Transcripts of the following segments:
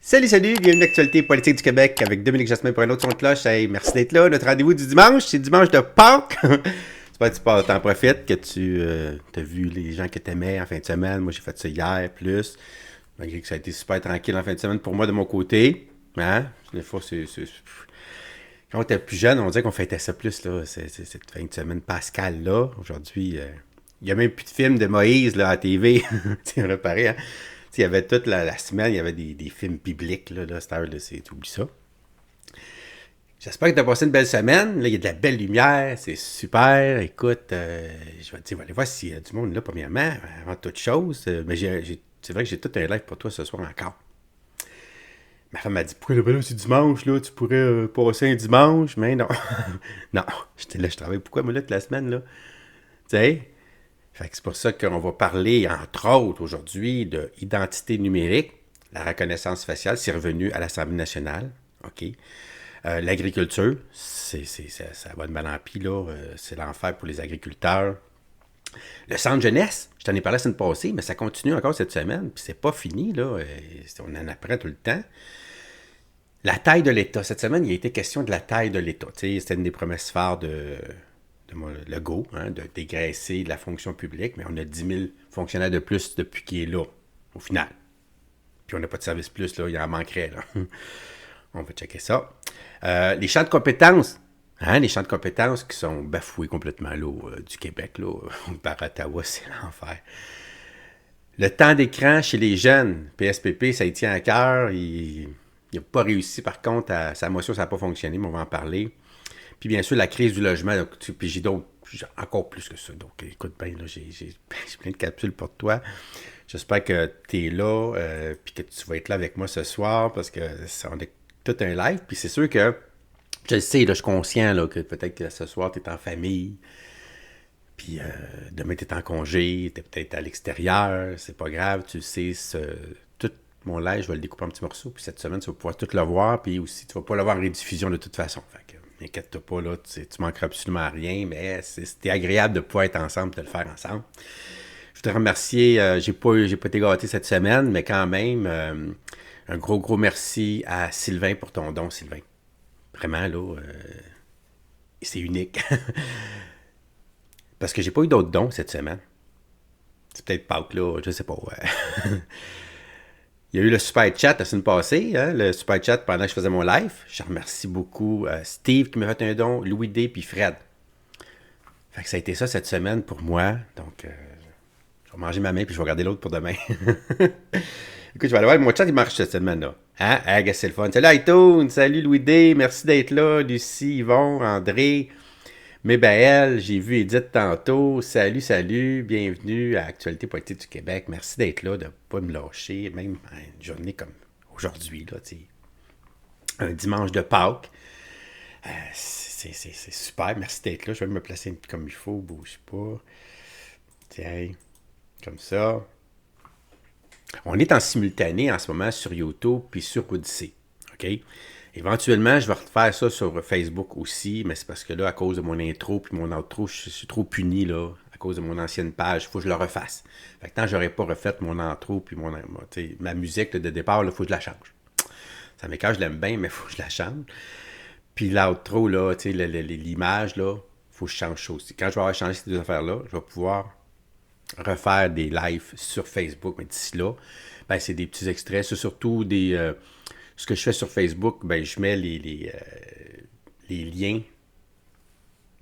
Salut, bienvenue à l'Actualité politique du Québec avec Dominique Jasmin pour un autre son de cloche. Hey, merci d'être là. Notre rendez-vous du dimanche, c'est dimanche de Pâques. J'espère que tu t'en profites, que tu as vu les gens que tu aimais en fin de semaine. Moi, j'ai fait ça hier, plus. Malgré que ça a été super tranquille en fin de semaine pour moi de mon côté. Hein? Des fois, quand on était plus jeune, on disait qu'on fêtait ça plus, là, cette fin de semaine pascale-là. Aujourd'hui, il n'y a même plus de films de Moïse là, à la TV. Tu reparé, hein? Il y avait toute la semaine, il y avait des films bibliques, là, cette heure, là, t'oublies ça. J'espère que tu as passé une belle semaine. Là, il y a de la belle lumière, c'est super. Écoute, je vais te dire, on va aller voir s'il y a du monde là, premièrement, avant toute chose. Mais c'est vrai que j'ai tout un live pour toi ce soir encore. Ma femme m'a dit, pourquoi là, c'est dimanche, là, tu pourrais passer un dimanche, mais non. Non, j'étais là, je travaille. Pourquoi, moi, là, toute la semaine, là? Tu sais? Fait que c'est pour ça qu'on va parler, entre autres, aujourd'hui, d'identité numérique. La reconnaissance faciale, c'est revenu à l'Assemblée nationale. OK. L'agriculture, ça va de mal en pis, là. C'est l'enfer pour les agriculteurs. Le centre jeunesse, je t'en ai parlé la semaine passée, mais ça continue encore cette semaine, puis c'est pas fini, là. On en apprend tout le temps. La taille de l'État. Cette semaine, il a été question de la taille de l'État. C'était une des promesses phares de Legault, hein, de dégraisser de la fonction publique, mais on a 10 000 fonctionnaires de plus depuis qu'il est là, au final. Puis on n'a pas de service plus, là, il en manquerait. Là. On va checker ça. Les champs de compétences. Hein, les champs de compétences qui sont bafoués complètement là, du Québec, là, par Ottawa, c'est l'enfer. Le temps d'écran chez les jeunes, PSPP, ça y tient à cœur. Il n'a pas réussi, par contre, sa motion, ça n'a pas fonctionné, mais on va en parler. Puis bien sûr, la crise du logement. Donc, puis j'ai encore plus que ça. Donc, écoute bien, là, j'ai plein de capsules pour toi. J'espère que tu es là, puis que tu vas être là avec moi ce soir, parce que on est tout un live. Puis c'est sûr que, je le sais, là, je suis conscient là, que peut-être que ce soir, tu es en famille, puis demain, tu es en congé, tu es peut-être à l'extérieur, c'est pas grave, tu sais, tout mon live, je vais le découper en petits morceaux, puis cette semaine, tu vas pouvoir tout le voir, puis aussi, tu vas pas l'avoir en rediffusion de toute façon. Fait que, inquiète-toi pas, là, tu manqueras absolument à rien, mais c'était agréable de pouvoir être ensemble, de le faire ensemble. Je voudrais remercier, j'ai pas été gâté cette semaine, mais quand même, un gros merci à Sylvain pour ton don, Sylvain. Vraiment, là, c'est unique. Parce que j'ai pas eu d'autres dons cette semaine. C'est peut-être Pâques, là, je sais pas. Ouais. Il y a eu le super chat la semaine passée, hein, le super chat pendant que je faisais mon live. Je remercie beaucoup Steve qui m'a fait un don, Louis D puis Fred. Fait que ça a été ça cette semaine pour moi. Donc, je vais manger ma main puis je vais garder l'autre pour demain. Écoute, je vais aller voir mon chat, il marche cette semaine-là. Hein? Ah, c'est le fun. Salut iTunes, salut Louis D, merci d'être là. Lucie, Yvon, André, Mébaël, j'ai vu Edith tantôt. Salut, bienvenue à Actualité politique du Québec. Merci d'être là, de ne pas me lâcher, même à une journée comme aujourd'hui, là, un dimanche de Pâques. C'est super, merci d'être là. Je vais me placer comme il faut, bouge pas. Tiens, comme ça. On est en simultané en ce moment sur YouTube puis sur Odyssey. OK? Éventuellement, je vais refaire ça sur Facebook aussi, mais c'est parce que là, à cause de mon intro puis mon outro, je suis trop puni là, à cause de mon ancienne page. Il faut que je le refasse. Fait que tant que j'aurais pas refait mon intro puis ma musique de départ, il faut que je la change. Ça m'écoeure, je l'aime bien, mais il faut que je la change. Puis l'outro, là, l'image, là, il faut que je change ça aussi. Quand je vais avoir changé ces deux affaires-là, je vais pouvoir refaire des lives sur Facebook. Mais d'ici là, ben, c'est des petits extraits. C'est surtout des... ce que je fais sur Facebook, ben, je mets les liens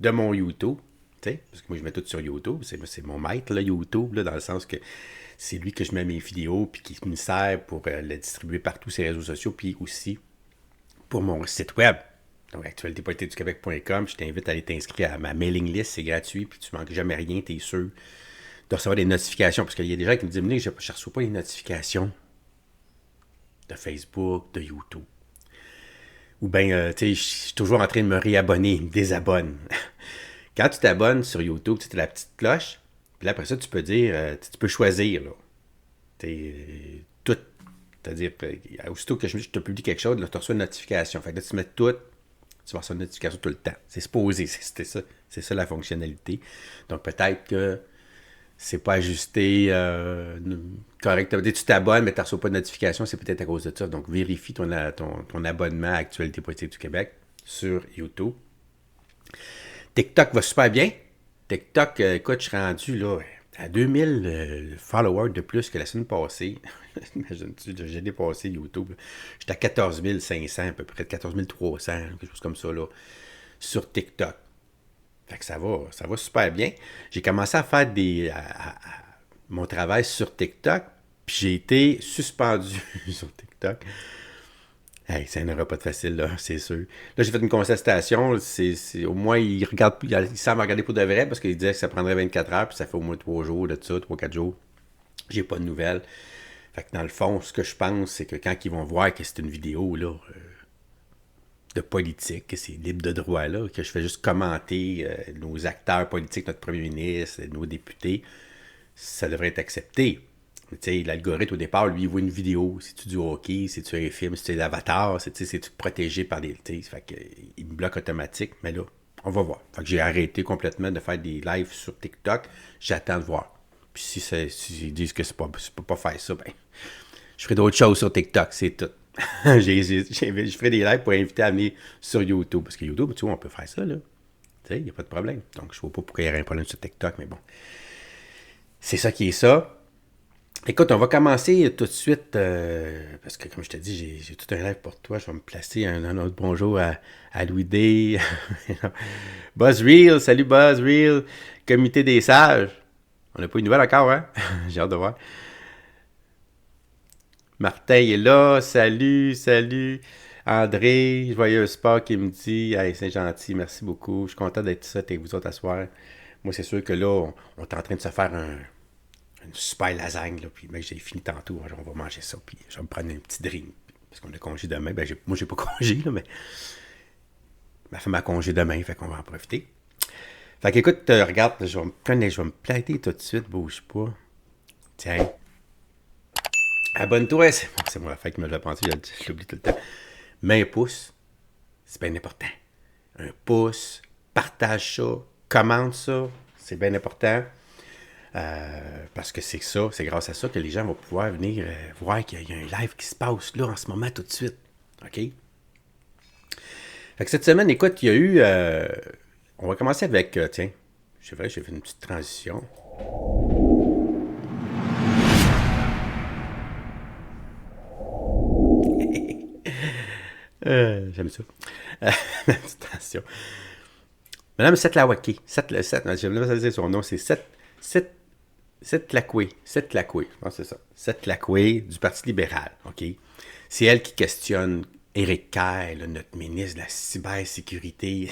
de mon YouTube. Parce que moi, je mets tout sur YouTube. C'est mon maître, là, YouTube, là, dans le sens que c'est lui que je mets mes vidéos puis qui me sert pour le distribuer partout sur les réseaux sociaux puis aussi pour mon site web. Donc, actualitépolitiqueduquebec.com. Je t'invite à aller t'inscrire à ma mailing list. C'est gratuit puis tu manques jamais rien. Tu es sûr de recevoir des notifications. Parce qu'il y a des gens qui me disent « je ne reçois pas les notifications de Facebook, de YouTube. » Ou bien, je suis toujours en train de me réabonner, me désabonne. Quand tu t'abonnes sur YouTube, tu as la petite cloche. Puis là, après ça, tu peux dire, tu peux choisir, là. Tout. C'est-à-dire, aussitôt que je te publie quelque chose, là, tu reçois une notification. Fait que là, tu mets tout, tu vas recevoir une notification tout le temps. C'est supposé, c'est ça la fonctionnalité. Donc, peut-être que c'est pas ajusté correctement. Tu t'abonnes, mais tu ne reçois pas de notification, c'est peut-être à cause de ça. Donc, vérifie ton abonnement à Actualité politique du Québec sur YouTube. TikTok va super bien. TikTok, écoute, je suis rendu là à 2000 followers de plus que la semaine passée. Imagine-tu, j'ai dépassé YouTube. J'étais à 14 500, à peu près 14 300, quelque chose comme ça, là, sur TikTok. Fait que ça va super bien. J'ai commencé à faire mon travail sur TikTok, puis j'ai été suspendu sur TikTok. Hey, ça n'aura pas de facile, là, c'est sûr. Là, j'ai fait une contestation. Au moins, il semble regarder pour de vrai parce qu'il disait que ça prendrait 24 heures, puis ça fait au moins 3 jours de ça, 3-4 jours. J'ai pas de nouvelles. Fait que dans le fond, ce que je pense, c'est que quand ils vont voir que c'est une vidéo là, de politique, que c'est libre de droit, là, que je fais juste commenter nos acteurs politiques, notre premier ministre, nos députés, ça devrait être accepté. Tu sais, l'algorithme, au départ, lui, il voit une vidéo. C'est-tu du hockey? C'est-tu un film? C'est-tu l'avatar? C'est-tu protégé par des... Fait qu'il me bloque automatique. Mais là, on va voir. Fait que j'ai arrêté complètement de faire des lives sur TikTok. J'attends de voir. Puis s'ils disent que je peux pas faire ça, ben, je ferai d'autres choses sur TikTok. C'est tout. Je ferai des lives pour inviter à venir sur YouTube. Parce que YouTube, tu vois, on peut faire ça, là. Tu sais, il n'y a pas de problème. Donc, je ne vois pas pourquoi il y aurait un problème sur TikTok, mais bon. C'est ça qui est ça. Écoute, on va commencer tout de suite, parce que comme je te dis, j'ai tout un live pour toi. Je vais me placer un autre bonjour à Louis D. BuzzReel, salut BuzzReel. Comité des sages. On n'a pas eu de nouvelles encore, hein? J'ai hâte de voir. Martin est là, salut. André, joyeux sport qui me dit, hey, c'est gentil, merci beaucoup. Je suis content d'être ça avec vous autres à soir. Moi, c'est sûr que là, on est en train de se faire une super lasagne, là, puis ben, j'ai fini tantôt, on va manger ça, puis je vais me prendre un petit drink, parce qu'on a congé demain, ben moi j'ai pas congé, là, mais ma femme a congé demain, fait qu'on va en profiter. Fait qu'écoute, regarde, je vais me plater tout de suite, bouge pas. Tiens. Abonne-toi, c'est moi la fête qui me l'a pensé, je l'oublie tout le temps. Mets un pouce, c'est bien important. Un pouce, partage ça, commente ça, c'est bien important. Parce que c'est grâce à ça que les gens vont pouvoir venir voir qu'il y a un live qui se passe là en ce moment tout de suite. OK? Fait que cette semaine, écoute, il y a eu... on va commencer avec... tiens, c'est vrai, j'ai fait une petite transition. J'aime ça. Une petite transition. Madame Setlawaki. J'aime pas dire son nom, c'est Setlakwe, je pense que c'est ça. Setlakwe du Parti libéral, OK? C'est elle qui questionne Éric Kerr, là, notre ministre de la cybersécurité.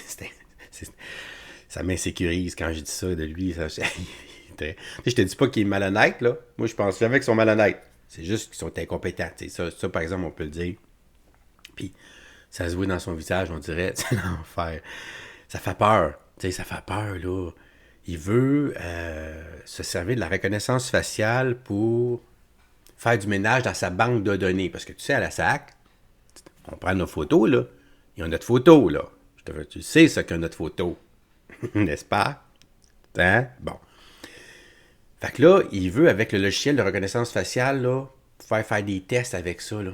Ça m'insécurise quand je dis ça de lui. Je te dis pas qu'il est malhonnête, là. Moi, je pense jamais qu'ils sont malhonnêtes. C'est juste qu'ils sont incompétents. Ça, par exemple, on peut le dire. Puis, ça se voit dans son visage, on dirait, c'est l'enfer. Ça fait peur. Ça fait peur, là. Il veut se servir de la reconnaissance faciale pour faire du ménage dans sa banque de données. Parce que tu sais, à la SAC, on prend nos photos, là. Il y a notre photo, là. Tu sais ce qu'est notre photo. N'est-ce pas? Hein? Bon. Fait que là, il veut, avec le logiciel de reconnaissance faciale, là, faire des tests avec ça, là.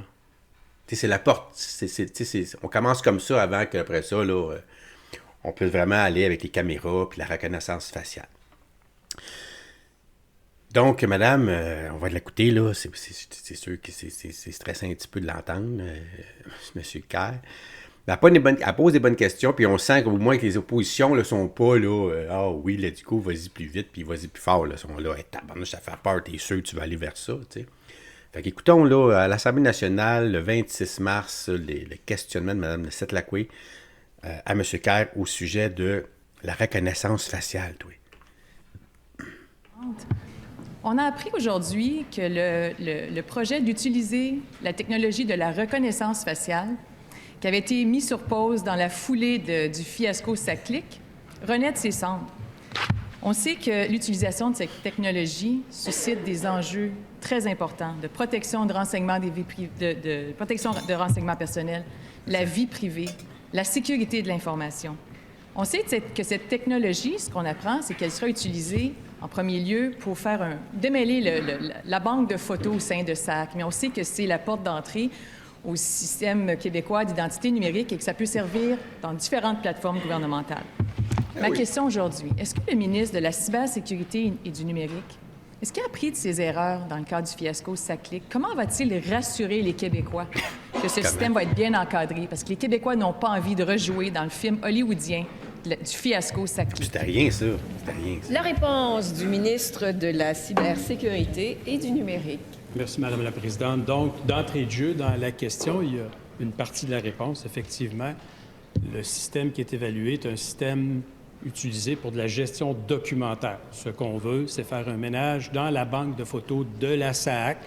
Tu sais, c'est la porte. On commence comme ça avant qu'après ça, là... on peut vraiment aller avec les caméras puis la reconnaissance faciale. Donc, madame, on va l'écouter, là. C'est sûr que c'est stressant un petit peu de l'entendre, monsieur Kerr. Elle pose des bonnes questions, puis on sent qu'au moins que les oppositions ne sont pas là. Ah oui, là, du coup, vas-y plus vite, puis vas-y plus fort. Là, sont là, hey, tabarnouche, ça fait peur, t'es sûr que tu vas aller vers ça, tu sais. Fait qu'écoutons, là, à l'Assemblée nationale, le 26 mars, le questionnement de mme Setlakwe à M. Kerr au sujet de la reconnaissance faciale, toi. On a appris aujourd'hui que le projet d'utiliser la technologie de la reconnaissance faciale, qui avait été mis sur pause dans la foulée du fiasco SACLIC, renaît de ses cendres. On sait que l'utilisation de cette technologie suscite des enjeux très importants de protection de renseignements de protection de renseignements personnels, la vie privée, la sécurité de l'information. On sait que cette technologie, ce qu'on apprend, c'est qu'elle sera utilisée En premier lieu, pour démêler la banque de photos au sein de SAC. Mais on sait que c'est la porte d'entrée au système québécois d'identité numérique et que ça peut servir dans différentes plateformes gouvernementales. Ma question aujourd'hui, est-ce que le ministre de la Cybersécurité et du Numérique, est-ce qu'il a appris de ses erreurs dans le cadre du fiasco SACLIC? Comment va-t-il rassurer les Québécois que ce système va être bien encadré? Parce que les Québécois n'ont pas envie de rejouer dans le film hollywoodien du fiasco SACLIC. C'était rien, ça. C'était rien, ça. La réponse du ministre de la Cybersécurité et du Numérique. Merci, Madame la Présidente. Donc, d'entrée de jeu, dans la question, il y a une partie de la réponse. Effectivement, le système qui est évalué est un système utilisé pour de la gestion documentaire. Ce qu'on veut, c'est faire un ménage dans la banque de photos de la SAAC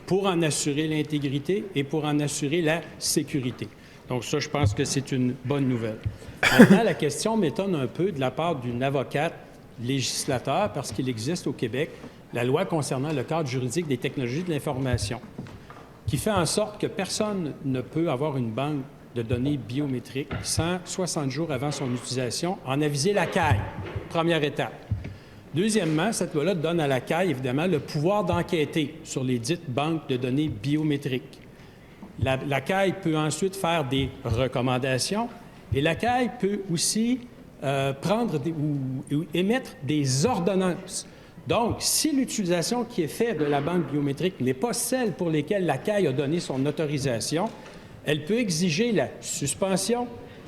pour en assurer l'intégrité et pour en assurer la sécurité. Donc ça, je pense que c'est une bonne nouvelle. Maintenant, la question m'étonne un peu de la part d'une avocate législateur parce qu'il existe au Québec la loi concernant le cadre juridique des technologies de l'information qui fait en sorte que personne ne peut avoir une banque de données biométriques sans 60 jours avant son utilisation en aviser la CAI. Première étape. Deuxièmement, cette loi-là donne à la CAI, évidemment, le pouvoir d'enquêter sur les dites banques de données biométriques. La CAI peut ensuite faire des recommandations et la CAI peut aussi prendre ou émettre des ordonnances. Donc, si l'utilisation qui est faite de la banque biométrique n'est pas celle pour laquelle la CAI a donné son autorisation, elle peut exiger la suspension,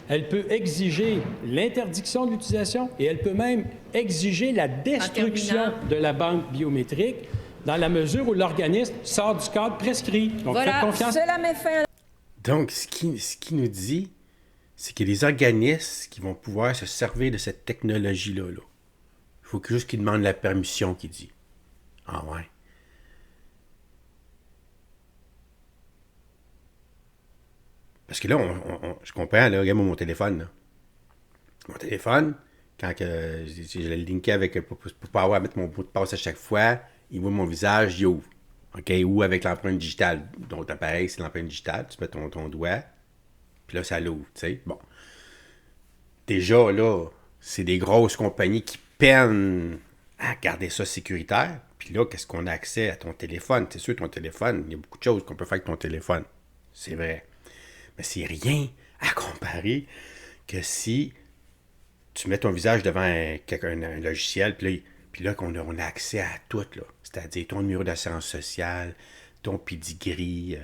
elle peut exiger l'interdiction de l'utilisation et elle peut même exiger la destruction de la banque biométrique dans la mesure où l'organisme sort du cadre prescrit. Donc, voilà, faites confiance. Cela met fin à... Donc, ce qui nous dit, c'est qu'il y a des organismes qui vont pouvoir se servir de cette technologie-là. Il faut juste qu'ils demandent la permission, qu'il dit. Ah ouais. Parce que là, je comprends, là, regarde mon téléphone. Là. Mon téléphone, quand je l'ai linké avec, pour pas avoir à mettre mon mot de passe à chaque fois, il voit mon visage, il ouvre. OK? Ou avec l'empreinte digitale. Donc, l'appareil, c'est l'empreinte digitale. Tu mets ton doigt, puis là, ça l'ouvre, tu sais. Bon. Déjà, là, c'est des grosses compagnies qui peinent à garder ça sécuritaire. Puis là, qu'est-ce qu'on a accès à ton téléphone? C'est sûr, ton téléphone, il y a beaucoup de choses qu'on peut faire avec ton téléphone. C'est vrai. Mais c'est rien à comparer que si tu mets ton visage devant un logiciel, puis là on a accès à tout, là. C'est-à-dire ton numéro d'assurance sociale, ton pedigree,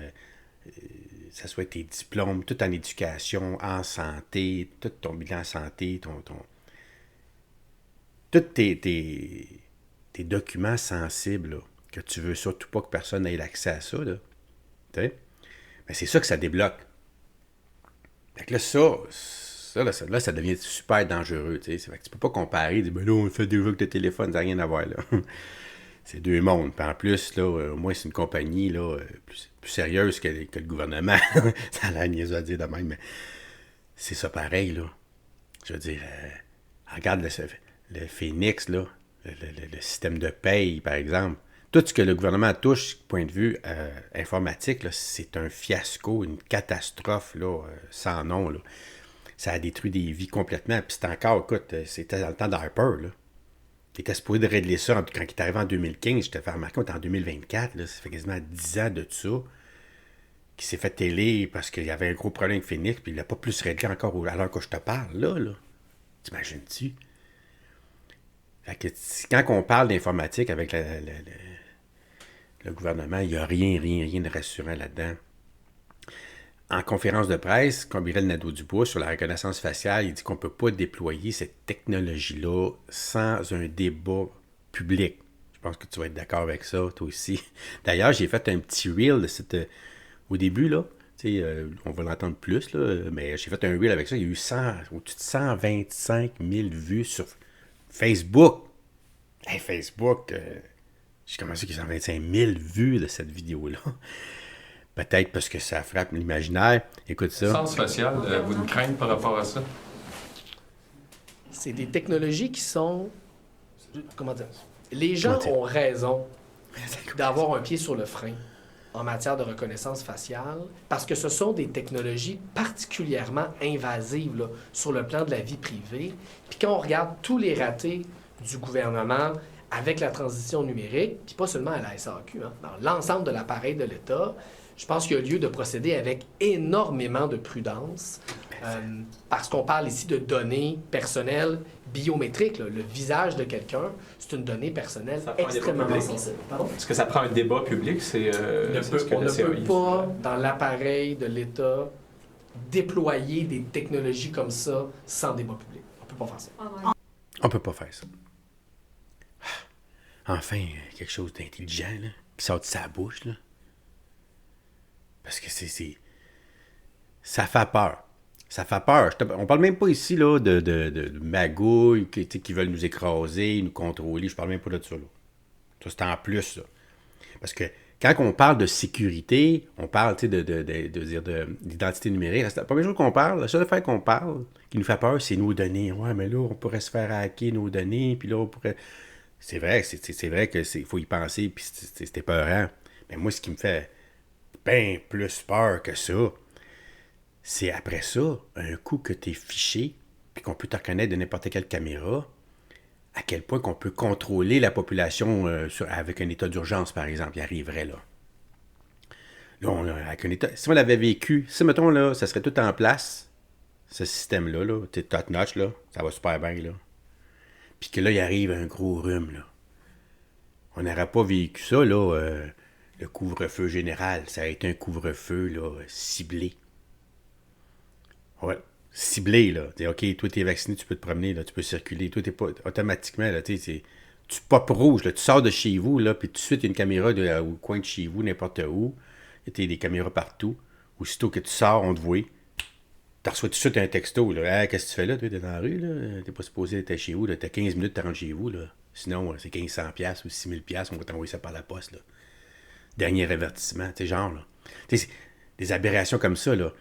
ça soit tes diplômes, tout en éducation, en santé, tout ton bilan santé, tous tes documents sensibles, là, que tu veux surtout pas que personne ait l'accès à ça, là. Mais c'est ça que ça débloque. Fait que là, ça devient super dangereux, tu sais. Fait que tu peux pas comparer, dire, ben là, on fait des jeux avec le téléphone, ça n'a rien à voir, là. C'est deux mondes. Puis en plus, là, au moins, c'est une compagnie, là, plus sérieuse que le gouvernement. Ça a l'air niaiseux à dire de même, mais c'est ça pareil, là. Je veux dire, regarde le Phoenix, là, le système de paye, par exemple. Tout ce que le gouvernement touche, point de vue informatique, là, c'est un fiasco, une catastrophe là, sans nom. Là. Ça a détruit des vies complètement. Puis c'est encore, écoute, c'était dans le temps d'Harper. Il était supposé de régler ça quand il est arrivé en 2015. Je te fais remarquer, on est en 2024. Là, ça fait quasiment 10 ans de ça. Qui s'est fait télé parce qu'il y avait un gros problème avec Phoenix. Puis il n'a pas plus réglé encore à l'heure que je te parle. Là. T'imagines-tu? Fait que, quand on parle d'informatique avec le gouvernement, il n'y a rien de rassurant là-dedans. En conférence de presse, Gabriel Nadeau-Dubois, sur la reconnaissance faciale, il dit qu'on ne peut pas déployer cette technologie-là sans un débat public. Je pense que tu vas être d'accord avec ça, toi aussi. D'ailleurs, j'ai fait un petit reel de au début, là. On va l'entendre plus, là, mais j'ai fait un reel avec ça. Il y a eu au-dessus de 125 000 vues sur Facebook. Hey, Facebook, j'ai commencé qu'il y a 125 000 vues de cette vidéo-là. Peut-être parce que ça frappe l'imaginaire. Écoute ça. Sens facial, vous une crainte par rapport à ça? C'est des technologies qui sont... Comment dire? Les gens ont raison d'avoir un pied sur le frein en matière de reconnaissance faciale parce que ce sont des technologies particulièrement invasives là, sur le plan de la vie privée. Puis quand on regarde tous les ratés du gouvernement avec la transition numérique, puis pas seulement à la SAQ, hein, dans l'ensemble de l'appareil de l'État, je pense qu'il y a lieu de procéder avec énormément de prudence, parce qu'on parle ici de données personnelles biométriques. Là. Le visage de quelqu'un, c'est une donnée personnelle extrêmement sensible. Pardon? Est-ce que ça prend un débat public? On ne peut pas, dans l'appareil de l'État, déployer des technologies comme ça sans débat public. On ne peut pas faire ça. On peut pas faire ça. Enfin, quelque chose d'intelligent, là, qui sort de sa bouche, là. Parce que ça fait peur. Ça fait peur. On parle même pas ici là, de magouilles qui veulent nous écraser, nous contrôler. Je parle même pas de ça. Là. Ça, c'est en plus. Là. Parce que quand on parle de sécurité, on parle d'identité numérique. C'est la première chose qu'on parle. La seule affaire qu'on parle qui nous fait peur, c'est nos données. Ouais, mais là, on pourrait se faire hacker nos données. Puis là, on pourrait... C'est vrai qu'il faut y penser. Puis c'est épeurant. Mais moi, ce qui me fait bien plus peur que ça, c'est après ça, un coup que tu es fiché, puis qu'on peut te reconnaître de n'importe quelle caméra, à quel point qu'on peut contrôler la population avec un état d'urgence, par exemple, il arriverait là. Là, avec un état, si on l'avait vécu, si, mettons, là, ça serait tout en place, ce système-là, là, t'es top-notch, là, ça va super bien, là. Puis que là, il arrive un gros rhume, là. On n'aurait pas vécu ça, là, le couvre-feu général. Ça a été un couvre-feu, là, ciblé. Ouais, ciblé, là. T'es OK, toi, t'es vacciné, tu peux te promener, là, tu peux circuler. Toi, t'es pas... Automatiquement, là, tu popes rouge, là. Tu sors de chez vous, là, puis tout de suite, il y a une caméra au coin de chez vous, n'importe où. Il y a des caméras partout. Aussitôt que tu sors, on te voit. Tu reçois tout de suite un texto, là. Hey, qu'est-ce que tu fais là? Toi, t'es dans la rue, là. T'es pas supposé être chez vous, là. T'as 15 minutes de te rendre chez vous, là. Sinon, c'est 1500$ ou 6000$, on va t'envoyer ça par la poste, là. Dernier avertissement, tu sais, genre, là. Tu sais, des aberrations comme ça, là.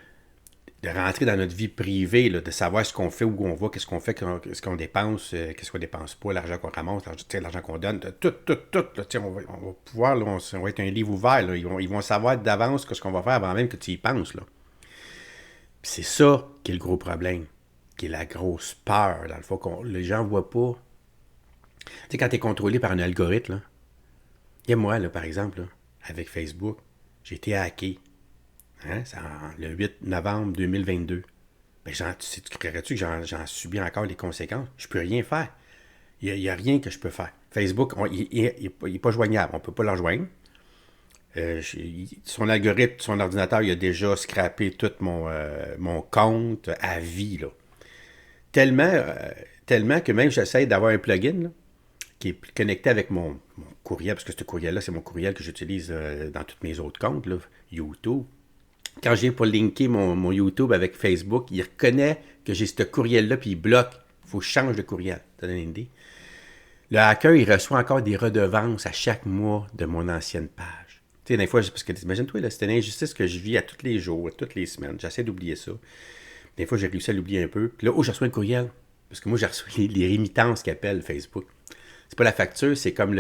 De rentrer dans notre vie privée, là, de savoir ce qu'on fait, où on va, qu'est-ce qu'on fait, qu'est-ce qu'on dépense, qu'est-ce qu'on dépense pas, l'argent qu'on ramasse, l'argent qu'on donne, tout, là, on va pouvoir, là, on va être un livre ouvert, là. Ils vont savoir d'avance ce qu'on va faire avant même que tu y penses, là. Puis c'est ça qui est le gros problème, qui est la grosse peur, dans le fond, les gens voient pas. Tu sais, quand tu es contrôlé par un algorithme, là, il y a moi, là, par exemple, là, avec Facebook, j'ai été hacké. Hein, c'est le 8 novembre 2022. Ben, tu croirais-tu que j'en subis encore les conséquences? Je peux rien faire. Il n'y a rien que je peux faire. Facebook, il n'est pas joignable. On ne peut pas le rejoindre. Son algorithme, son ordinateur, il a déjà scrappé tout mon compte à vie. Là. Tellement que même j'essaie d'avoir un plugin là, qui est connecté avec mon courriel, parce que ce courriel-là, c'est mon courriel que j'utilise dans tous mes autres comptes, là, YouTube. Quand je viens pour linker mon YouTube avec Facebook, il reconnaît que j'ai ce courriel-là, puis il bloque. Il faut que je change de courriel. Ça donne une idée. Le hacker, il reçoit encore des redevances à chaque mois de mon ancienne page. Tu sais, des fois, parce que imagine-toi, là, c'est une injustice que je vis à tous les jours, à toutes les semaines. J'essaie d'oublier ça. Des fois, j'ai réussi à l'oublier un peu. Puis là, je reçois le courriel. Parce que moi, j'ai reçu les rémittances qu'appelle Facebook. C'est pas la facture, c'est comme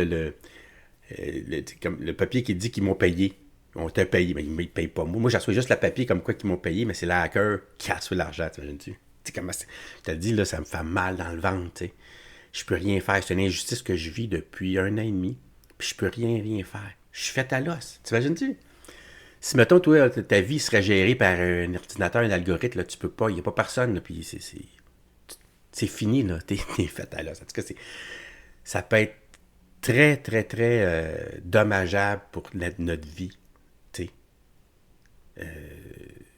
comme le papier qui dit qu'ils m'ont payé. On t'a payé, mais ils ne payent pas. Moi, j'ai reçu juste le papier comme quoi qu'ils m'ont payé, mais c'est le hacker qui a reçu l'argent, t'imagines-tu? Tu sais, comment je te le dis, là, ça me fait mal dans le ventre, tu sais. Je peux rien faire. C'est une injustice que je vis depuis 1 an et demi, puis je peux rien faire. Je suis fait à l'os. T'imagines-tu? Si, mettons, toi, ta vie serait gérée par un ordinateur, un algorithme, là, tu peux pas, il n'y a pas personne, là, puis c'est fini, là, t'es fait à l'os. En tout cas, ça peut être très, très, très dommageable pour notre vie.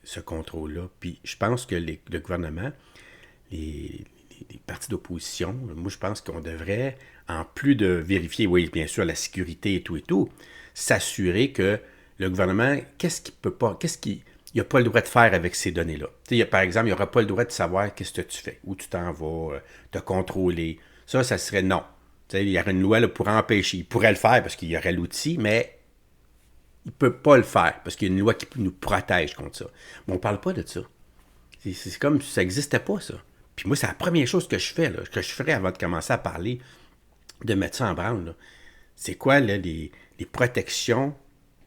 Ce contrôle-là. Puis je pense que le gouvernement, les partis d'opposition, moi je pense qu'on devrait, en plus de vérifier, oui, bien sûr, la sécurité et tout, s'assurer que le gouvernement, qu'est-ce qu'il n'a pas le droit de faire avec ces données-là. Par exemple, il n'aura pas le droit de savoir qu'est-ce que tu fais, où tu t'en vas, te contrôler. Ça serait non. Il y aurait une loi là, pour empêcher. Il pourrait le faire parce qu'il y aurait l'outil, mais il ne peut pas le faire parce qu'il y a une loi qui nous protège contre ça. Mais on ne parle pas de ça. C'est comme si ça n'existait pas, ça. Puis moi, c'est la première chose que je fais, là, que je ferais avant de commencer à parler, de mettre ça en branle. Là. C'est quoi là, les protections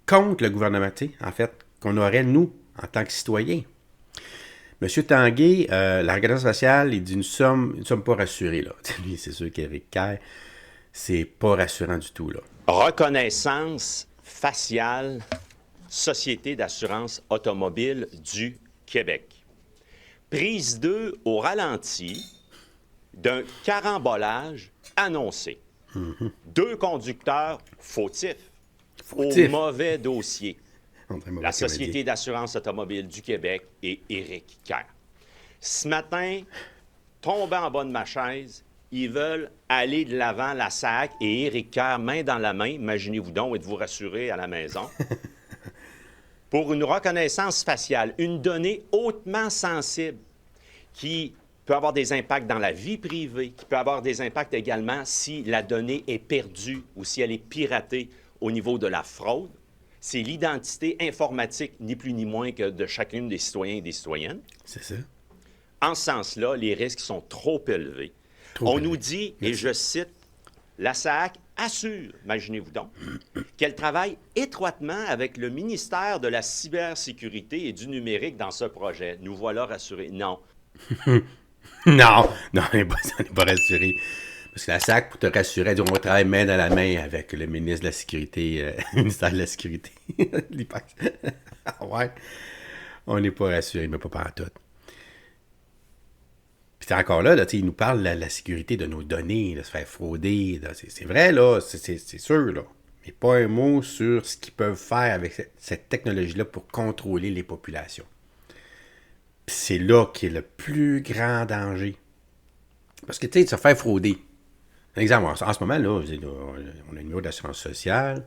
contre le gouvernement, en fait, qu'on aurait, nous, en tant que citoyens. M. Tanguay, la reconnaissance faciale, il dit une somme pas rassurée. Là. Lui, c'est sûr qu'Éric Kerr, c'est pas rassurant du tout, là. Reconnaissance faciale, Société d'assurance automobile du Québec. Prise 2 au ralenti d'un carambolage annoncé. 2 conducteurs fautifs au mauvais dossier. La Société d'assurance automobile du Québec et Éric Kerr. Ce matin, tombé en bas de ma chaise, ils veulent aller de l'avant, la SAC et Éric Kerr, main dans la main, imaginez-vous donc, êtes-vous rassurés à la maison, pour une reconnaissance faciale, une donnée hautement sensible qui peut avoir des impacts dans la vie privée, qui peut avoir des impacts également si la donnée est perdue ou si elle est piratée au niveau de la fraude. C'est l'identité informatique, ni plus ni moins que de chacune des citoyens et des citoyennes. C'est ça. En ce sens-là, les risques sont trop élevés. On nous dit, et je cite, la SAC assure, imaginez-vous donc, qu'elle travaille étroitement avec le ministère de la cybersécurité et du numérique dans ce projet. Nous voilà rassurés. Non. Non, on n'est pas rassuré. Parce que la SAC, pour te rassurer, elle dit on travaille main dans la main avec le ministre de la Sécurité, ministère de la Sécurité. L'IPAC. Ouais. On n'est pas rassuré, mais pas pantoute. Puis encore là, il nous parle de la sécurité de nos données, de se faire frauder. C'est vrai, là, c'est sûr, là. Mais pas un mot sur ce qu'ils peuvent faire avec cette technologie-là pour contrôler les populations. Puis c'est là qu'est le plus grand danger. Parce que, tu sais, de se faire frauder. Un exemple, en ce moment, là, on a un numéro d'assurance sociale.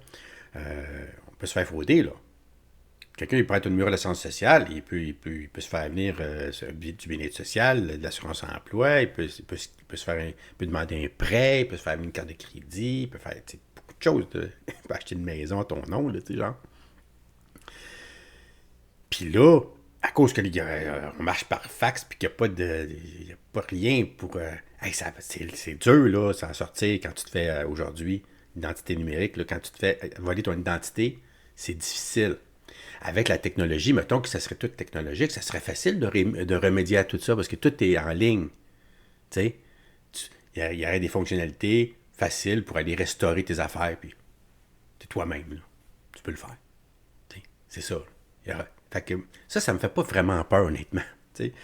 On peut se faire frauder, là. Quelqu'un, il prête un numéro d'assurance sociale, il peut se faire venir du bien-être social, de l'assurance emploi, il peut demander un prêt, il peut se faire venir une carte de crédit, il peut faire beaucoup de choses. Il peut acheter une maison à ton nom, là, tu sais, genre. Puis là, à cause que on marche par fax, puis qu'il n'y a pas rien pour... c'est dur, là, s'en sortir quand tu te fais, aujourd'hui, identité numérique, là, quand tu te fais voler ton identité, c'est difficile. Avec la technologie, mettons que ça serait tout technologique, ça serait facile de remédier à tout ça parce que tout est en ligne. Tu sais, il y aurait des fonctionnalités faciles pour aller restaurer tes affaires, puis c'est toi-même, là. Tu peux le faire. T'sais, c'est ça. Fait que ça me fait pas vraiment peur, honnêtement. T'sais.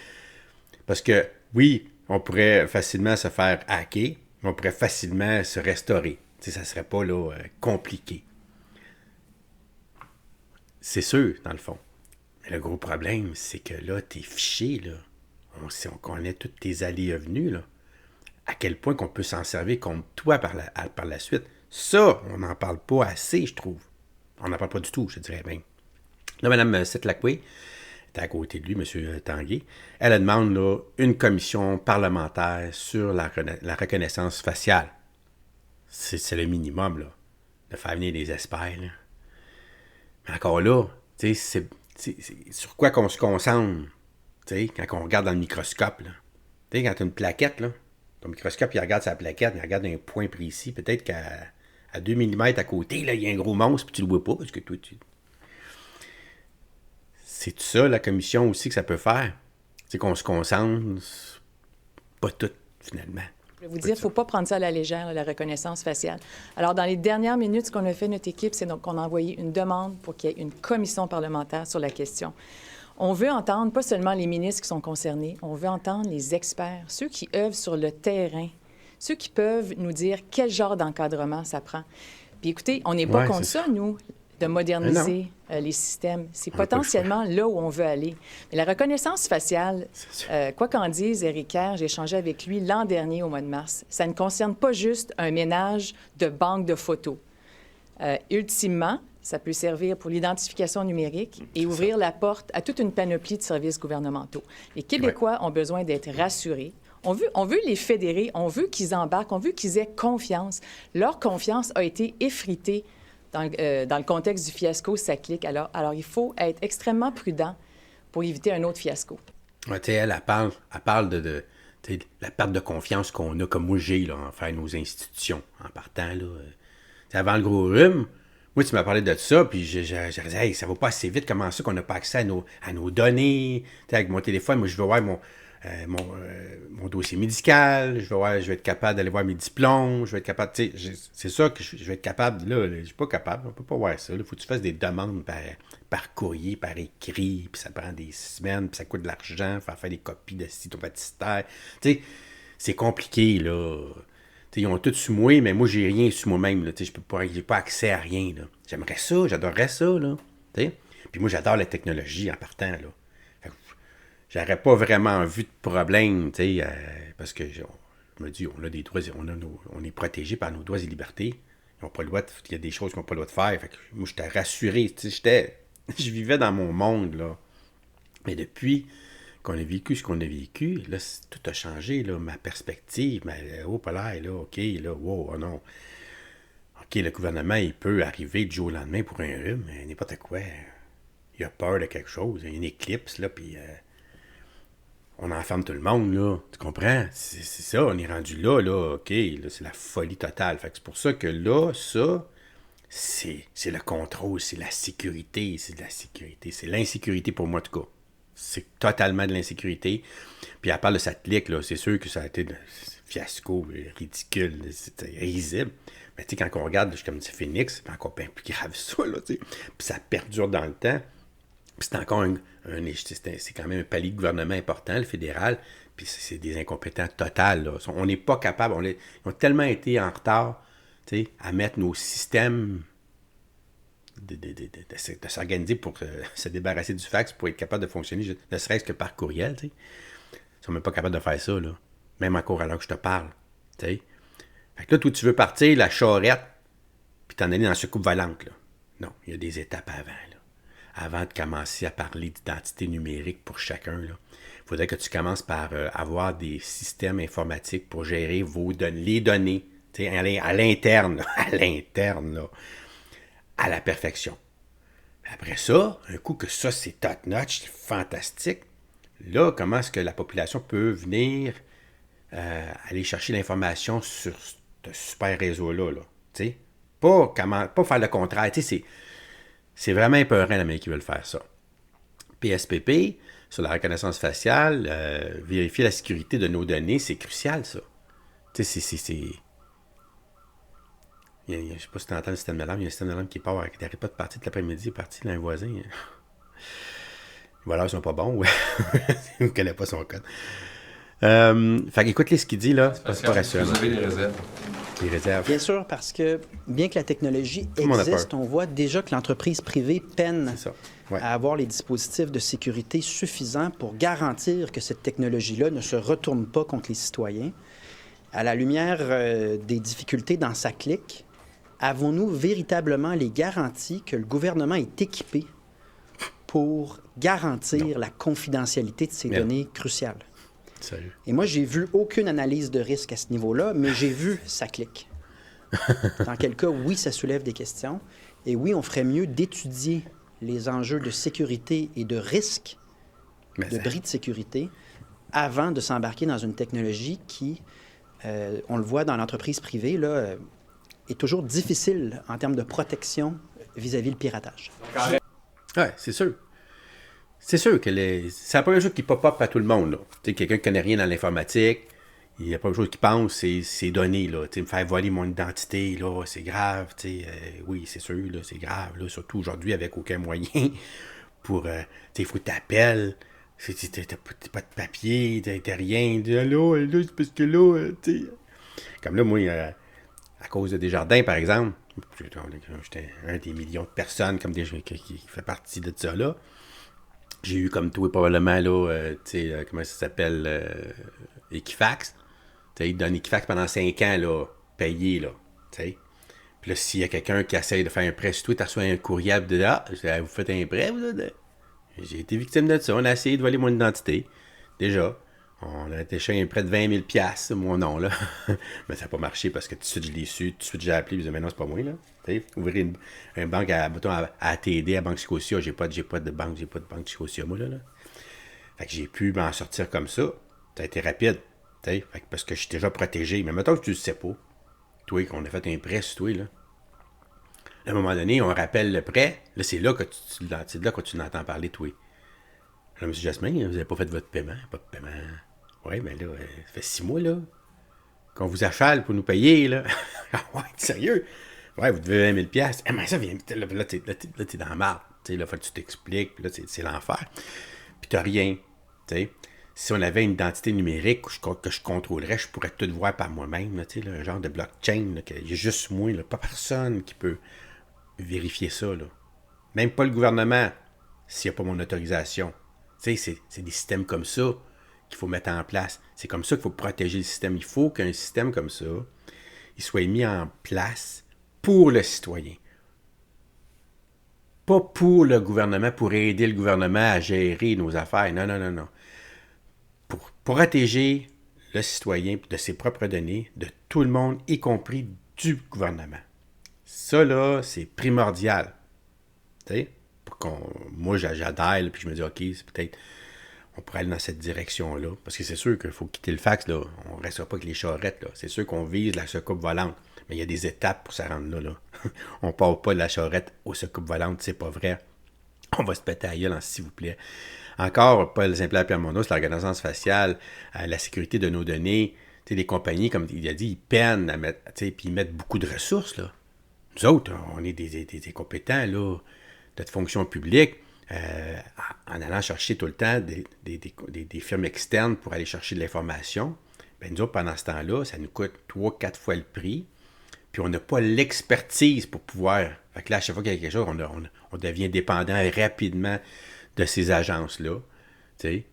Parce que, oui, on pourrait facilement se faire hacker, mais on pourrait facilement se restaurer. T'sais, ça serait pas là, compliqué. C'est sûr, dans le fond. Mais le gros problème, c'est que là, tes fichiers, là, on connaît toutes tes allées et venues, là, à quel point qu'on peut s'en servir contre toi par la suite. Ça, on n'en parle pas assez, je trouve. On n'en parle pas du tout, je dirais bien. Là, Mme Setlakwe est à côté de lui, M. Tanguay. Elle demande là, une commission parlementaire sur la reconnaissance faciale. C'est le minimum, là, de faire venir des experts, là. Mais encore là, tu sais, c'est sur quoi qu'on se concentre, tu sais, quand on regarde dans le microscope, là. Tu sais, quand tu as une plaquette, là, ton microscope, il regarde sa plaquette, il regarde un point précis, peut-être qu'à 2 mm à côté, là, il y a un gros monstre, puis tu le vois pas, parce que toi, c'est ça, la commission aussi, que ça peut faire. C'est qu'on se concentre, pas tout, finalement. Je vais vous dire, il ne faut pas prendre ça à la légère, la reconnaissance faciale. Alors, dans les dernières minutes, ce qu'on a fait, notre équipe, c'est donc qu'on a envoyé une demande pour qu'il y ait une commission parlementaire sur la question. On veut entendre pas seulement les ministres qui sont concernés, on veut entendre les experts, ceux qui œuvrent sur le terrain, ceux qui peuvent nous dire quel genre d'encadrement ça prend. Puis écoutez, on n'est pas contre ça, nous, de moderniser les systèmes. C'est potentiellement là où on veut aller. Mais la reconnaissance faciale, quoi qu'en dise Éric Kerr, j'ai échangé avec lui l'an dernier au mois de mars, ça ne concerne pas juste un ménage de banque de photos. Ultimement, ça peut servir pour l'identification numérique et ouvrir la porte à toute une panoplie de services gouvernementaux. Les Québécois ont besoin d'être rassurés. On veut les fédérer, on veut qu'ils embarquent, on veut qu'ils aient confiance. Leur confiance a été effritée dans le contexte du fiasco SACLIC. Alors, il faut être extrêmement prudent pour éviter un autre fiasco. Ouais, elle parle de la perte de confiance qu'on a, comme moi j'ai, là, envers nos institutions, en partant. Là, avant le gros rhume, moi, tu m'as parlé de ça, puis j'ai dit, hey, ça va pas assez vite, comment ça qu'on n'a pas accès à nos données? T'sais, avec mon téléphone, moi, je veux voir mon dossier médical, je vais être capable d'aller voir mes diplômes, je vais être capable, tu sais, c'est ça que je vais être capable, là, je suis pas capable, on peut pas voir ça, il faut que tu fasses des demandes par courrier, par écrit, puis ça prend des semaines, puis ça coûte de l'argent, faire des copies de cytopaticistaires, tu sais, c'est compliqué, là. T'sais, ils ont tout su moi, mais moi, j'ai rien su moi-même, là, j'ai pas accès à rien, là. J'aimerais ça, j'adorerais ça, là, t'sais. Puis moi, j'adore la technologie en partant, là. J'aurais pas vraiment vu de problème, tu sais, parce que je me dis, on a des droits, on est protégé par nos droits et libertés. Ils ont pas le droit il y a des choses qu'ils n'ont pas le droit de faire. Fait que moi, j'étais rassuré, tu sais, je vivais dans mon monde, là. Mais depuis qu'on a vécu ce qu'on a vécu, là, tout a changé, là, ma perspective, oh, pas l'air, là, OK, là, wow, oh non. OK, le gouvernement, il peut arriver du jour au lendemain pour un rhume, n'importe quoi. Il a peur de quelque chose, il y a une éclipse, là, puis on enferme tout le monde, là. Tu comprends? C'est ça, on est rendu là, OK, là, c'est la folie totale. Fait que c'est pour ça que là, ça, c'est le contrôle, c'est la sécurité, c'est de la sécurité. C'est l'insécurité pour moi, en tout cas. C'est totalement de l'insécurité. Puis à part de satellite, là, c'est sûr que ça a été un fiasco ridicule, c'était risible. Mais tu sais, quand on regarde, je suis comme du Phoenix, c'est encore bien plus grave ça, là, tu sais. Puis ça perdure dans le temps. Puis c'est encore c'est quand même un palier de gouvernement important, le fédéral, puis c'est des incompétents totaux, là. On n'est pas capable, ils ont tellement été en retard, tu sais, à mettre nos systèmes de s'organiser pour se débarrasser du fax, pour être capable de fonctionner, ne serait-ce que par courriel, tu sais. Ils sont même pas capables de faire ça, là. Même encore à l'heure que je te parle, tu sais. Fait que là, toi, tu veux partir la charrette, puis t'en aller dans la soucoupe volante, là. Non, il y a des étapes avant, là. Avant de commencer à parler d'identité numérique pour chacun, il faudrait que tu commences par avoir des systèmes informatiques pour gérer les données, à l'interne, là, à la perfection. Après ça, un coup que ça, c'est top-notch, c'est fantastique, là, comment est-ce que la population peut venir aller chercher l'information sur ce super réseau-là, là, tu sais? Pas faire le contraire, tu sais, c'est vraiment épeurant, mais qui veulent faire ça. PSPP, sur la reconnaissance faciale, vérifier la sécurité de nos données, c'est crucial, ça. Tu sais, je ne sais pas si tu entends le système d'alarme, il y a un système d'alarme qui part, qui n'arrête pas de partir toute l'après-midi, il est parti d'un voisin. Voilà, ils sont pas bons, ouais. Il ne connaît pas son code. Fait qu'écoute ce qu'il dit, là, c'est pas rassurant. Vous avez des réserves. Des réserves. Bien sûr, parce que bien que la technologie existe, on voit déjà que l'entreprise privée peine à avoir les dispositifs de sécurité suffisants pour garantir que cette technologie-là ne se retourne pas contre les citoyens. À la lumière des difficultés dans SACLIC, avons-nous véritablement les garanties que le gouvernement est équipé pour garantir la confidentialité de ces données cruciales? Salut. Et moi, j'ai vu aucune analyse de risque à ce niveau-là, mais j'ai vu SACLIC. Dans quel cas, oui, ça soulève des questions. Et oui, on ferait mieux d'étudier les enjeux de sécurité et de risque, de bris de sécurité, avant de s'embarquer dans une technologie qui, on le voit dans l'entreprise privée, là, est toujours difficile en termes de protection vis-à-vis le piratage. Oui, c'est sûr. C'est sûr que c'est la première chose qui pop-up à tout le monde, là. Tu sais, quelqu'un qui connaît rien dans l'informatique, il y a pas de chose qui pense, c'est ces données, là. Tu sais, me faire voler mon identité, là, c'est grave, tu sais. Oui, c'est sûr, là, c'est grave, là, surtout aujourd'hui avec aucun moyen pour, tu sais, il faut que tu appelles, t'as pas de papier, t'as rien, allô, c'est parce que là, tu sais. Comme là, moi, à cause de Desjardins, par exemple, j'étais un des millions de personnes comme qui fait partie de ça, là. J'ai eu comme toi probablement, là, tu sais, comment ça s'appelle, Equifax. Tu sais, ils donnent Equifax pendant 5 ans, là, payé, là, tu sais. Puis là, s'il y a quelqu'un qui essaie de faire un prêt sur toi, tu reçois un courriel de vous faites un prêt, vous autres? J'ai été victime de ça. On a essayé de voler mon identité, déjà. On a été chercher un prêt de 20 000 $, mon nom, là. Mais ça n'a pas marché parce que tout de suite, je l'ai su. Tout de suite, j'ai appelé. Je me disais, mais non, c'est pas moi, là. T'sais, ouvrir une banque à TD, à Banque Scotia. J'ai pas de banque Scotia, moi, là. Fait que j'ai pu m'en sortir comme ça. Ça a été rapide. Fait que parce que je suis déjà protégé. Mais mettons que tu le sais pas. Toi, qu'on a fait un prêt sur toi, là. À un moment donné, on rappelle le prêt. Là, c'est là que tu l'entends parler, toi. Là, M. Jasmin, vous n'avez pas fait votre paiement. Pas de paiement. Oui, mais là, ça fait 6 mois, là, qu'on vous achale pour nous payer, là. Ah ouais, sérieux? Ouais, vous devez 20 000 $. Mais ça vient... Là, t'es dans la marde. Là, faut que tu t'expliques. Puis là, c'est l'enfer. Puis t'as rien. T'sais. Si on avait une identité numérique que je contrôlerais, je pourrais tout voir par moi-même. Là, un genre de blockchain. Il y a juste moi. Là, pas personne qui peut vérifier ça. Là. Même pas le gouvernement, s'il n'y a pas mon autorisation. C'est des systèmes comme ça qu'il faut mettre en place. C'est comme ça qu'il faut protéger le système. Il faut qu'un système comme ça, il soit mis en place pour le citoyen. Pas pour le gouvernement, pour aider le gouvernement à gérer nos affaires. Non. Pour protéger le citoyen de ses propres données, de tout le monde, y compris du gouvernement. Ça, là, c'est primordial. Tu sais, moi, j'adhère, puis je me dis, OK, c'est peut-être... On pourrait aller dans cette direction-là. Parce que c'est sûr qu'il faut quitter le fax, là. On ne restera pas avec les charrettes, là. C'est sûr qu'on vise la soucoupe volante. Mais il y a des étapes pour ça rendre là. On ne part pas de la charrette aux soucoupes volantes, c'est pas vrai. On va se péter à gueule, s'il vous plaît. Encore, Paul Saint-Pierre Plamondon, c'est la reconnaissance faciale, la sécurité de nos données. Tu sais, les compagnies, comme il a dit, ils peinent à mettre, tu sais, puis ils mettent beaucoup de ressources, là. Nous autres, on est des compétents, là, de fonction publique. En allant chercher tout le temps des firmes externes pour aller chercher de l'information, bien, nous autres, pendant ce temps-là, ça nous coûte 3-4 fois le prix, puis on n'a pas l'expertise pour pouvoir... Fait que là, à chaque fois qu'il y a quelque chose, on devient dépendant rapidement de ces agences-là, tu sais,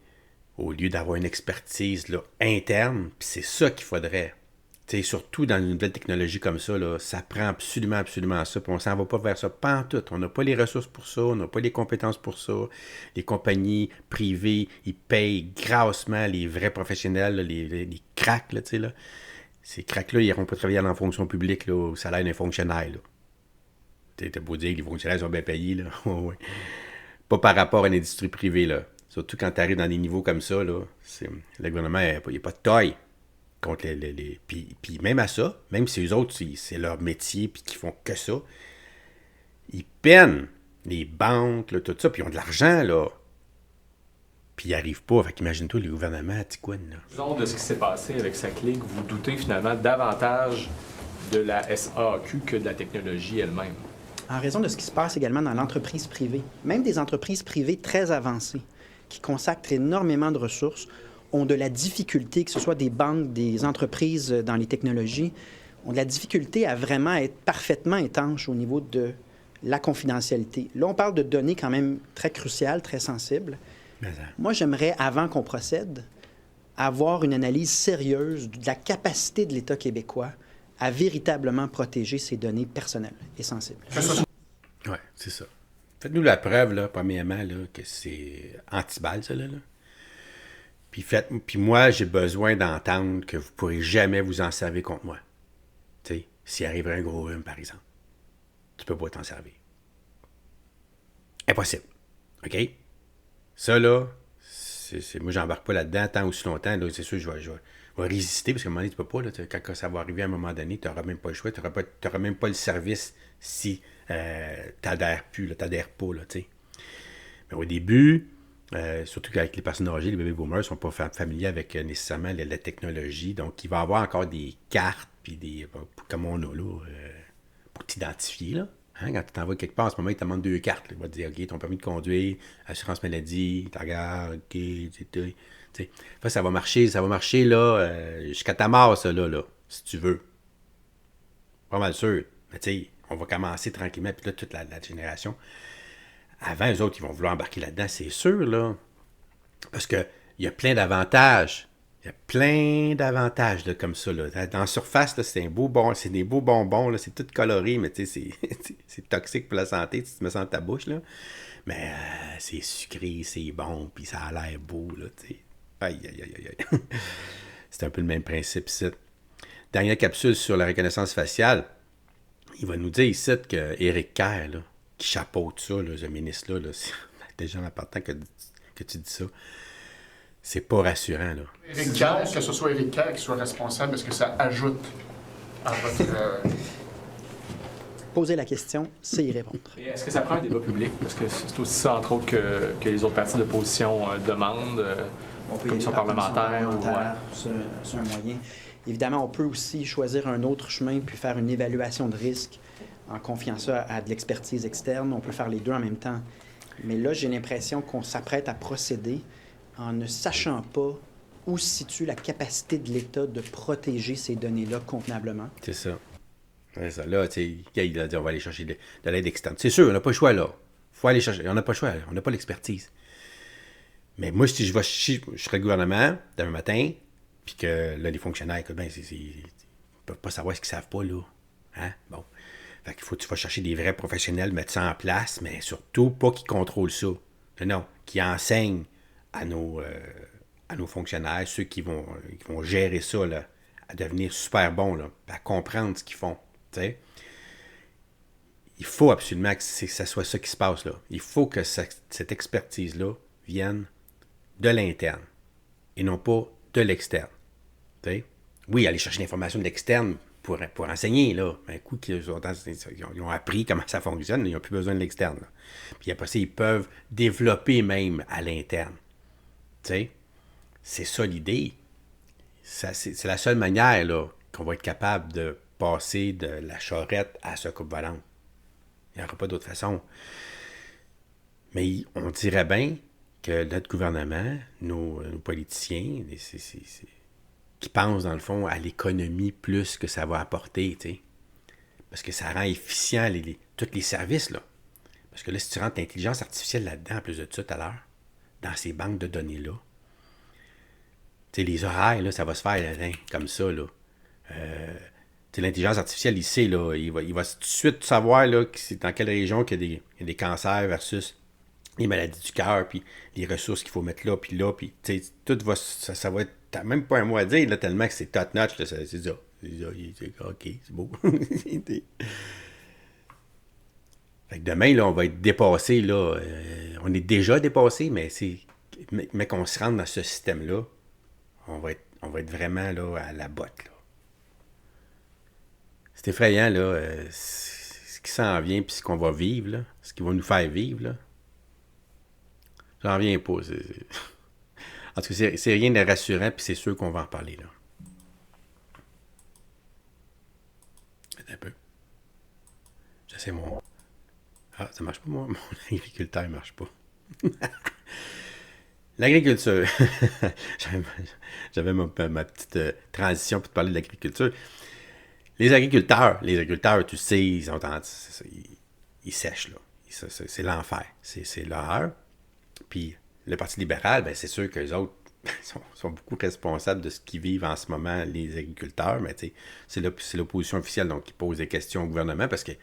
au lieu d'avoir une expertise là, interne, puis c'est ça qu'il faudrait. Tu sais, surtout dans une nouvelle technologie comme ça, là, ça prend absolument ça, puis on s'en va pas vers ça pantoute. On n'a pas les ressources pour ça, on n'a pas les compétences pour ça. Les compagnies privées, ils payent grassement les vrais professionnels, là, les cracks, là, tu sais, là. Ces cracks-là, ils n'iront pas travailler dans la fonction publique, là, au salaire d'un fonctionnaire, là. T'as beau dire que les fonctionnaires sont bien payés, là. Ouais. Pas par rapport à l'industrie privée, là. Surtout quand tu arrives dans des niveaux comme ça, là, le gouvernement, il n'y a pas de taille. Contre puis même à ça, même si eux autres, c'est leur métier, puis qu'ils font que ça, ils peinent les banques, là, tout ça, puis ils ont de l'argent, là. Puis ils n'y arrivent pas. Fait qu'imagine-toi, le gouvernement, Ticoune, là. Disons de ce qui s'est passé avec SACLIC, vous doutez finalement davantage de la SAQ que de la technologie elle-même. En raison de ce qui se passe également dans l'entreprise privée. Même des entreprises privées très avancées, qui consacrent énormément de ressources, ont de la difficulté, que ce soit des banques, des entreprises dans les technologies, ont de la difficulté à vraiment être parfaitement étanches au niveau de la confidentialité. Là, on parle de données quand même très cruciales, très sensibles. Moi, j'aimerais, avant qu'on procède, avoir une analyse sérieuse de la capacité de l'État québécois à véritablement protéger ses données personnelles et sensibles. Oui, c'est ça. Faites-nous la preuve, là, premièrement, là, que c'est anti-balle, ça, là. Puis moi, j'ai besoin d'entendre que vous ne pourrez jamais vous en servir contre moi. Tu sais, s'il arriverait un gros rhume, par exemple. Tu peux pas t'en servir. Impossible. OK? Ça, là, moi, j'embarque pas là-dedans tant aussi longtemps. Là, c'est sûr, je vais résister, parce qu'à un moment donné, tu peux pas. Là, quand ça va arriver à un moment donné, tu n'auras même pas le choix. Tu n'auras même pas le service si tu n'adhères plus, tu n'adhères pas. Là, mais au début... surtout qu'avec les personnes âgées, les baby boomers ne sont pas familiers avec nécessairement la technologie. Donc, il va y avoir encore des cartes, puis comme on a là, pour t'identifier. Là. Hein, quand tu t'envoies quelque part, en ce moment, il te demande 2 cartes. Là. Il va te dire, OK, ton permis de conduire, assurance maladie, tu regardes, OK, tu sais. Ça va marcher là, jusqu'à ta mort, ça, là, si tu veux. Pas mal sûr. Mais tu sais, on va commencer tranquillement, puis là, toute la génération... Avant, eux autres, ils vont vouloir embarquer là-dedans, c'est sûr, là. Parce qu'il y a plein d'avantages. Il y a plein d'avantages, là, comme ça, là. Dans la surface, là, c'est des beaux bonbons, là. C'est tout coloré, mais tu sais, c'est toxique pour la santé, si tu te mets ça dans ta bouche, là. Mais c'est sucré, c'est bon, puis ça a l'air beau, là, tu sais. Aïe. C'est un peu le même principe, ici. Dernière capsule sur la reconnaissance faciale. Il va nous dire ici que Éric Kerr, là, qui chapeaute ça, là, ce ministre-là, là, c'est déjà en partant que tu dis ça. C'est pas rassurant, là. Éric Kerr, que ce soit Éric Kerr qui soit responsable, est-ce que ça ajoute à votre... poser la question, c'est y répondre. Et est-ce que ça prend un débat public? Parce que c'est aussi ça, entre autres, que les autres partis d'opposition demandent, commission parlementaire. C'est un moyen. Évidemment, on peut aussi choisir un autre chemin puis faire une évaluation de risque en confiant ça à de l'expertise externe. On peut faire les deux en même temps. Mais là, j'ai l'impression qu'on s'apprête à procéder en ne sachant pas où se situe la capacité de l'État de protéger ces données-là convenablement. C'est ça. C'est ça. Là, tu sais, il a dit on va aller chercher de l'aide externe. C'est sûr, on n'a pas le choix, là. Faut aller chercher. On n'a pas le choix, on n'a pas l'expertise. Mais moi, si je serais le gouvernement demain matin, puis que là, les fonctionnaires, écoute, ben, ils peuvent pas savoir ce qu'ils savent pas, là. Hein? Bon. Fait qu'il faut que tu vas chercher des vrais professionnels, mettre ça en place, mais surtout pas qu'ils contrôlent ça. Non, qui enseignent à nos fonctionnaires, ceux qui vont gérer ça, là, à devenir super bons, là, à comprendre ce qu'ils font. T'sais. Il faut absolument que ça soit ça qui se passe, là. Il faut que cette expertise-là vienne de l'interne et non pas de l'externe. T'sais. Oui, aller chercher l'information de l'externe pour enseigner, là. Un coup qu'ils ont appris comment ça fonctionne, ils n'ont plus besoin de l'externe. Là. Puis après ça, ils peuvent développer même à l'interne. T'sais. C'est ça l'idée. C'est la seule manière là, qu'on va être capable de passer de la charrette à ce coupe volante. Il n'y aura pas d'autre façon. Mais on dirait bien que notre gouvernement, nos politiciens, qui pensent dans le fond à l'économie plus que ça va apporter, tu sais. Parce que ça rend efficient tous les services, là. Parce que là, si tu rentres l'intelligence artificielle là-dedans, en plus de ça tout à l'heure, dans ces banques de données-là, tu sais, les horaires, là, ça va se faire là, comme ça, là. L'intelligence artificielle, il sait, là, il va tout de suite savoir là, que c'est dans quelle région qu'il y a des cancers versus les maladies du cœur, puis les ressources qu'il faut mettre là, puis tout va, ça va être, t'as même pas un mot à dire, là, tellement que c'est top-notch, là, c'est ça. OK, c'est beau. Fait que demain, là, on va être dépassé, là, on est déjà dépassé, mais qu'on se rende dans ce système-là, on va être vraiment là, à la botte. Là. C'est effrayant, là, ce qui s'en vient puis ce qu'on va vivre, là, ce qui va nous faire vivre. Là. J'en reviens pas. En tout cas, c'est rien de rassurant puis c'est sûr qu'on va en parler. Là. Attends un peu. J'essaie mon... Ah, ça marche pas, moi. Mon agriculteur ne marche pas. L'agriculture. J'avais ma petite transition pour te parler de l'agriculture. Les agriculteurs, tu sais, ils sèchent, là. C'est l'enfer. C'est l'horreur. Puis le Parti libéral, ben, c'est sûr qu'eux autres sont beaucoup responsables de ce qu'ils vivent en ce moment, les agriculteurs. Mais c'est l'opposition officielle donc, qui pose des questions au gouvernement parce qu'ils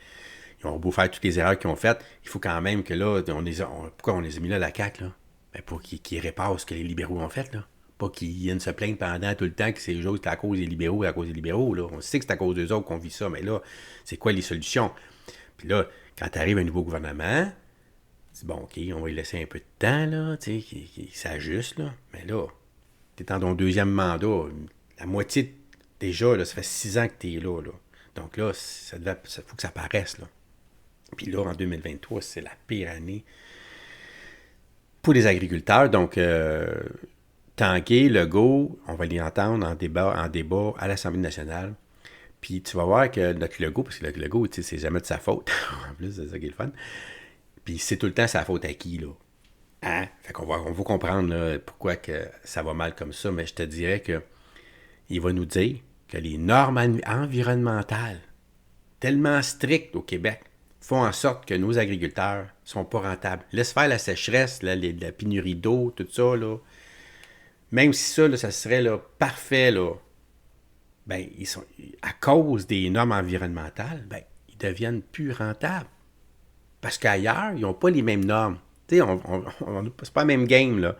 ont beau faire toutes les erreurs qu'ils ont faites. Il faut quand même que là, pourquoi on les a mis là, la CAQ, là? Ben, pour qu'ils réparent ce que les libéraux ont fait, là. Pas qu'ils viennent se plaindre pendant tout le temps que c'est eux autres, c'est à cause des libéraux, à cause des libéraux, là. On sait que c'est à cause d'eux autres qu'on vit ça, mais là, c'est quoi les solutions? Puis là, quand t'arrives un nouveau gouvernement, tu dis, bon, OK, on va lui laisser un peu de temps, là, tu sais, qu'il s'ajuste, là. Mais là, t'es dans ton deuxième mandat. La moitié, déjà, là, ça fait 6 ans que t'es là, là. Donc là, faut que ça paraisse, là. Puis là, en 2023, c'est la pire année pour les agriculteurs. Donc, Tanguay, Legault, on va les entendre en débat à l'Assemblée nationale. Puis tu vas voir que notre Legault, parce que le Legault, tu sais, c'est jamais de sa faute. En plus, c'est ça qui est le fun. Puis c'est tout le temps sa faute à qui, là? Hein? Fait qu'on va comprendre là, pourquoi que ça va mal comme ça, mais je te dirais que il va nous dire que les normes environnementales, tellement strictes au Québec, font en sorte que nos agriculteurs sont pas rentables. Laisse faire la sécheresse, la pénurie d'eau, tout ça, là. Même si ça, là, ça serait là, parfait, là, ben, à cause des normes environnementales, ben, ils deviennent plus rentables. Parce qu'ailleurs, ils n'ont pas les mêmes normes. Tu sais, c'est pas la même game, là.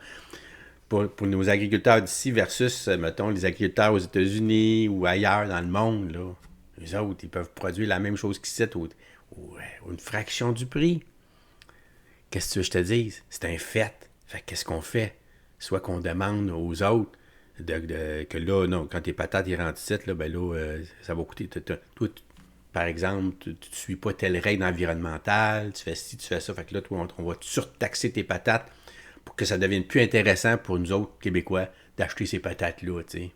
Pour nos agriculteurs d'ici versus, mettons, les agriculteurs aux États-Unis ou ailleurs dans le monde, là. Les autres, ils peuvent produire la même chose qu'ici, une fraction du prix. Qu'est-ce que tu veux que je te dise? C'est un fait. Fait qu'est-ce qu'on fait? Soit qu'on demande aux autres que là, non, quand tes patates ils rentrent ici, là, ben là, ça va coûter. Toi, par exemple, tu ne suis pas telle règle environnementale, tu fais ci, tu fais ça. Fait que là, toi, on va surtaxer tes patates pour que ça devienne plus intéressant pour nous autres Québécois d'acheter ces patates-là, tu sais.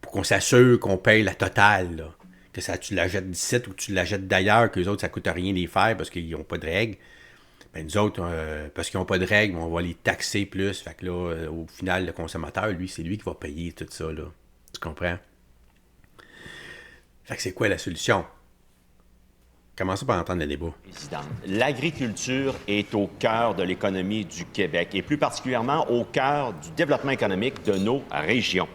Pour qu'on s'assure qu'on paye la totale, là. Que ça, tu l'achètes d'ici ou tu l'achètes d'ailleurs, qu'eux autres, ça ne coûte rien de les faire parce qu'ils n'ont pas de règles. Ben, nous autres, parce qu'ils n'ont pas de règles, on va les taxer plus. Fait que là, au final, le consommateur, lui, c'est lui qui va payer tout ça, là. Tu comprends? Fait que c'est quoi la solution? Commençons par entendre le débat. L'agriculture est au cœur de l'économie du Québec et plus particulièrement au cœur du développement économique de nos régions.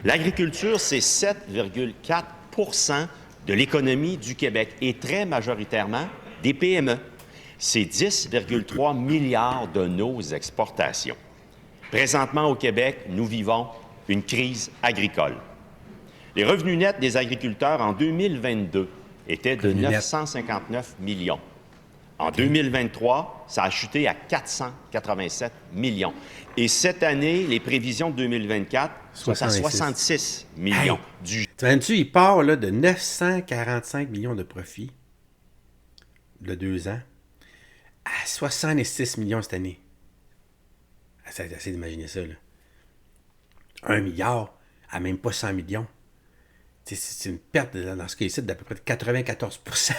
L'agriculture, c'est 7,4 % de l'économie du Québec et très majoritairement des PME. C'est 10,3 milliards de nos exportations. Présentement au Québec, nous vivons une crise agricole. Les revenus nets des agriculteurs en 2022 étaient de 959 millions. En 2023, ça a chuté à 487 millions. Et cette année, les prévisions de 2024 sont à 66 millions. Hey, tu vois-tu, il part là, de 945 millions de profits, de 2 ans, à 66 millions cette année. Essaye d'imaginer ça, là. 1 milliard à même pas 100 millions. C'est une perte, dans ce cas-ci, d'à peu près 94 %.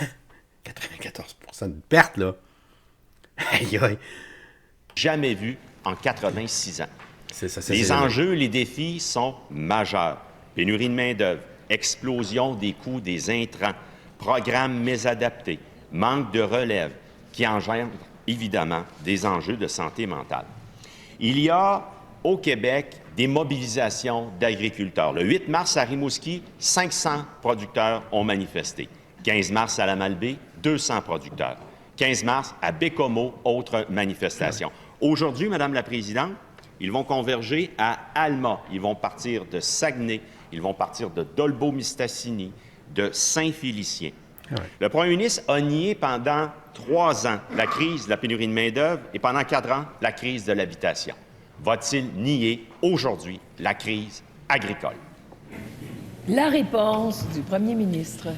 94 % de perte, là. Aïe, aïe. Jamais vu en 86 ans. Les enjeux, les défis sont majeurs. Pénurie de main-d'œuvre, explosion des coûts des intrants, programmes mésadaptés, manque de relève, qui engendre évidemment des enjeux de santé mentale. Il y a au Québec des mobilisations d'agriculteurs. Le 8 mars à Rimouski, 500 producteurs ont manifesté. 15 mars à la Malbaie, 200 producteurs. 15 mars à Bécomo, autre manifestation. Aujourd'hui, Madame la Présidente, ils vont converger à Alma. Ils vont partir de Saguenay. Ils vont partir de Dolbeau-Mistassini, de Saint-Félicien. Ouais. Le premier ministre a nié pendant 3 ans la crise de la pénurie de main-d'œuvre et pendant 4 ans la crise de l'habitation. Va-t-il nier aujourd'hui la crise agricole? La réponse du premier ministre.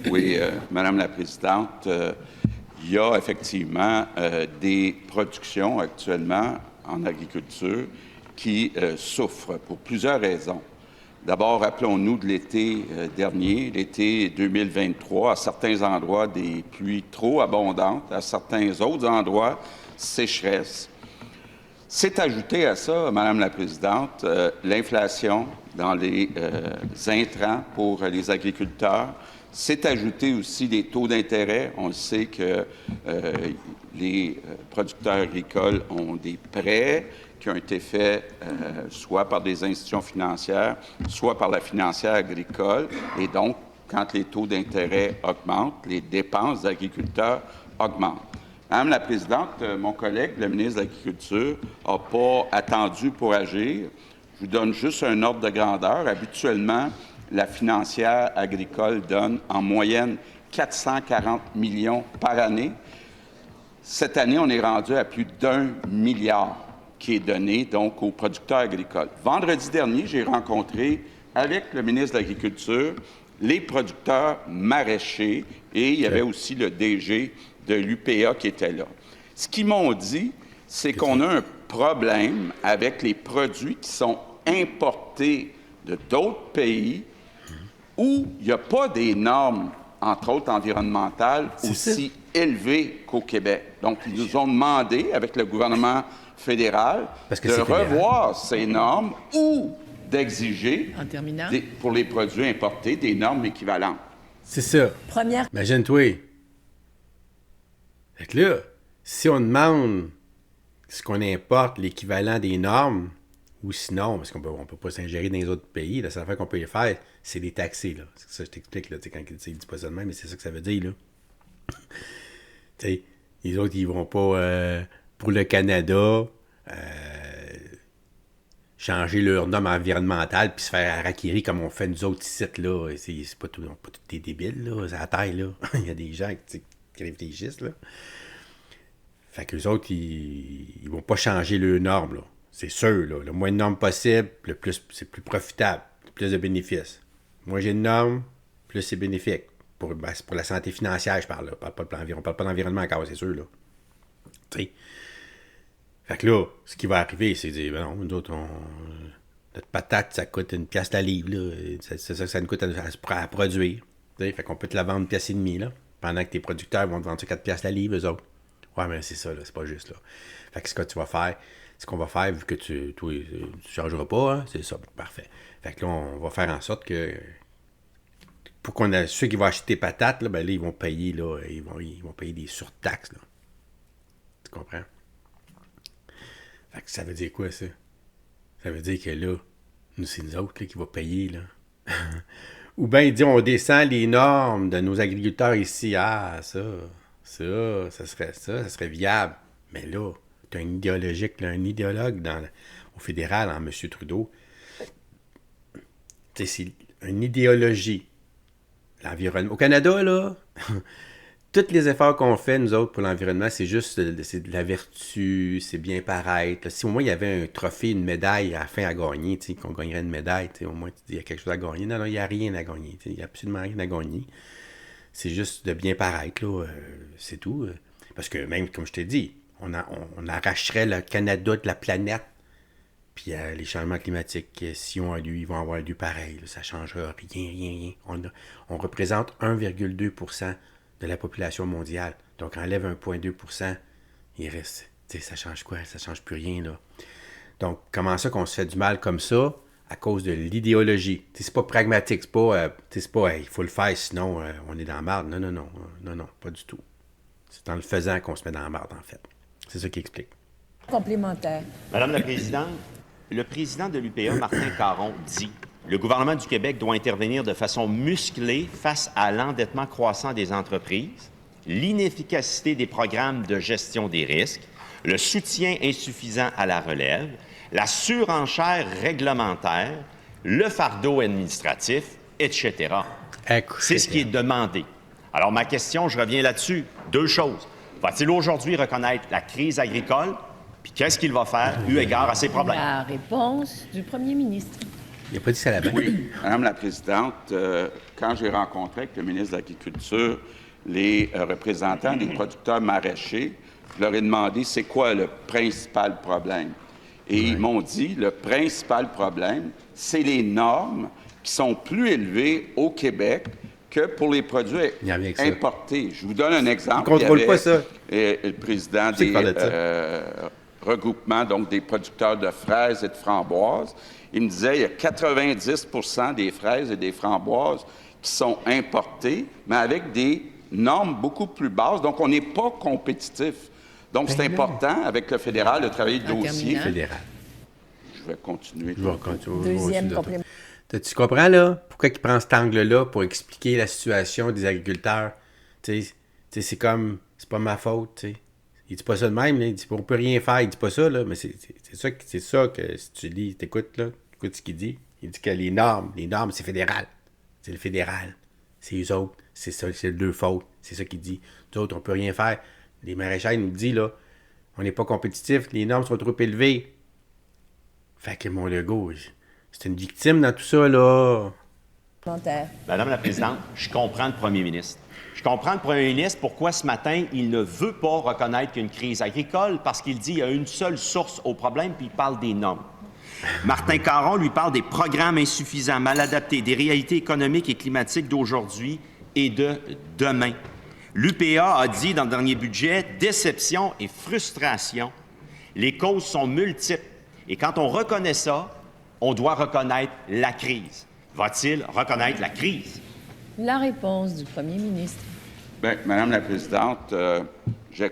Oui, Madame la Présidente, il y a effectivement des productions actuellement en agriculture qui souffrent pour plusieurs raisons. D'abord, rappelons-nous de l'été dernier, l'été 2023, à certains endroits, des pluies trop abondantes, à certains autres endroits, sécheresse. C'est ajouté à ça, Madame la Présidente, l'inflation dans les intrants pour les agriculteurs. C'est ajouté aussi les taux d'intérêt. On sait que les producteurs agricoles ont des prêts qui ont été faits soit par des institutions financières, soit par la financière agricole. Et donc, quand les taux d'intérêt augmentent, les dépenses d'agriculteurs augmentent. Madame la Présidente, mon collègue, le ministre de l'Agriculture, n'a pas attendu pour agir. Je vous donne juste un ordre de grandeur. Habituellement, la financière agricole donne en moyenne 440 millions par année. Cette année, on est rendu à plus d'1 milliard qui est donné donc aux producteurs agricoles. Vendredi dernier, j'ai rencontré avec le ministre de l'Agriculture les producteurs maraîchers et il y avait aussi le DG de l'UPA qui était là. Ce qu'ils m'ont dit, c'est qu'on a un problème avec les produits qui sont importés de d'autres pays où il n'y a pas des normes, entre autres environnementales, aussi élevées qu'au Québec. Donc, ils nous ont demandé, avec le gouvernement fédéral, de revoir ces normes ou d'exiger, pour les produits importés, des normes équivalentes. C'est ça. Imagine-toi. Fait que là, si on demande ce qu'on importe, l'équivalent des normes, ou sinon, parce qu'on ne peut pas s'ingérer dans les autres pays, la seule affaire qu'on peut les faire, c'est les taxer. Là. C'est ça que je t'explique, là, quand il ne dit pas ça de même, mais c'est ça que ça veut dire. Là. Les autres, ils ne vont pas, pour le Canada, changer leur norme environnementale puis se faire harakiri comme on fait nous autres ici. Là. C'est pas tous des débiles, là, c'est à la taille. Là. Il y a des gens qui réfléchissent. Là. Fait qu'eux autres, ils vont pas changer leurs normes. Là. C'est sûr, là. Le moins de normes possible, le plus, c'est plus profitable, le plus de bénéfices. Moi, j'ai une norme, plus c'est bénéfique. C'est pour la santé financière, je parle. Là. On parle pas d'environnement encore, c'est sûr. Là. T'sais. Fait que là, ce qui va arriver, c'est de dire, ben non, nous autres, notre patate, ça coûte une pièce la livre. Là. C'est ça que ça nous coûte à produire. T'sais. Fait qu'on peut te la vendre une pièce et demie, là, pendant que tes producteurs vont te vendre ça 4 pièces la livre, eux autres. Ouais, mais c'est ça, là, c'est pas juste. Là. Fait que ce que tu vas faire, ce qu'on va faire, vu que tu chargeras pas, hein, c'est ça, parfait. Fait que là, on va faire en sorte que pour qu'on a ceux qui vont acheter tes patates, là, ben là, ils vont payer, là, ils vont payer des surtaxes, là. Tu comprends? Fait que ça veut dire quoi, ça? Ça veut dire que là, c'est nous autres là, qui va payer, là. Ou bien, il dit, on descend les normes de nos agriculteurs ici. Ah, ça serait viable. Mais là, tu as un idéologue au fédéral, en M. Trudeau. Tu sais, c'est une idéologie. L'environnement. Au Canada, là, tous les efforts qu'on fait, nous autres, pour l'environnement, c'est de la vertu, c'est bien paraître. Là, si au moins il y avait un trophée, une médaille à la fin à gagner, qu'on gagnerait une médaille, au moins tu dis, il y a quelque chose à gagner. Non, il n'y a rien à gagner. Il n'y a absolument rien à gagner. C'est juste de bien paraître, là, c'est tout. Parce que même, comme je t'ai dit, on arracherait le Canada de la planète. Puis les changements climatiques, si on a lieu, ils vont avoir lieu pareil. Là, ça ne changera rien. On représente 1,2% de la population mondiale. Donc, enlève 1,2%, il reste... ça change quoi? Ça ne change plus rien, là. Donc, comment ça qu'on se fait du mal comme ça à cause de l'idéologie? C'est pas pragmatique, c'est pas il faut le faire, sinon on est dans la marde. Non, pas du tout. C'est en le faisant qu'on se met dans la marde, en fait. C'est ça qui explique. Complémentaire. Madame la Présidente, le président de l'UPA, Martin Caron, dit « Le gouvernement du Québec doit intervenir de façon musclée face à l'endettement croissant des entreprises, l'inefficacité des programmes de gestion des risques, le soutien insuffisant à la relève, la surenchère réglementaire, le fardeau administratif, etc. » C'est ce qui est demandé. Alors, ma question, je reviens là-dessus. 2 choses. Va-t-il aujourd'hui reconnaître la crise agricole? Puis qu'est-ce qu'il va faire, eu égard à ces problèmes? La réponse du premier ministre. Il n'a pas dit ça là-bas. Oui, Madame la Présidente, quand j'ai rencontré avec le ministre de l'Agriculture les représentants des producteurs maraîchers, je leur ai demandé c'est quoi le principal problème. Et ils m'ont dit le principal problème, c'est les normes qui sont plus élevées au Québec que pour les produits importés. Je vous donne un exemple. Ils ne contrôlent pas ça. Le président des regroupements, donc des producteurs de fraises et de framboises, il me disait qu'il y a 90 % des fraises et des framboises qui sont importées, mais avec des normes beaucoup plus basses. Donc, on n'est pas compétitif. Donc, c'est important, avec le fédéral, de travailler le dossier. Fédéral. Je vais continuer. Deuxième complément. Tu comprends, là, pourquoi il prend cet angle-là pour expliquer la situation des agriculteurs? Tu sais, c'est comme, c'est pas ma faute, tu sais. Il dit pas ça de même, là. Il dit, on peut rien faire, il dit pas ça, là, mais c'est ça que, si tu lis, t'écoutes, là, écoute ce qu'il dit. Il dit que les normes, c'est fédéral. C'est le fédéral. C'est eux autres. C'est ça, c'est deux fautes. C'est ça qu'il dit. Nous autres, on peut rien faire. Les maraîchers nous disent, là, on n'est pas compétitifs, les normes sont trop élevées. Fait que mon Legault, c'est une victime dans tout ça, là. Madame la Présidente, je comprends le premier ministre. Je comprends le premier ministre pourquoi ce matin, il ne veut pas reconnaître qu'il y a une crise agricole parce qu'il dit qu'il y a une seule source au problème, puis il parle des normes. Martin Caron lui parle des programmes insuffisants, mal adaptés, des réalités économiques et climatiques d'aujourd'hui et de demain. L'UPA a dit dans le dernier budget « déception et frustration ». Les causes sont multiples. Et quand on reconnaît ça, on doit reconnaître la crise. Va-t-il reconnaître la crise? La réponse du premier ministre. Bien, Madame la Présidente, je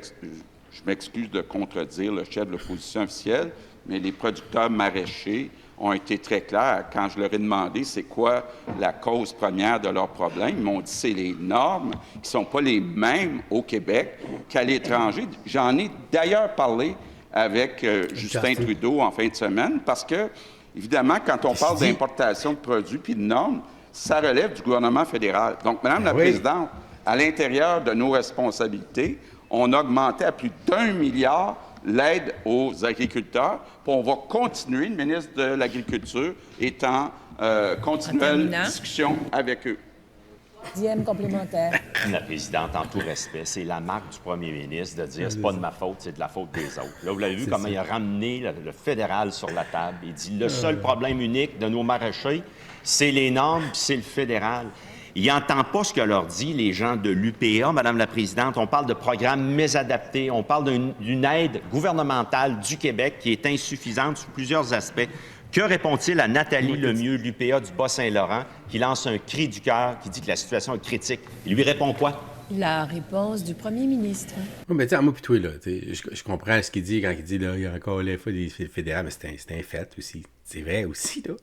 m'excuse de contredire le chef de l'opposition officielle, mais les producteurs maraîchers ont été très clairs. Quand je leur ai demandé c'est quoi la cause première de leurs problèmes, ils m'ont dit c'est les normes qui ne sont pas les mêmes au Québec qu'à l'étranger. J'en ai d'ailleurs parlé avec Justin Trudeau en fin de semaine parce que, évidemment, quand on parle d'importation de produits puis de normes, ça relève du gouvernement fédéral. Donc, Madame la Présidente, à l'intérieur de nos responsabilités, on a augmenté à plus d'1 milliard l'aide aux agriculteurs. Puis on va continuer, le ministre de l'Agriculture est en continuelle discussion avec eux. Dième complémentaire. Madame la présidente, en tout respect, c'est la marque du premier ministre de dire c'est pas de ma faute, c'est de la faute des autres. Là, vous l'avez vu comment il a ramené le fédéral sur la table. Il dit le seul problème unique de nos maraîchers, c'est les normes, puis c'est le fédéral. Il n'entend pas ce que leur dit les gens de l'UPA, Madame la présidente. On parle de programmes mésadaptés, on parle d'une aide gouvernementale du Québec qui est insuffisante sur plusieurs aspects. Que répond-il à Nathalie Lemieux, l'UPA du Bas-Saint-Laurent, qui lance un cri du cœur, qui dit que la situation est critique? Il lui répond quoi? La réponse du premier ministre. Oui, mais tu sais, moi pis toi, là, je comprends ce qu'il dit quand il dit, là, il y a encore les fois des fédérales, mais c'est un fait aussi. C'est vrai aussi, là.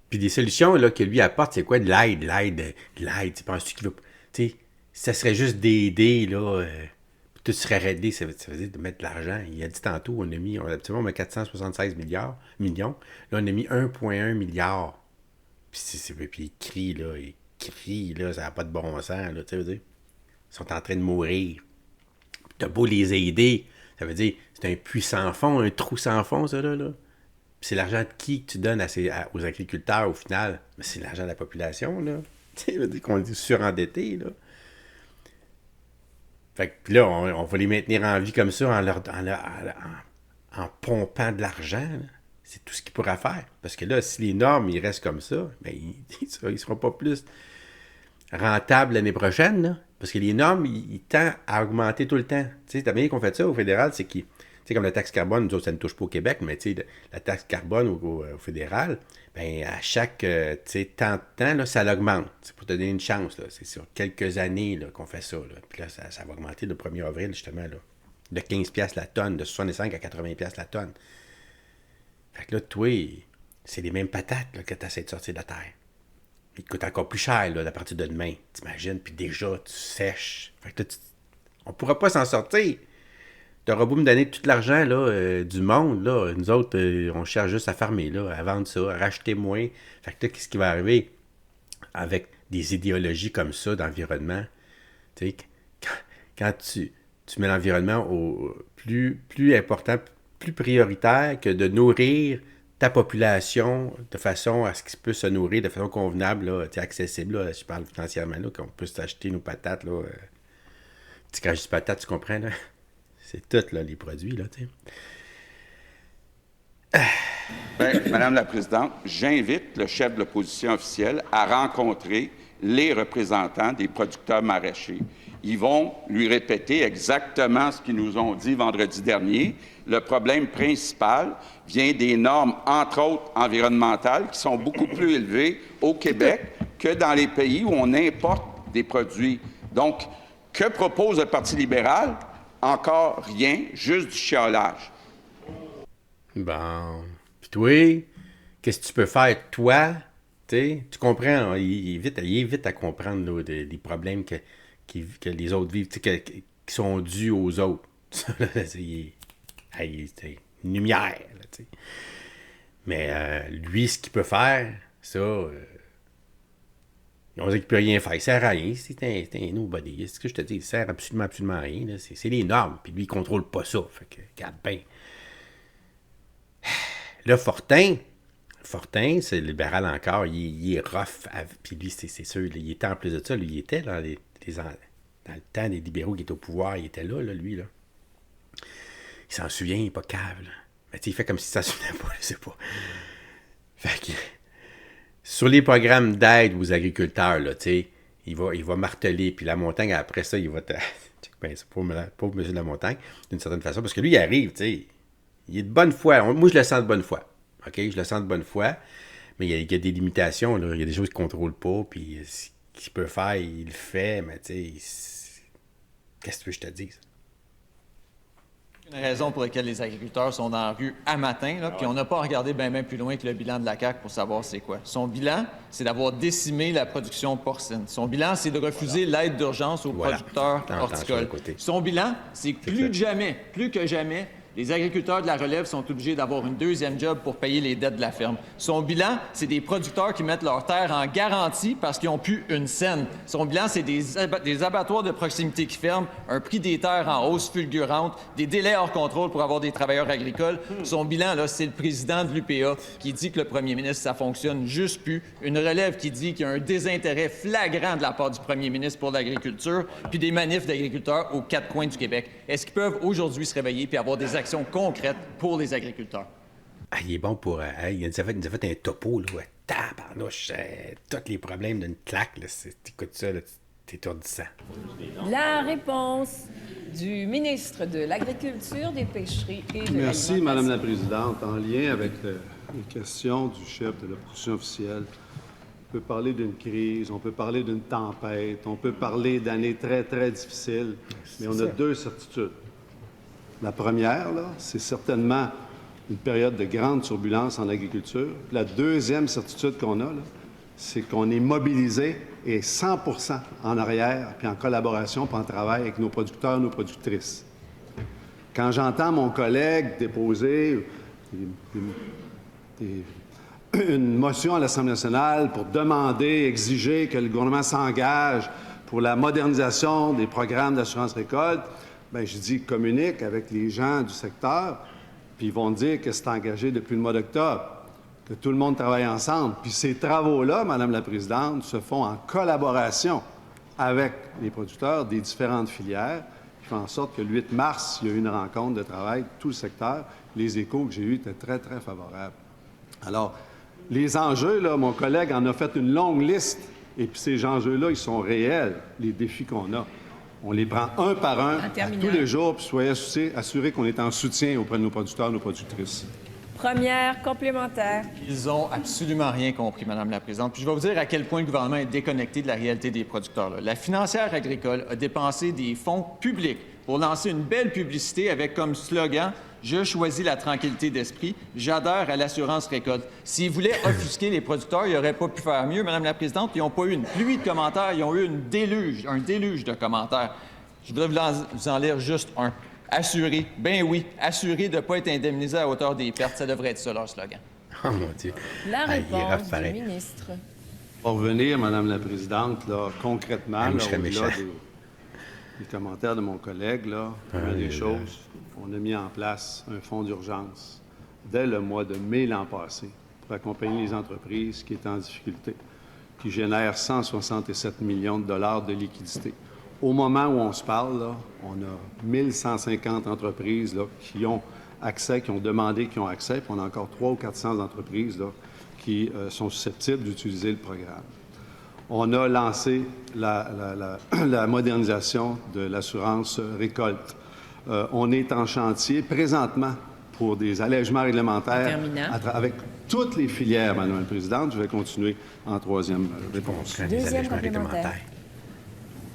Puis des solutions, là, que lui apporte, c'est quoi? De l'aide. Tu penses-tu qu'il veut... Tu sais, ça serait juste d'aider, là... tout serait réglé, ça veut dire de mettre de l'argent. Il a dit tantôt, on met 476 millions. Là, on a mis 1,1 milliard. Puis il crie, là, ça n'a pas de bon sens, là, tu sais, dire. Ils sont en train de mourir. T'as beau les aider, ça veut dire, c'est un puits sans fond, un trou sans fond, ça, là. Puis c'est l'argent de qui que tu donnes aux agriculteurs, au final? Mais c'est l'argent de la population, là. Tu sais, ça veut dire qu'on est surendetté, là. Fait que là, on va les maintenir en vie comme ça en pompant de l'argent. Là. C'est tout ce qu'ils pourraient faire. Parce que là, si les normes, ils restent comme ça, bien, ils ne seront pas plus rentables l'année prochaine. Là. Parce que les normes, ils tendent à augmenter tout le temps. Tu sais, t'as bien qu'on fait ça au fédéral, c'est qu'ils... Tu sais, comme la taxe carbone, nous autres, ça ne touche pas au Québec, mais tu sais, la taxe carbone au fédéral, bien, à chaque tant de temps, là, ça l'augmente. C'est pour te donner une chance. Là. C'est sur quelques années là, qu'on fait ça. Là. Puis là, ça va augmenter le 1er avril, justement, là, de 15$ la tonne, de 65 à 80$ la tonne. Fait que là, toi, c'est les mêmes patates là, que tu essaies de sortir de la terre. Il te coûte encore plus cher là, à partir de demain. T'imagines? Puis déjà, tu sèches. Fait que là, on ne pourra pas s'en sortir. T'auras beau me donner tout l'argent là, du monde, là. Nous autres, on cherche juste à farmer, là, à vendre ça, à racheter moins. Fait que là, qu'est-ce qui va arriver avec des idéologies comme ça d'environnement? Tu sais, quand tu mets l'environnement au plus important, plus prioritaire que de nourrir ta population de façon à ce qu'il puisse se nourrir de façon convenable, là, accessible, là, je parle financièrement, là, qu'on puisse acheter nos patates, là. Quand je dis patates, tu comprends, là? C'est tout, là, les produits, là, tu sais. Bien, Madame la présidente, j'invite le chef de l'opposition officielle à rencontrer les représentants des producteurs maraîchers. Ils vont lui répéter exactement ce qu'ils nous ont dit vendredi dernier. Le problème principal vient des normes, entre autres environnementales, qui sont beaucoup plus élevées au Québec que dans les pays où on importe des produits. Donc, que propose le Parti libéral? Encore rien, juste du chiolage. Bon. Puis toi, qu'est-ce que tu peux faire, toi? Tu comprends, il est vite à comprendre là, les problèmes que les autres vivent, qui sont dus aux autres. C'est une lumière. Là, mais lui, ce qu'il peut faire, ça... on dit qu'il ne peut rien faire. Il ne sert à rien. C'est un nobody. C'est ce que je te dis. Il ne sert absolument à rien. Là. C'est les normes. Puis lui, il ne contrôle pas ça. Fait que, regarde bien. Là, Fortin, c'est libéral encore. Il est rough. Puis lui, c'est sûr. Là, il était en plus de ça. Lui, il était dans le temps des libéraux qui étaient au pouvoir. Il était là, lui. Là. Il s'en souvient. Il n'est pas cave. Là. Mais il fait comme s'il ne s'en souvenait pas. Je sais pas. Fait que... Sur les programmes d'aide aux agriculteurs, là, il va marteler, puis la montagne, après ça, il va te... Ben, c'est pauvre monsieur de la montagne, d'une certaine façon, parce que lui, il arrive, il est de bonne foi. Moi, je le sens de bonne foi. OK? Je le sens de bonne foi, mais il y a des limitations, là. Il y a des choses qu'il ne contrôle pas, puis ce qu'il peut faire, il le fait, mais qu'est-ce que tu veux que je te dise? Une raison pour laquelle les agriculteurs sont dans la rue à matin, là, puis on n'a pas regardé bien plus loin que le bilan de la CAQ pour savoir c'est quoi. Son bilan, c'est d'avoir décimé la production porcine. Son bilan, c'est de refuser l'aide d'urgence aux producteurs horticoles. Son bilan, c'est que plus que jamais, Les agriculteurs de la relève sont obligés d'avoir une deuxième job pour payer les dettes de la ferme. Son bilan, c'est des producteurs qui mettent leurs terres en garantie parce qu'ils n'ont plus une scène. Son bilan, c'est des abattoirs de proximité qui ferment, un prix des terres en hausse fulgurante, des délais hors contrôle pour avoir des travailleurs agricoles. Son bilan, là, c'est le président de l'UPA qui dit que le premier ministre, ça fonctionne juste plus. Une relève qui dit qu'il y a un désintérêt flagrant de la part du premier ministre pour l'agriculture, puis des manifs d'agriculteurs aux quatre coins du Québec. Est-ce qu'ils peuvent aujourd'hui se réveiller puis avoir des actions concrètes pour les agriculteurs? Ah, il est bon pour... il nous a fait un topo, là. Ouais, tabarnouche, tous les problèmes d'une claque, là. T'écoutes ça, là, t'es étourdissant. La réponse du ministre de l'Agriculture, des Pêcheries et de l'Alimentation. Merci, Madame la Présidente. En lien avec les questions du chef de l'opposition officielle, on peut parler d'une crise, on peut parler d'une tempête, on peut parler d'années très, très difficiles, mais on a deux certitudes. La première, là, c'est certainement une période de grande turbulence en agriculture. La deuxième certitude qu'on a, là, c'est qu'on est mobilisé et 100% en arrière, puis en collaboration, puis en travail avec nos producteurs, nos productrices. Quand j'entends mon collègue déposer une motion à l'Assemblée nationale pour demander, exiger que le gouvernement s'engage pour la modernisation des programmes d'assurance récolte, bien, je dis communique avec les gens du secteur, puis ils vont dire que c'est engagé depuis le mois d'octobre, que tout le monde travaille ensemble. Puis ces travaux-là, Madame la Présidente, se font en collaboration avec les producteurs des différentes filières, qui font en sorte que le 8 mars, il y a eu une rencontre de travail, tout le secteur. Les échos que j'ai eus étaient très, très favorables. Alors, les enjeux, là, mon collègue en a fait une longue liste, et puis ces enjeux-là, ils sont réels, les défis qu'on a. On les prend un par un, tous les jours, puis soyez assurés qu'on est en soutien auprès de nos producteurs, nos productrices. Première complémentaire. Ils ont absolument rien compris, Madame la Présidente. Puis je vais vous dire à quel point le gouvernement est déconnecté de la réalité des producteurs. La financière agricole a dépensé des fonds publics pour lancer une belle publicité avec comme slogan « Je choisis la tranquillité d'esprit, j'adhère à l'assurance récolte ». S'ils voulaient offusquer les producteurs, ils n'auraient pas pu faire mieux, Madame la Présidente. Ils n'ont pas eu une pluie de commentaires, ils ont eu un déluge de commentaires. Je voudrais vous en lire juste un. Assurer, ben oui, assurer de ne pas être indemnisé à hauteur des pertes, ça devrait être ça leur slogan. Oh mon Dieu. La réponse du ministre. Pour revenir, Madame la Présidente, là, concrètement, là, au-delà des commentaires de mon collègue, là, première des choses, on a mis en place un fonds d'urgence dès le mois de mai l'an passé pour accompagner les entreprises qui étaient en difficulté, qui génèrent 167 millions de dollars de liquidités. Au moment où on se parle, là, on a 1150 entreprises là, qui ont accès, qui ont demandé, qui ont accès, puis on a encore 300 ou 400 entreprises là, qui sont susceptibles d'utiliser le programme. On a lancé la modernisation de l'assurance récolte. On est en chantier présentement pour des allègements réglementaires avec toutes les filières, Madame la Présidente. Je vais continuer en troisième réponse. Deuxième complémentaire.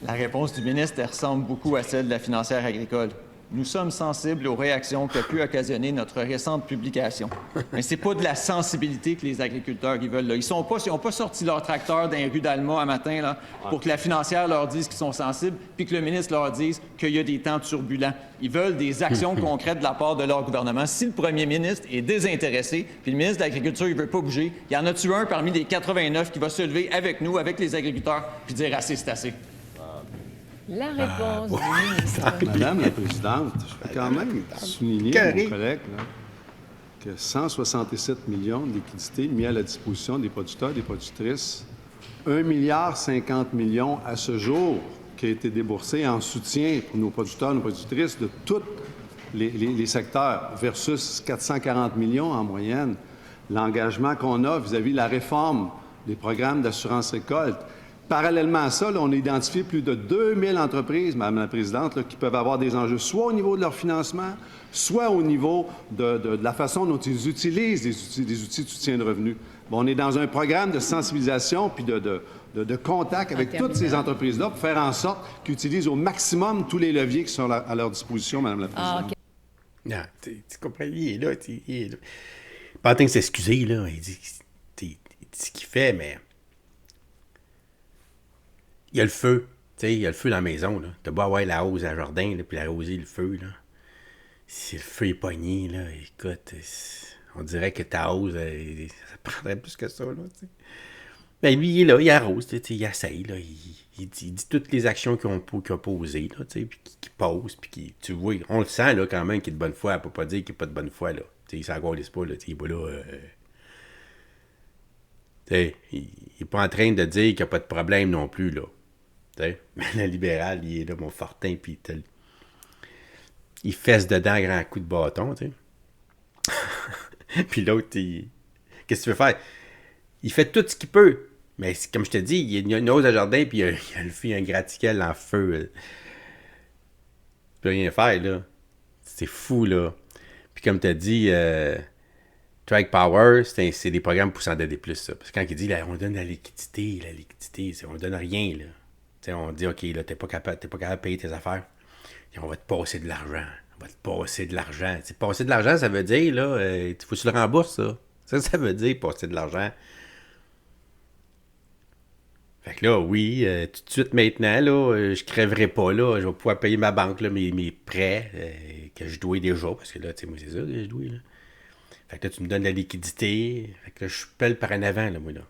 La réponse du ministre ressemble beaucoup à celle de la financière agricole. Nous sommes sensibles aux réactions qu'a pu occasionner notre récente publication. Mais c'est pas de la sensibilité que les agriculteurs ils veulent. Là. Ils n'ont pas sorti leur tracteur dans les rues d'Alma un matin là, pour que la financière leur dise qu'ils sont sensibles, puis que le ministre leur dise qu'il y a des temps turbulents. Ils veulent des actions concrètes de la part de leur gouvernement. Si le premier ministre est désintéressé, puis le ministre de l'Agriculture il veut pas bouger, y en a-tu un parmi les 89 qui va se lever avec nous, avec les agriculteurs, puis dire assez, c'est assez? La réponse du ministre. Madame la Présidente, je vais quand même souligner à mon collègue là, que 167 millions de liquidités mis à la disposition des producteurs et des productrices, 1,50 milliard à ce jour qui a été déboursé en soutien pour nos producteurs et nos productrices de tous les secteurs versus 440 millions en moyenne. L'engagement qu'on a vis-à-vis de la réforme des programmes d'assurance récolte. Parallèlement à ça, là, on a identifié plus de 2000 entreprises, Madame la Présidente, là, qui peuvent avoir des enjeux soit au niveau de leur financement, soit au niveau de la façon dont ils utilisent les outils de soutien de revenus. Bon, on est dans un programme de sensibilisation puis de contact avec toutes ces entreprises-là pour faire en sorte qu'ils utilisent au maximum tous les leviers qui sont à leur disposition, Madame la Présidente. Non, tu comprends, il est là. Pas en train de s'excuser, là. Il dit ce qu'il fait, mais... Il y a le feu, tu sais, il y a le feu dans la maison, là. T'as beau avoir la hausse à jardin, là, puis l'arroser le feu, là. si le feu est pogné, là, écoute, on dirait que ta hausse, ça prendrait plus que ça, là, tu sais. Ben, lui, il est là, il arrose, tu sais, il essaye, là, il dit toutes les actions qu'il a posées, là, tu sais, puis qu'il pose, puis tu vois, on le sent, là, quand même, qu'il est de bonne foi, on peut pas dire qu'il n'est pas de bonne foi, là. Tu sais, il s'engueulisse pas, là, tu sais, il est pas là... T'sais, il n'est pas en train de dire qu'il n'y a pas de problème non plus, là. T'sais, mais le libéral, il est là, mon fortin, puis il fesse dedans à grands coups de bâton, tu sais. Puis l'autre, qu'est-ce que tu veux faire? Il fait tout ce qu'il peut. Mais comme je te dis, il y a une hausse de jardin, puis il fait un gratte-ciel en feu. Tu peux rien faire, là. C'est fou, là. Puis comme tu as dit... Track Power, c'est des programmes pour s'endetter plus, ça. Parce que quand il dit, là, on donne la liquidité, on donne rien, là. T'sais, on dit, OK, là, t'es pas capable de payer tes affaires. Et on va te passer de l'argent. Passer de l'argent, ça veut dire, là, il faut que tu le rembourses, ça. Ça veut dire passer de l'argent. Fait que là, oui, tout de suite maintenant, là, je crèverai pas, là. Je vais pouvoir payer ma banque, là, mes prêts que je dois déjà. Parce que là, tu sais, moi, c'est ça que je dois, là. Fait que là, tu me donnes de la liquidité. Fait que là, je pèle par en avant, là, moi, là.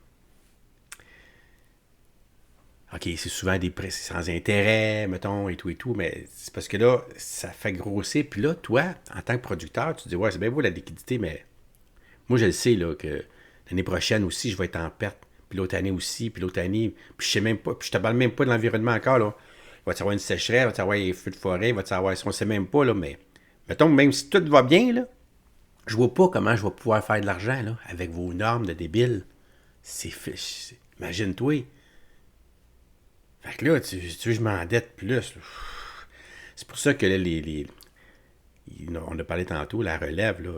OK, c'est souvent des prêts sans intérêt, mettons, et tout, mais c'est parce que là, ça fait grossir. Puis là, toi, en tant que producteur, tu te dis, ouais, c'est bien beau la liquidité, mais moi, je le sais, là, que l'année prochaine aussi, je vais être en perte. Puis l'autre année aussi, puis l'autre année. Puis je sais même pas, puis je te parle même pas de l'environnement encore, là. Il va y avoir une sécheresse, il va y avoir des feux de forêt, il va y avoir, on sait même pas, là, mais mettons, même si tout va bien, là, je vois pas comment je vais pouvoir faire de l'argent, là, avec vos normes de débiles. Imagine-toi. Fait que là, tu veux, je m'endette plus. Là. C'est pour ça que là, on a parlé tantôt, la relève, là,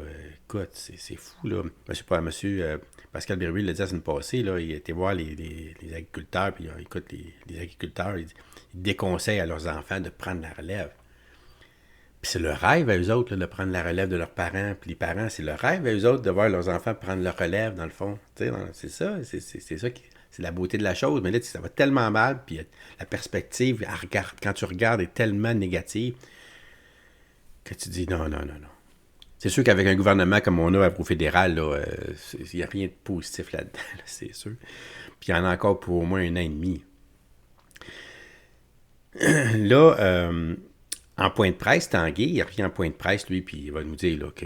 écoute, c'est fou, là. Monsieur Pascal Bérubé l'a dit la semaine passée, là, il a été voir les agriculteurs, puis écoute, les agriculteurs, ils déconseillent à leurs enfants de prendre la relève. Puis c'est leur rêve à eux autres, là, de prendre la relève de leurs parents. Puis les parents, c'est leur rêve à eux autres de voir leurs enfants prendre leur relève, dans le fond. Tu sais, c'est ça, c'est la beauté de la chose. Mais là, ça va tellement mal, puis la perspective, quand tu regardes, est tellement négative que tu dis non. C'est sûr qu'avec un gouvernement comme on a au fédéral, il n'y a rien de positif là-dedans, là, c'est sûr. Puis il y en a encore pour au moins 1 an et demi. Là, en point de presse, Tanguay, il revient en point de presse, lui, puis il va nous dire là, que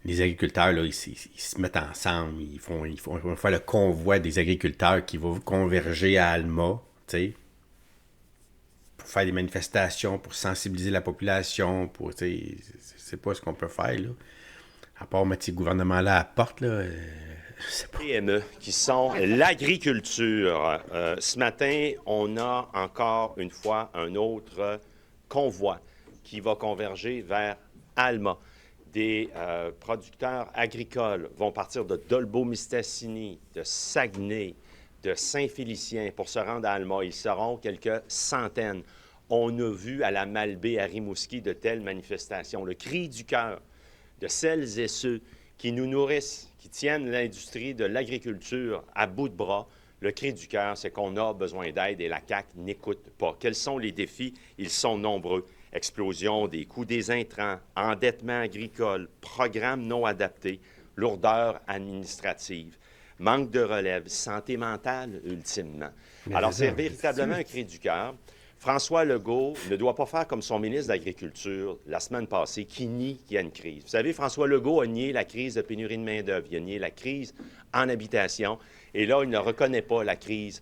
les agriculteurs, là, ils se mettent ensemble, ils vont faire le convoi des agriculteurs qui va converger à Alma, pour faire des manifestations, pour sensibiliser la population, pour, c'est pas ce qu'on peut faire, là. À part mettre ces gouvernements-là à la porte, là, c'est pas... PME, qui sont l'agriculture. Ce matin, on a encore une fois un autre convoi qui va converger vers Alma. Des producteurs agricoles vont partir de Dolbeau-Mistassini, de Saguenay, de Saint-Félicien pour se rendre à Alma. Ils seront quelques centaines. On a vu à la Malbaie, à Rimouski, de telles manifestations. Le cri du cœur de celles et ceux qui nous nourrissent, qui tiennent l'industrie de l'agriculture à bout de bras. Le cri du cœur, c'est qu'on a besoin d'aide et la CAQ n'écoute pas. Quels sont les défis? Ils sont nombreux. Explosion des coûts des intrants, endettement agricole, programmes non adaptés, lourdeur administrative, manque de relève, santé mentale, ultimement. Alors, c'est véritablement un cri du cœur. François Legault ne doit pas faire comme son ministre de l'Agriculture la semaine passée, qui nie qu'il y a une crise. Vous savez, François Legault a nié la crise de pénurie de main-d'œuvre, il a nié la crise en habitation, et là, il ne reconnaît pas la crise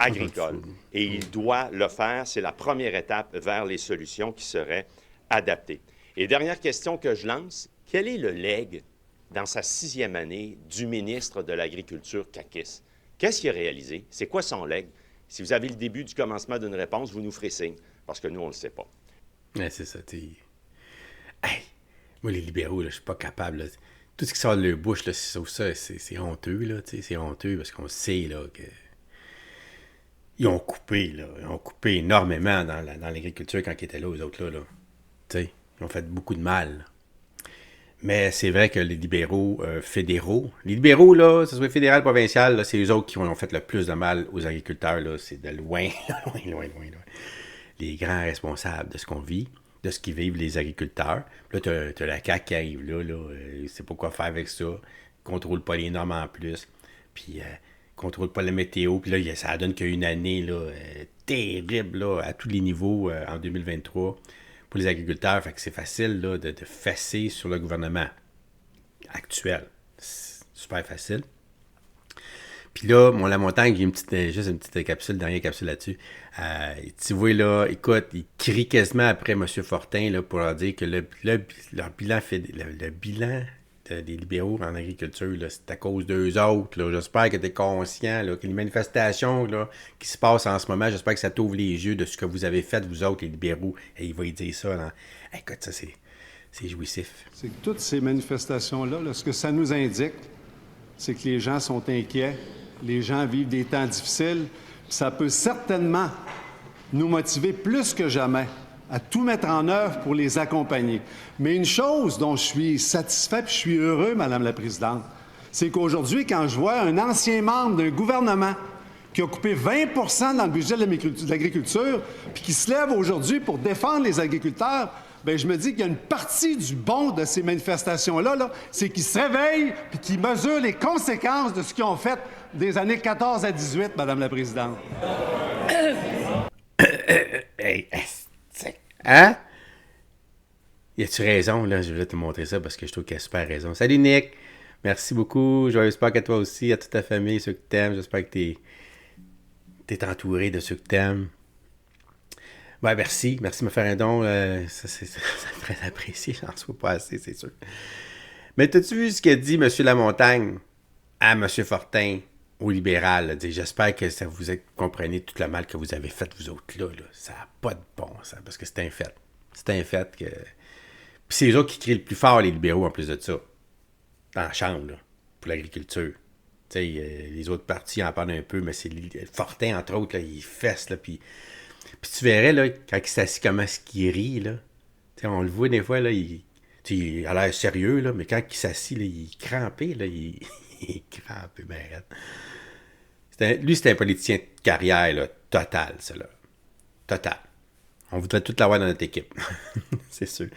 agricole. Et il doit le faire, c'est la première étape vers les solutions qui seraient adaptées. Et dernière question que je lance, quel est le legs dans sa 6e année du ministre de l'Agriculture caquiste? Qu'est-ce qu'il a réalisé? C'est quoi son legs? Si vous avez le début du commencement d'une réponse, vous nous ferez signe, parce que nous, on ne le sait pas. Ouais, c'est ça, Hey! Moi, les libéraux, là, je suis pas capable, là. Tout ce qui sort de leur bouche, là, sauf ça, c'est honteux, là, c'est honteux, parce qu'on sait, là, que... Ils ont coupé énormément dans l'agriculture quand ils étaient là, eux autres, là. Ils ont fait beaucoup de mal, là. Mais c'est vrai que les libéraux fédéraux... Les libéraux, là, que ce soit fédéral, provincial, là, c'est eux autres qui ont fait le plus de mal aux agriculteurs, là. C'est de loin, loin. Les grands responsables de ce qu'on vit. de ce qu'ils vivent les agriculteurs. Puis là, tu as la CAQ qui arrive là, il ne sait pas quoi faire avec ça. Il ne contrôle pas les normes en plus. Puis il ne contrôle pas la météo. Puis là, ça donne qu'il y a une année là, terrible là, à tous les niveaux en 2023 pour les agriculteurs. Fait que c'est facile là, de fesser sur le gouvernement actuel. C'est super facile. Puis là, la montagne, j'ai juste une petite capsule, dernière capsule là-dessus. Tu vois, là, écoute, il crie quasiment après M. Fortin là, pour leur dire que leur bilan des libéraux en agriculture, là, c'est à cause d'eux autres. Là. J'espère que tu es conscient là, que les manifestations là, qui se passent en ce moment, j'espère que ça t'ouvre les yeux de ce que vous avez fait, vous autres, les libéraux. Et il va y dire ça. Là. Écoute, ça, c'est jouissif. C'est que toutes ces manifestations-là, là, ce que ça nous indique, c'est que les gens sont inquiets. Les gens vivent des temps difficiles. Ça peut certainement nous motiver plus que jamais à tout mettre en œuvre pour les accompagner. Mais une chose dont je suis satisfait et je suis heureux, Madame la Présidente, c'est qu'aujourd'hui, quand je vois un ancien membre d'un gouvernement qui a coupé 20 % dans le budget de l'agriculture puis qui se lève aujourd'hui pour défendre les agriculteurs, bien, je me dis qu'il y a une partie du bon de ces manifestations-là, là, c'est qu'ils se réveillent puis qu'ils mesurent les conséquences de ce qu'ils ont fait des années 14 à 18, Madame la Présidente. Hein? Y a-tu raison, là? Je voulais te montrer ça parce que je trouve qu'il a super raison. Salut, Nick! Merci beaucoup. J'espère que toi aussi, à toute ta famille, ceux que t'aimes. J'espère que t'es entouré de ceux que t'aimes. Ben, merci. Merci de me faire un don. C'est très apprécié. J'en reçois pas assez, c'est sûr. Mais t'as-tu vu ce qu'a dit M. Lamontagne à M. Fortin, au libéral? J'espère que ça vous comprenez tout le mal que vous avez fait, vous autres, là. Ça n'a pas de bon sens, parce que c'est un fait. C'est un fait que... Puis c'est eux autres qui crient le plus fort, les libéraux, en plus de ça. Dans la chambre, là, pour l'agriculture. Les autres partis en parlent un peu, mais c'est Fortin, entre autres, là, il fesse, là, puis tu verrais, là, quand il s'assit, comment est-ce qu'il rit, là. On le voit des fois, là, il a l'air sérieux, là, mais quand il s'assit, là, il est crampé, là, il est crampé, ben raide. Lui, c'était un politicien de carrière, là, total, ça, là. Total. On voudrait tout l'avoir dans notre équipe. C'est sûr.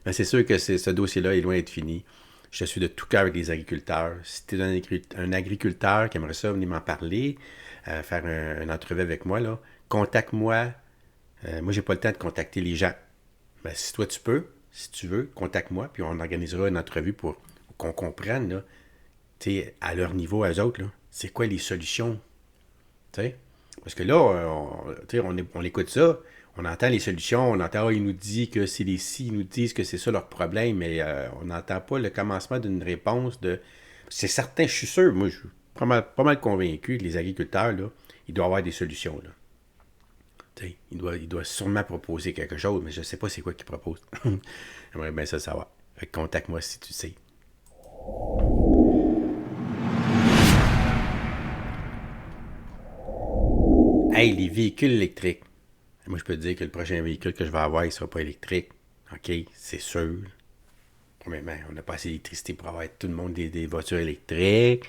Mais c'est sûr que ce dossier-là est loin d'être fini. Je suis de tout cœur avec les agriculteurs. Si tu es un agriculteur qui aimerait ça venir m'en parler, faire une entrevue avec moi, là, contacte-moi. Moi, j'ai pas le temps de contacter les gens. Ben, si toi, tu peux, si tu veux, contacte-moi, puis on organisera une entrevue pour qu'on comprenne, là, à leur niveau, à eux autres, là, c'est quoi les solutions. T'sais? Parce que là, on écoute ça, on entend les solutions, on entend, il nous dit que c'est les si, ils nous disent que c'est ça leur problème, mais on n'entend pas le commencement d'une réponse de... C'est certain, je suis sûr, moi, je suis pas mal convaincu que les agriculteurs, là, ils doivent avoir des solutions, là. Il doit sûrement proposer quelque chose, mais je ne sais pas c'est quoi qu'il propose. J'aimerais bien ça savoir. Fait que contacte-moi si tu sais. Hey, les véhicules électriques. Moi, je peux te dire que le prochain véhicule que je vais avoir, il ne sera pas électrique. OK, c'est sûr. Premièrement, on n'a pas assez d'électricité pour avoir tout le monde des voitures électriques.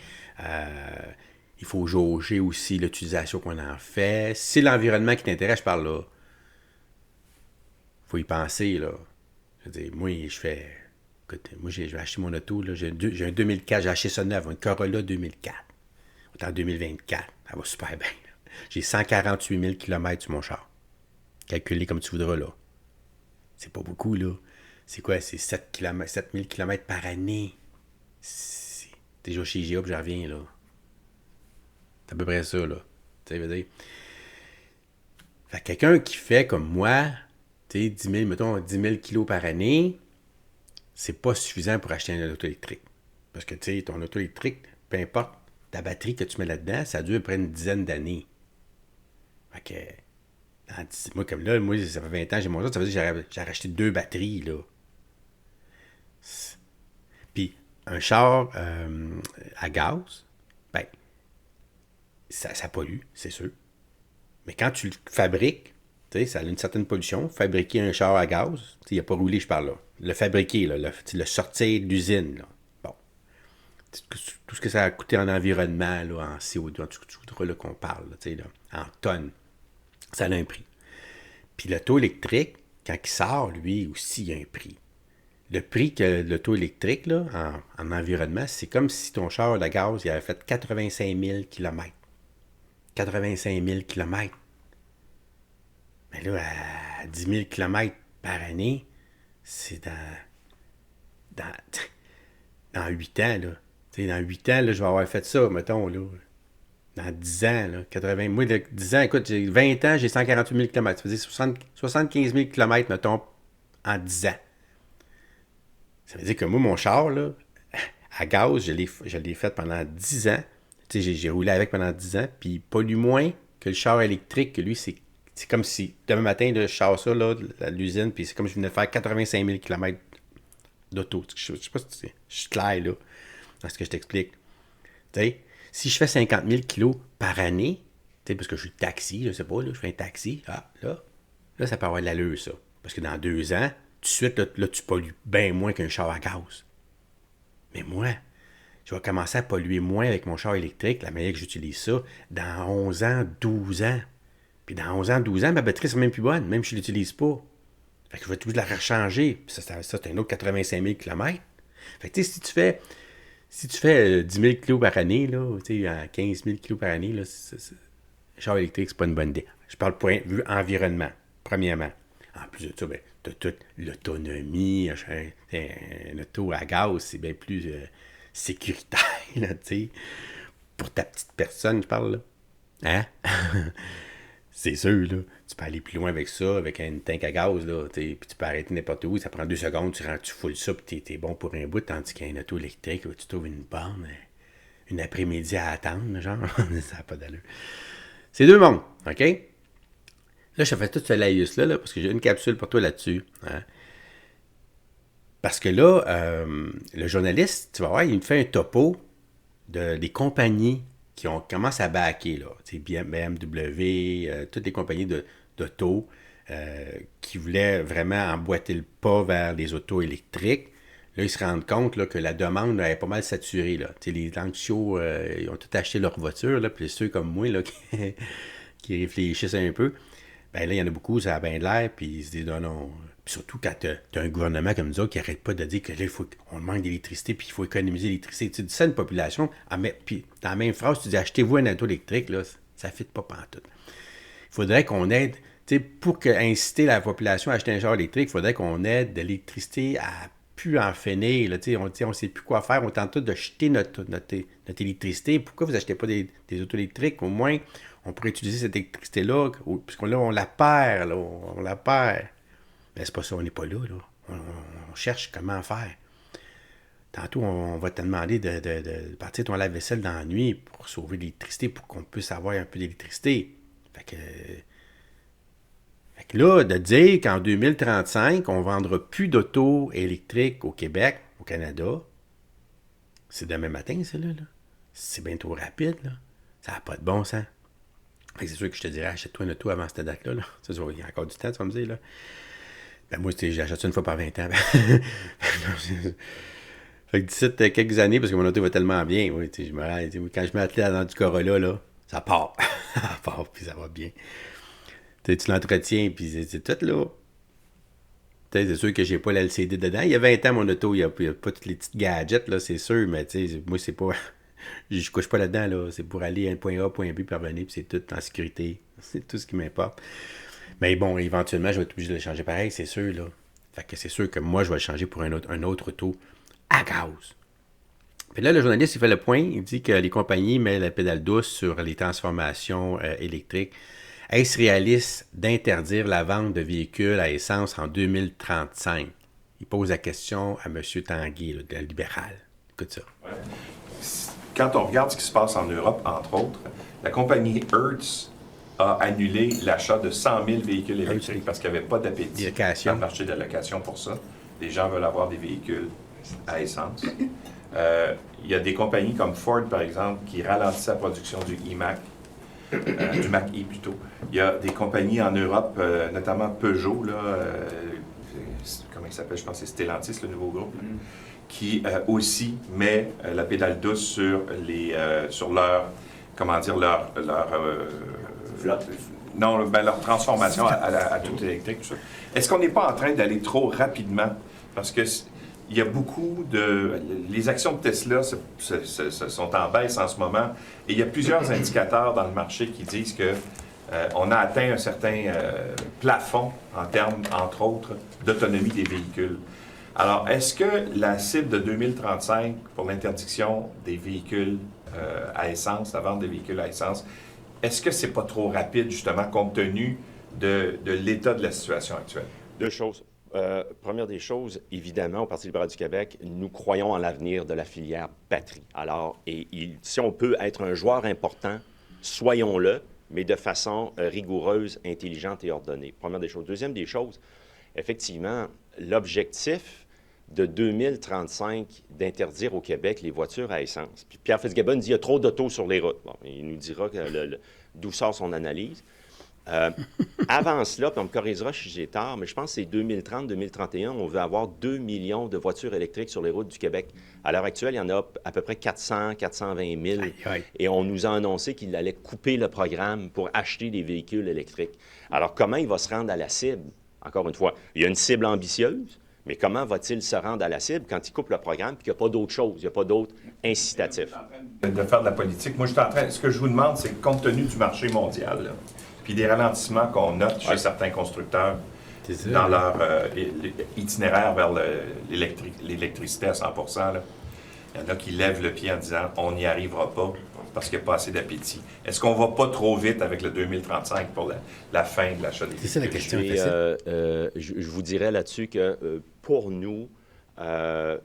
Il faut jauger aussi l'utilisation qu'on en fait. Si c'est l'environnement qui t'intéresse, je parle là. Il faut y penser, là. Je veux dire, moi, écoute, moi, j'ai acheté mon auto, là. J'ai un 2004, j'ai acheté ça neuf, un Corolla 2004. On est en 2024. Ça va super bien, là. J'ai 148 000 km sur mon char. Calculé comme tu voudras, là. C'est pas beaucoup, là. C'est quoi? C'est 7 000 km par année. C'est déjà chez IGA, puis j'en reviens, là. C'est à peu près ça, là. Tu sais, veux dire. Fait que quelqu'un qui fait comme moi, tu sais, 10 000 kilos par année, c'est pas suffisant pour acheter un auto électrique. Parce que, tu sais, ton auto électrique, peu importe ta batterie que tu mets là-dedans, ça dure près une dizaine d'années. Fait que, moi, comme là, ça fait 20 ans, j'ai mon auto, ça veut dire que j'ai racheté 2 batteries, là. Puis, un char à gaz, ben, ça pollue, c'est sûr. Mais quand tu le fabriques, tu sais, ça a une certaine pollution. Fabriquer un char à gaz, il n'y a pas roulé, je parle là. Le fabriquer, là, le sortir de l'usine, là. Bon. Tout ce que ça a coûté en environnement, là, en CO2, en tout là, qu'on parle, là, en tonnes, ça a un prix. Puis l'auto électrique, quand il sort, lui aussi, il y a un prix. Le prix que l'auto électrique, là, en environnement, c'est comme si ton char de gaz, il avait fait 85 000 km. 85 000 km. Mais là, à 10 000 km par année, c'est dans 8 ans, là. T'sais, dans 8 ans, là, je vais avoir fait ça, mettons, là. Dans 10 ans, là, 80... Moi, 10 ans, écoute, j'ai 20 ans, j'ai 148 000 km. Ça veut dire 75 000 km, mettons, en 10 ans. Ça veut dire que moi, mon char, là, à gaz, je l'ai fait pendant 10 ans. Tu sais, j'ai roulé avec pendant 10 ans, puis il pollue moins que le char électrique, que lui, c'est comme si, demain matin, là, je sors ça, là, à l'usine, puis c'est comme si je venais de faire 85 000 km d'auto. Je sais pas si je suis clair, là, dans ce que je t'explique. Tu sais, si je fais 50 000 kilos par année, tu sais, parce que je suis taxi, je sais pas, là, je fais un taxi, là, ça peut avoir de l'allure, ça. Parce que dans 2 ans, tout de suite, là, tu pollues bien moins qu'un char à gaz. Mais moi, je vais commencer à polluer moins avec mon char électrique, la manière que j'utilise ça, dans 11 ans, 12 ans. Puis dans 11 ans, 12 ans, ma batterie sera même plus bonne, même si je ne l'utilise pas. Fait que je vais tout la rechanger. Puis ça c'est un autre 85 000 km. Fait que tu sais, si tu fais 10 000 kg par année, là, tu sais, 15 000 kg par année, là, le char électrique, c'est pas une bonne idée. Je parle point de vue environnement, premièrement. En plus de ça, ben, tu as toute l'autonomie. Un auto à gaz, c'est bien plus sécuritaire, là, tu sais. Pour ta petite personne, je parle, là. Hein? C'est sûr, là. Tu peux aller plus loin avec ça, avec un tank à gaz, là, puis tu peux arrêter n'importe où, ça prend 2 secondes, tu foules ça, puis t'es bon pour un bout, tandis qu'un auto électrique, tu trouves une borne, une après-midi à attendre, genre, ça n'a pas d'allure. C'est 2 mondes, OK? Là, je fais tout ce laïus-là, parce que j'ai une capsule pour toi là-dessus. Hein? Parce que là, le journaliste, tu vas voir, il me fait un topo des compagnies qui commencent à backer, là. Tu sais, BMW, toutes les compagnies d'auto qui voulaient vraiment emboîter le pas vers les autos électriques. Là, ils se rendent compte là, que la demande est pas mal saturée, là. Tu sais, les anxios, ils ont tout acheté leur voiture, là, puis ceux comme moi, là, qui réfléchissent un peu, ben là, il y en a beaucoup, ça a bien de l'air, puis ils se disent non. Puis surtout quand tu as un gouvernement comme ça qui n'arrête pas de dire que là, il faut qu'on manque d'électricité, puis il faut économiser l'électricité. Tu dis ça à une population, puis dans la même phrase, tu dis achetez-vous un auto électrique, là, ça ne fit pas pantoute. Il faudrait qu'on aide, tu sais, pour inciter la population à acheter un char électrique, il faudrait qu'on aide de l'électricité à plus en finir, là, tu sais, on ne sait plus quoi faire, on tente tout de jeter notre électricité. Pourquoi vous n'achetez pas des autos électriques? Au moins, on pourrait utiliser cette électricité-là, puisqu'on là, on la perd, là, on la perd. Mais c'est pas ça, on n'est pas là. On cherche comment faire. Tantôt, on va te demander de partir ton lave-vaisselle dans la nuit pour sauver l'électricité, pour qu'on puisse avoir un peu d'électricité. Fait que là, de dire qu'en 2035, on ne vendra plus d'auto électriques au Québec, au Canada, c'est demain matin, ça, là. C'est bien trop rapide, là. Ça n'a pas de bon sens. Fait que c'est sûr que je te dirais, achète-toi une auto avant cette date-là. Là. Ça, il y a encore du temps, tu vas me dire, là. Ben moi, j'achète ça une fois par 20 ans. Fait que d'ici quelques années, parce que mon auto va tellement bien, oui, quand je mets attelé dans du Corolla, là, ça part. Ça part, puis ça va bien. Tu l'entretiens, puis c'est tout, là. C'est sûr que j'ai pas l'LCD dedans. Il y a 20 ans, mon auto, il n'y a pas tous les petits gadgets, là, c'est sûr, mais moi, c'est pas... Je couche pas là-dedans, là. C'est pour aller à un point A, point B, puis revenir, puis c'est tout en sécurité. C'est tout ce qui m'importe. Mais bon, éventuellement, je vais être obligé de le changer pareil, c'est sûr, là. Fait que c'est sûr que moi, je vais le changer pour un autre auto à gaz. Puis là, le journaliste, il fait le point. Il dit que les compagnies mettent la pédale douce sur les transformations électriques. Est-ce réaliste d'interdire la vente de véhicules à essence en 2035? Il pose la question à M. Tanguay, là, de la libérale. Écoute ça. Ouais. Quand on regarde ce qui se passe en Europe, entre autres, la compagnie Hertz a annulé l'achat de 100 000 véhicules électriques parce qu'il n'y avait pas d'appétit dans le marché de la location pour ça. Les gens veulent avoir des véhicules à essence. Il y a des compagnies comme Ford, par exemple, qui ralentissent la production du iMac, du Mach-E plutôt. Il y a des compagnies en Europe, notamment Peugeot, là, comment il s'appelle, je pense que c'est Stellantis, le nouveau groupe, là, qui aussi met la pédale douce sur leur, comment dire, leur flotte. Non, ben leur transformation à tout électrique, tout ça. Est-ce qu'on n'est pas en train d'aller trop rapidement? Parce que il y a beaucoup de... Les actions de Tesla sont en baisse en ce moment et il y a plusieurs indicateurs dans le marché qui disent que on a atteint un certain plafond en termes, entre autres, d'autonomie des véhicules. Alors, est-ce que la cible de 2035 pour l'interdiction des véhicules à essence, la vente des véhicules à essence, est-ce que c'est pas trop rapide, justement, compte tenu de l'état de la situation actuelle? Deux choses. Première des choses, évidemment, au Parti libéral du Québec, nous croyons en l'avenir de la filière batterie. Alors, si on peut être un joueur important, soyons-le, mais de façon rigoureuse, intelligente et ordonnée. Première des choses. Deuxième des choses, effectivement, l'objectif de 2035 d'interdire au Québec les voitures à essence. Puis Pierre Fitzgibbon dit qu'il y a trop d'autos sur les routes. Bon, il nous dira d'où sort son analyse. Avant cela, puis on me corrigera si j'ai tort, mais je pense que c'est 2030-2031, on veut avoir 2 millions de voitures électriques sur les routes du Québec. À l'heure actuelle, il y en a à peu près 420 000. Et on nous a annoncé qu'il allait couper le programme pour acheter des véhicules électriques. Alors, comment il va se rendre à la cible? Encore une fois, il y a une cible ambitieuse, mais comment va-t-il se rendre à la cible quand il coupe le programme et qu'il n'y a pas d'autre chose, il n'y a pas d'autre incitatif? De faire de la politique. Moi, ce que je vous demande, c'est que compte tenu du marché mondial, là, puis des ralentissements qu'on note chez certains constructeurs dans leur itinéraire vers l'électricité à 100 %, là, il y en a qui lèvent le pied en disant « on n'y arrivera pas parce qu'il n'y a pas assez d'appétit ». Est-ce qu'on ne va pas trop vite avec le 2035 pour la fin de l'achat des véhicules? C'est ça la question. Je vous dirais là-dessus que pour nous,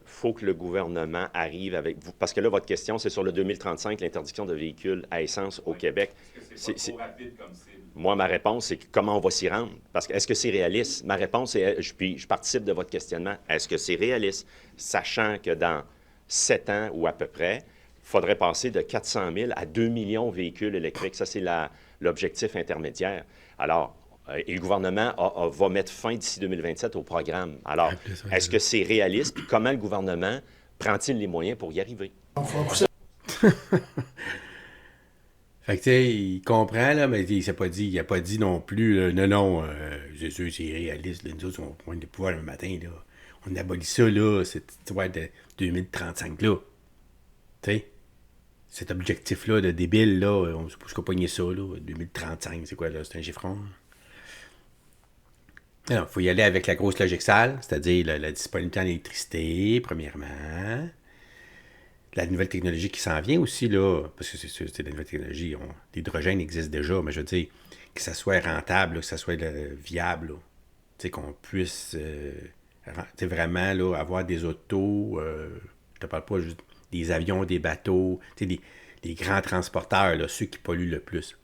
faut que le gouvernement arrive avec vous. Parce que là, votre question, c'est sur le 2035, l'interdiction de véhicules à essence au Québec. Est-ce que c'est pas trop rapide comme cible? Moi, ma réponse, c'est comment on va s'y rendre. Parce que est-ce que c'est réaliste? Ma réponse, est, puis je participe de votre questionnement, est-ce que c'est réaliste, sachant que dans 7 ans ou à peu près, il faudrait passer de 400 000 à 2 millions de véhicules électriques. Ça, c'est l'objectif intermédiaire. Alors, et le gouvernement va mettre fin d'ici 2027 au programme. Alors, est-ce que c'est réaliste? Puis comment le gouvernement prend-il les moyens pour y arriver? Fait que, tu sais, il comprend, là, mais il n'a pas dit non plus, non, c'est sûr, c'est réaliste, là, nous autres, on pointe de pouvoir le matin, là. On abolit ça, là, cette histoire de 2035, là. Tu sais, cet objectif-là de débile, là, on ne sait pas ce qu'on pognait ça, là, 2035, c'est quoi, là, c'est un chiffron? Alors, il faut y aller avec la grosse logique sale, c'est-à-dire la disponibilité en électricité, premièrement. La nouvelle technologie qui s'en vient aussi, là, parce que c'est la nouvelle technologie, l'hydrogène existe déjà, mais je veux dire, que ça soit rentable, là, que ça soit viable, tu sais, qu'on puisse vraiment là, avoir des autos, je te parle pas juste des avions, des bateaux, tu sais, des grands transporteurs, là, ceux qui polluent le plus.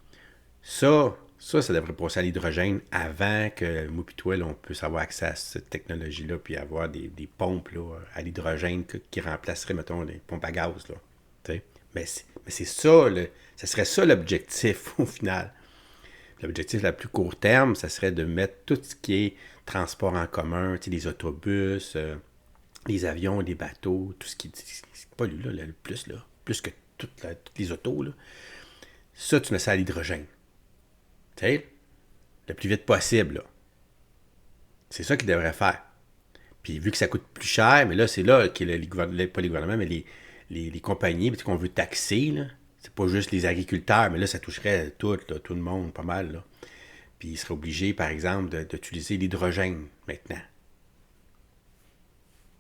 Ça devrait passer à l'hydrogène avant que moi et toi, là, on puisse avoir accès à cette technologie-là, puis avoir des pompes là, à l'hydrogène qui remplaceraient, mettons, les pompes à gaz. Là, t'sais. Mais c'est ça, ça serait ça l'objectif au final. L'objectif le plus court terme, ça serait de mettre tout ce qui est transport en commun, les autobus, les avions, les bateaux, tout ce qui pollue là, le plus que toutes les autos. Là. Ça, tu mets ça à l'hydrogène. Le plus vite possible. Là. C'est ça qu'ils devraient faire. Puis vu que ça coûte plus cher, mais là, c'est là que pas les gouvernements, mais les compagnies qu'on veut taxer, là, c'est pas juste les agriculteurs, mais là, ça toucherait tout le monde, pas mal. Là. Puis ils seraient obligés, par exemple, d'utiliser l'hydrogène maintenant.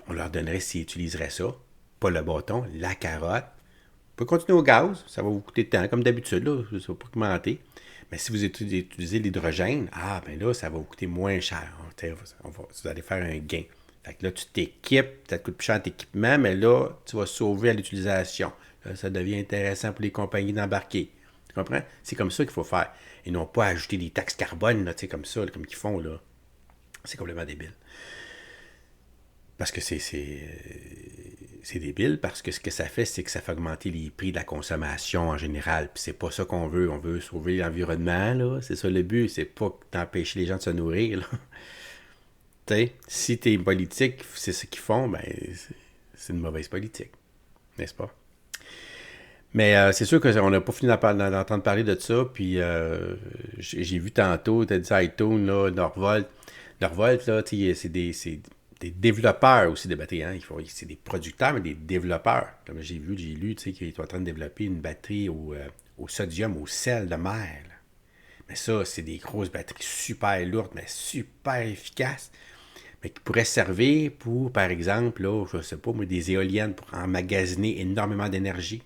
On leur donnerait s'ils utiliseraient ça, pas le bâton, la carotte. Vous pouvez continuer au gaz, ça va vous coûter de temps, comme d'habitude, là, ça va pas augmenter. Mais si vous utilisez l'hydrogène, ben là, ça va vous coûter moins cher. Vous allez faire un gain. Fait que là, tu t'équipes, ça te coûte plus cher d'équipement, mais là, tu vas sauver à l'utilisation. Là, ça devient intéressant pour les compagnies d'embarquer. Tu comprends? C'est comme ça qu'il faut faire. Et non pas ajouter des taxes carbone, là, comme ça, là, comme qu'ils font, là. C'est complètement débile. Parce que c'est débile, parce que ce que ça fait, c'est que ça fait augmenter les prix de la consommation en général. Puis c'est pas ça qu'on veut. On veut sauver l'environnement, là. C'est ça le but. C'est pas d'empêcher les gens de se nourrir, là. T'sais, si t'es politique, c'est ce qu'ils font, ben c'est une mauvaise politique. N'est-ce pas? Mais c'est sûr qu'on n'a pas fini d'entendre parler de ça. Puis j'ai vu tantôt, t'as dit iTunes, là, Norvolt. Norvolt, là, c'est des développeurs aussi de batteries. Hein? C'est des producteurs, mais des développeurs. Comme j'ai lu qu'ils sont en train de développer une batterie au sodium, au sel de mer. Là. Mais ça, c'est des grosses batteries super lourdes, mais super efficaces. Mais qui pourraient servir pour, par exemple, là, je ne sais pas, des éoliennes pour emmagasiner énormément d'énergie.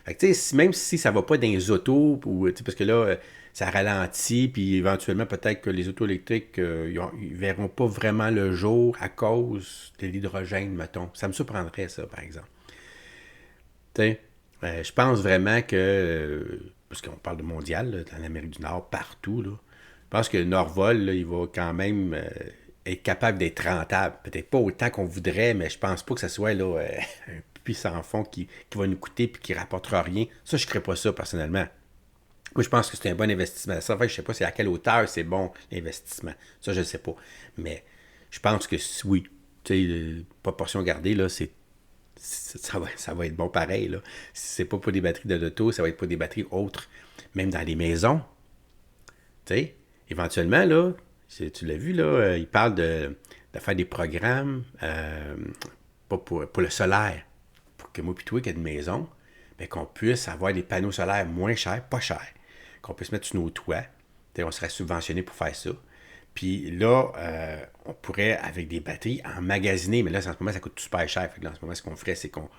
Fait que, même si ça ne va pas dans les autos, parce que là, ça ralentit, puis éventuellement, peut-être que les autos électriques, ils ne verront pas vraiment le jour à cause de l'hydrogène, mettons. Ça me surprendrait, ça, par exemple. Je pense vraiment que, parce qu'on parle de mondial, là, dans l'Amérique du Nord, partout, là, je pense que Norvolt, là, il va quand même être capable d'être rentable. Peut-être pas autant qu'on voudrait, mais je pense pas que ce soit là, un puits sans fond qui va nous coûter et qui ne rapportera rien. Ça, je ne crée pas ça, personnellement. Moi, je pense que c'est un bon investissement. Ça, en fait, je ne sais pas c'est à quelle hauteur c'est bon, l'investissement. Ça, je ne sais pas. Mais je pense que oui, proportion gardée, là, ça va être bon pareil. Là. Si ce n'est pas pour des batteries de l'auto, ça va être pour des batteries autres, même dans les maisons. Éventuellement, là, tu l'as vu, là, il parle de faire des programmes pour le solaire. Pour que moi et toi, qui a une maison, mais qu'on puisse avoir des panneaux solaires moins chers, pas chers, qu'on puisse mettre sur nos toits. On serait subventionné pour faire ça. Puis là, on pourrait, avec des batteries, emmagasiner, mais là, en ce moment, ça coûte super cher. Fait que là, en ce moment, ce qu'on ferait, c'est qu'on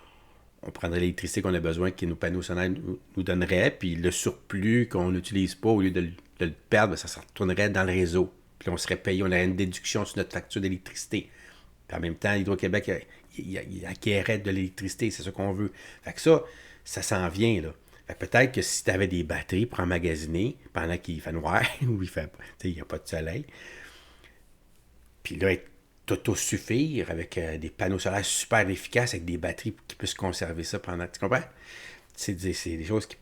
prendrait l'électricité qu'on a besoin, que nos panneaux solaires nous donneraient, puis le surplus qu'on n'utilise pas, au lieu de le perdre, ça se retournerait dans le réseau. Puis là, on serait payé, on aurait une déduction sur notre facture d'électricité. Puis en même temps, Hydro-Québec, il acquérait de l'électricité, c'est ça qu'on veut. Fait que ça s'en vient, là. Fait que peut-être que si tu avais des batteries pour emmagasiner pendant qu'il fait noir, ou il n'y a pas de soleil, puis là, t'autosuffire avec des panneaux solaires super efficaces, avec des batteries qui puissent conserver ça pendant... Tu comprends? C'est des choses qui...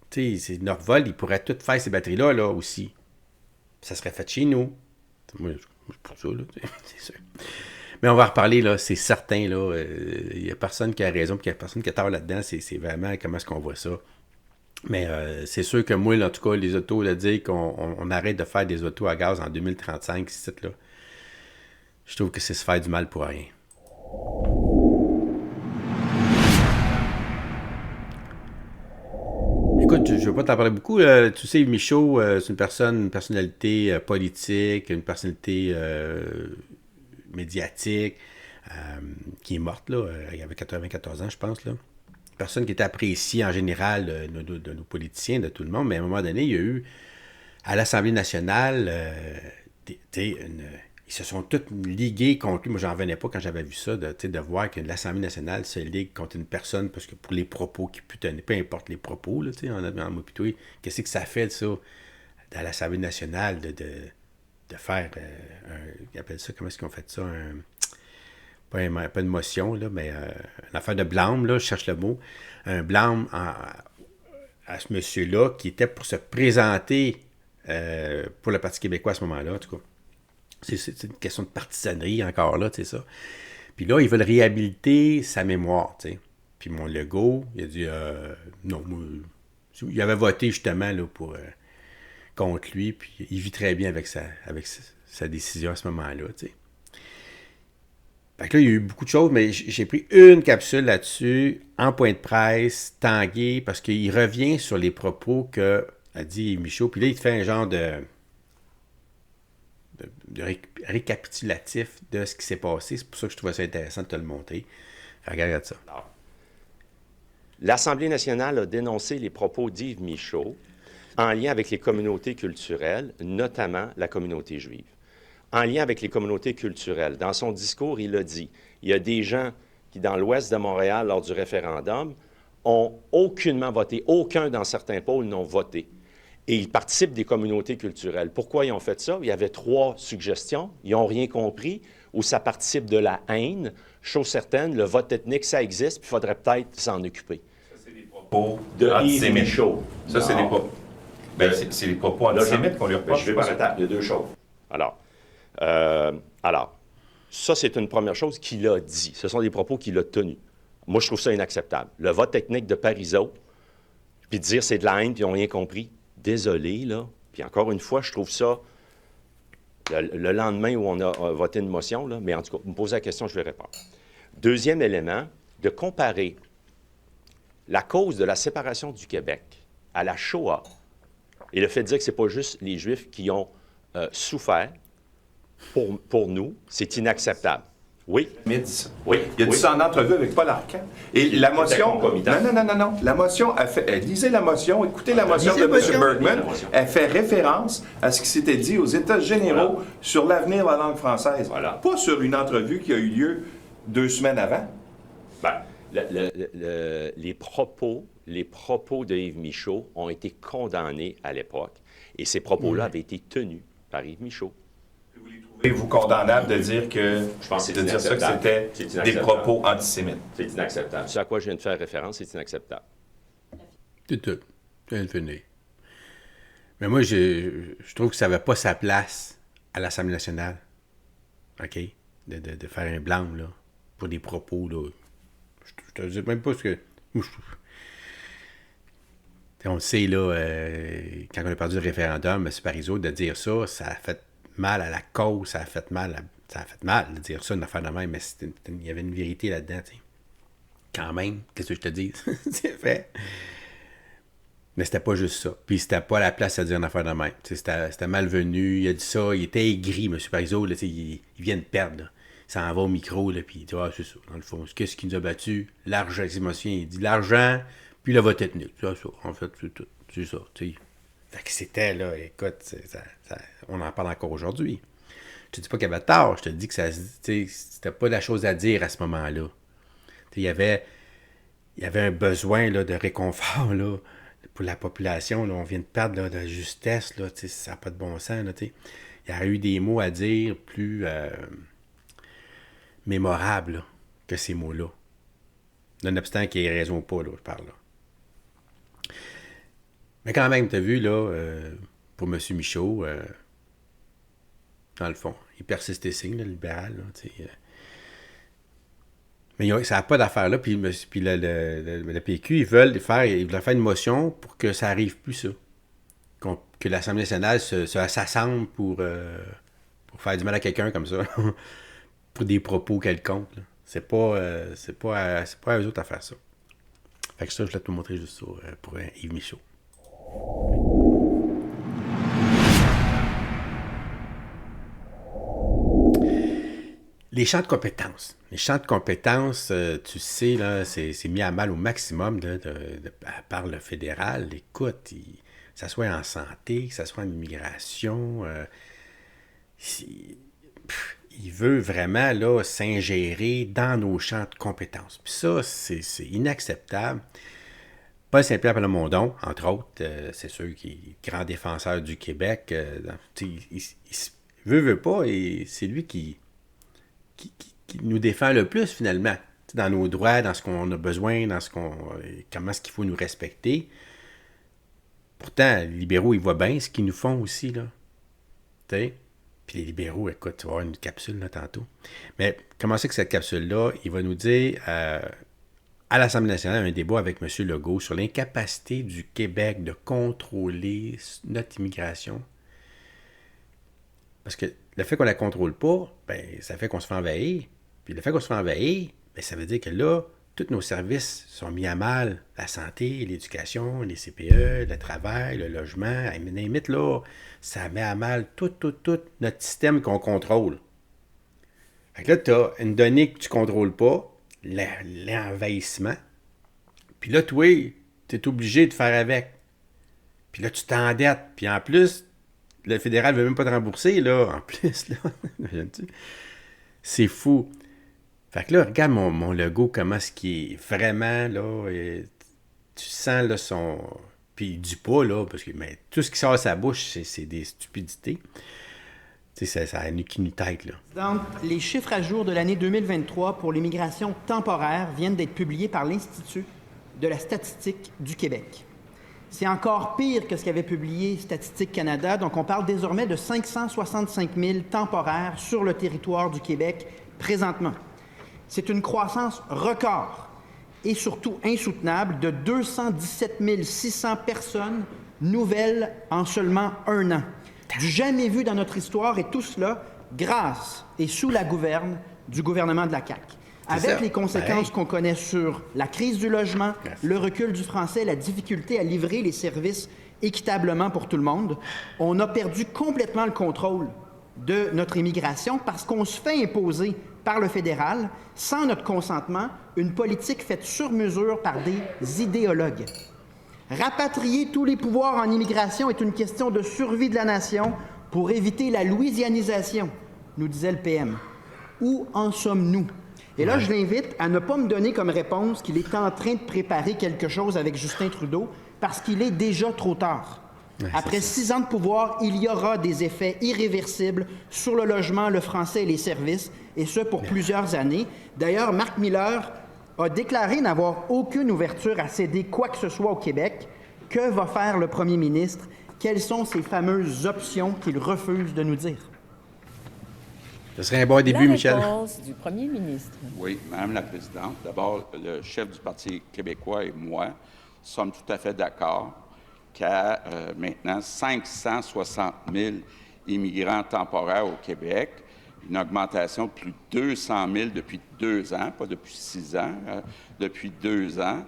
Tu sais, Norvolt, il pourrait tout faire ces batteries-là, là, aussi. Ça serait fait chez nous. Moi, je suis pour ça, là, c'est sûr. Mais on va en reparler, là, c'est certain, là. Il n'y a personne qui a raison, puis il n'y a personne qui a tort là-dedans. C'est vraiment comment est-ce qu'on voit ça. Mais c'est sûr que moi, en tout cas, les autos, là, dire qu'on arrête de faire des autos à gaz en 2035, là, je trouve que c'est se faire du mal pour rien. Écoute, je ne veux pas t'en parler beaucoup. Tu sais, Michaud, c'est une personnalité politique, une personnalité médiatique, qui est morte, là. Il avait 94 ans, je pense, là. Une personne qui était appréciée en général de nos politiciens, de tout le monde, mais à un moment donné, il y a eu, à l'Assemblée nationale, ils se sont tous ligués contre lui. Moi, j'en revenais pas quand j'avais vu ça, de voir que l'Assemblée nationale se ligue contre une personne, parce que pour les propos qu'il peut tenir, peu importe les propos, là, en mopitoui, qu'est-ce que ça fait, ça, à l'Assemblée nationale, de faire ils appellent ça, comment est-ce qu'on fait ça, pas une motion, là, mais une affaire de blâme, là, je cherche le mot, un blâme à ce monsieur-là qui était pour se présenter pour le Parti québécois à ce moment-là, en tout cas. C'est une question de partisanerie encore, là, tu sais ça. Puis là, ils veulent réhabiliter sa mémoire, tu sais. Puis mon Legault, il a dit non, moi, il avait voté justement là, contre lui, puis il vit très bien avec sa décision à ce moment-là, tu sais. Fait que là, il y a eu beaucoup de choses, mais j'ai pris une capsule là-dessus, en point de presse, Tanguay, parce qu'il revient sur les propos qu'a dit Michaud, puis là, il te fait un genre de récapitulatif de ce qui s'est passé. C'est pour ça que je trouvais ça intéressant de te le montrer. Regarde ça. L'Assemblée nationale a dénoncé les propos d'Yves Michaud en lien avec les communautés culturelles, notamment la communauté juive. En lien avec les communautés culturelles, dans son discours, il a dit « Il y a des gens qui, dans l'ouest de Montréal, lors du référendum, ont aucunement voté. Aucun dans certains pôles n'ont voté. Et ils participent des communautés culturelles. Pourquoi ils ont fait ça? Il y avait 3 suggestions. Ils n'ont rien compris, ou ça participe de la haine. Chose certaine, le vote ethnique, ça existe, puis il faudrait peut-être s'en occuper. Ça, c'est des propos antisémites. Ça, c'est des propos. Ben, c'est des propos antisémites qu'on lui reproche. Je vais par étapes. Il y a 2 choses. Alors, ça, c'est une première chose qu'il a dit. Ce sont des propos qu'il a tenus. Moi, je trouve ça inacceptable. Le vote technique de Parizeau, puis de dire c'est de la haine, puis ils n'ont rien compris. Désolé, là. Puis encore une fois, je trouve ça le lendemain où on a voté une motion, là, mais en tout cas, vous me posez la question, je vais répondre. Deuxième élément, de comparer la cause de la séparation du Québec à la Shoah et le fait de dire que ce n'est pas juste les Juifs qui ont souffert, pour nous, c'est inacceptable. Oui. Mais oui. Il a dit ça en entrevue avec Paul Arcand. Et la motion. Non. La motion a fait. Lisez la motion, écoutez la motion de M. Bergman. Elle fait référence à ce qui s'était dit aux États généraux sur l'avenir de la langue française. Voilà. Pas sur une entrevue qui a eu lieu 2 semaines avant. Ben, les propos de Yves Michaud ont été condamnés à l'époque. Et ces propos-là avaient été tenus par Yves Michaud. Vous condamnable de dire que c'était des propos antisémites. C'est inacceptable. Ce à quoi je viens de faire référence, c'est inacceptable. C'est tout. C'est fini. Mais moi, je trouve que ça n'avait pas sa place à l'Assemblée nationale. OK? De faire un blanc, là, pour des propos, là. Je te dis même pas ce que... On le sait, là, quand on a perdu le référendum, M. Parizeau, de dire ça, ça a fait mal à la cause, ça a fait mal de dire ça, une affaire de même, mais il y avait une vérité là-dedans, tu sais. Quand même, qu'est-ce que je te dis? C'est vrai. Mais c'était pas juste ça. Puis c'était pas la place à dire une affaire de même. C'était malvenu, il a dit ça, il était aigri, M. Parizeau, là, il vient de perdre, là. Il s'en va au micro, là, puis il dit, c'est ça, dans le fond, qu'est-ce qui nous a battu? L'argent, il dit l'argent, puis le vote ethnique. C'est ça, en fait, c'est tout. C'est ça, tu sais. Fait que c'était, là, écoute, on en parle encore aujourd'hui. Je te dis pas qu'il y avait tort, je te dis que c'était pas la chose à dire à ce moment-là. Il y avait un besoin là, de réconfort là, pour la population. Là. On vient de perdre là, de justesse, là, ça n'a pas de bon sens. Là, il y a eu des mots à dire plus mémorables là, que ces mots-là. Nonobstant qu'il y ait raison ou pas, là, je parle là. Mais quand même, tu as vu, là, pour M. Michaud, dans le fond, il persiste et signe, le libéral, là, mais ça n'a pas d'affaire là, puis le PQ, ils veulent faire une motion pour que ça n'arrive plus, ça. Que l'Assemblée nationale s'assemble pour faire du mal à quelqu'un comme ça, pour des propos quelconques. Là. C'est pas à eux autres à faire ça. Fait que ça, je voulais te montrer juste ça pour Yves Michaud. Les champs de compétences. Les champs de compétences, tu sais, là, c'est mis à mal au maximum par le fédéral. Écoute, que ça soit en santé, que ça soit en immigration, il veut vraiment là, s'ingérer dans nos champs de compétences. Puis ça, c'est inacceptable. Paul Saint-Pierre Plamondon, entre autres, c'est sûr qu'il est grand défenseur du Québec. Il veut pas, et c'est lui qui nous défend le plus, finalement, dans nos droits, dans ce qu'on a besoin, comment est-ce qu'il faut nous respecter. Pourtant, les libéraux, ils voient bien ce qu'ils nous font aussi, là. Tu sais? Puis les libéraux, écoute, tu vas avoir une capsule, là, tantôt. Mais comment c'est que cette capsule-là, il va nous dire... à l'Assemblée nationale, un débat avec M. Legault sur l'incapacité du Québec de contrôler notre immigration. Parce que le fait qu'on ne la contrôle pas, ben, ça fait qu'on se fait envahir. Puis le fait qu'on se fait envahir, ben, ça veut dire que là, tous nos services sont mis à mal. La santé, l'éducation, les CPE, le travail, le logement, limite, là, ça met à mal tout notre système qu'on contrôle. Fait que là, tu as une donnée que tu ne contrôles pas, l'envahissement. Puis là, toi, tu es obligé de faire avec. Puis là, tu t'endettes. Puis en plus, le fédéral ne veut même pas te rembourser, là. En plus, là. C'est fou. Fait que là, regarde mon logo, comment est-ce qu'il est vraiment, là. Tu sens, là, son... Puis il dit pas, là, parce que mais tout ce qui sort de sa bouche, c'est des stupidités. Tu sais, ça a une tête, là. Donc, les chiffres à jour de l'année 2023 pour l'immigration temporaire viennent d'être publiés par l'Institut de la statistique du Québec. C'est encore pire que ce qu'avait publié Statistique Canada. Donc, on parle désormais de 565 000 temporaires sur le territoire du Québec présentement. C'est une croissance record et surtout insoutenable de 217 600 personnes nouvelles en seulement un an. Du jamais vu dans notre histoire, et tout cela grâce et sous la gouverne du gouvernement de la CAQ. Avec les conséquences qu'on connaît sur la crise du logement, le recul du français, la difficulté à livrer les services équitablement pour tout le monde, on a perdu complètement le contrôle de notre immigration parce qu'on se fait imposer par le fédéral, sans notre consentement, une politique faite sur mesure par des idéologues. Rapatrier tous les pouvoirs en immigration est une question de survie de la nation pour éviter la louisianisation, nous disait le PM. Où en sommes-nous? Et là, je l'invite à ne pas me donner comme réponse qu'il est en train de préparer quelque chose avec Justin Trudeau, parce qu'il est déjà trop tard. Après 6 ans de pouvoir, il y aura des effets irréversibles sur le logement, le français et les services, et ce pour plusieurs années. D'ailleurs, Marc Miller a déclaré n'avoir aucune ouverture à céder quoi que ce soit au Québec. Que va faire le premier ministre? Quelles sont ces fameuses options qu'il refuse de nous dire? Ce serait un bon début, Michel. La réponse du premier ministre. Oui, Madame la Présidente. D'abord, le chef du Parti québécois et moi sommes tout à fait d'accord qu'à maintenant 560 000 immigrants temporaires au Québec, une augmentation de plus de 200 000 depuis 2 ans, pas depuis 6 ans, depuis 2 ans.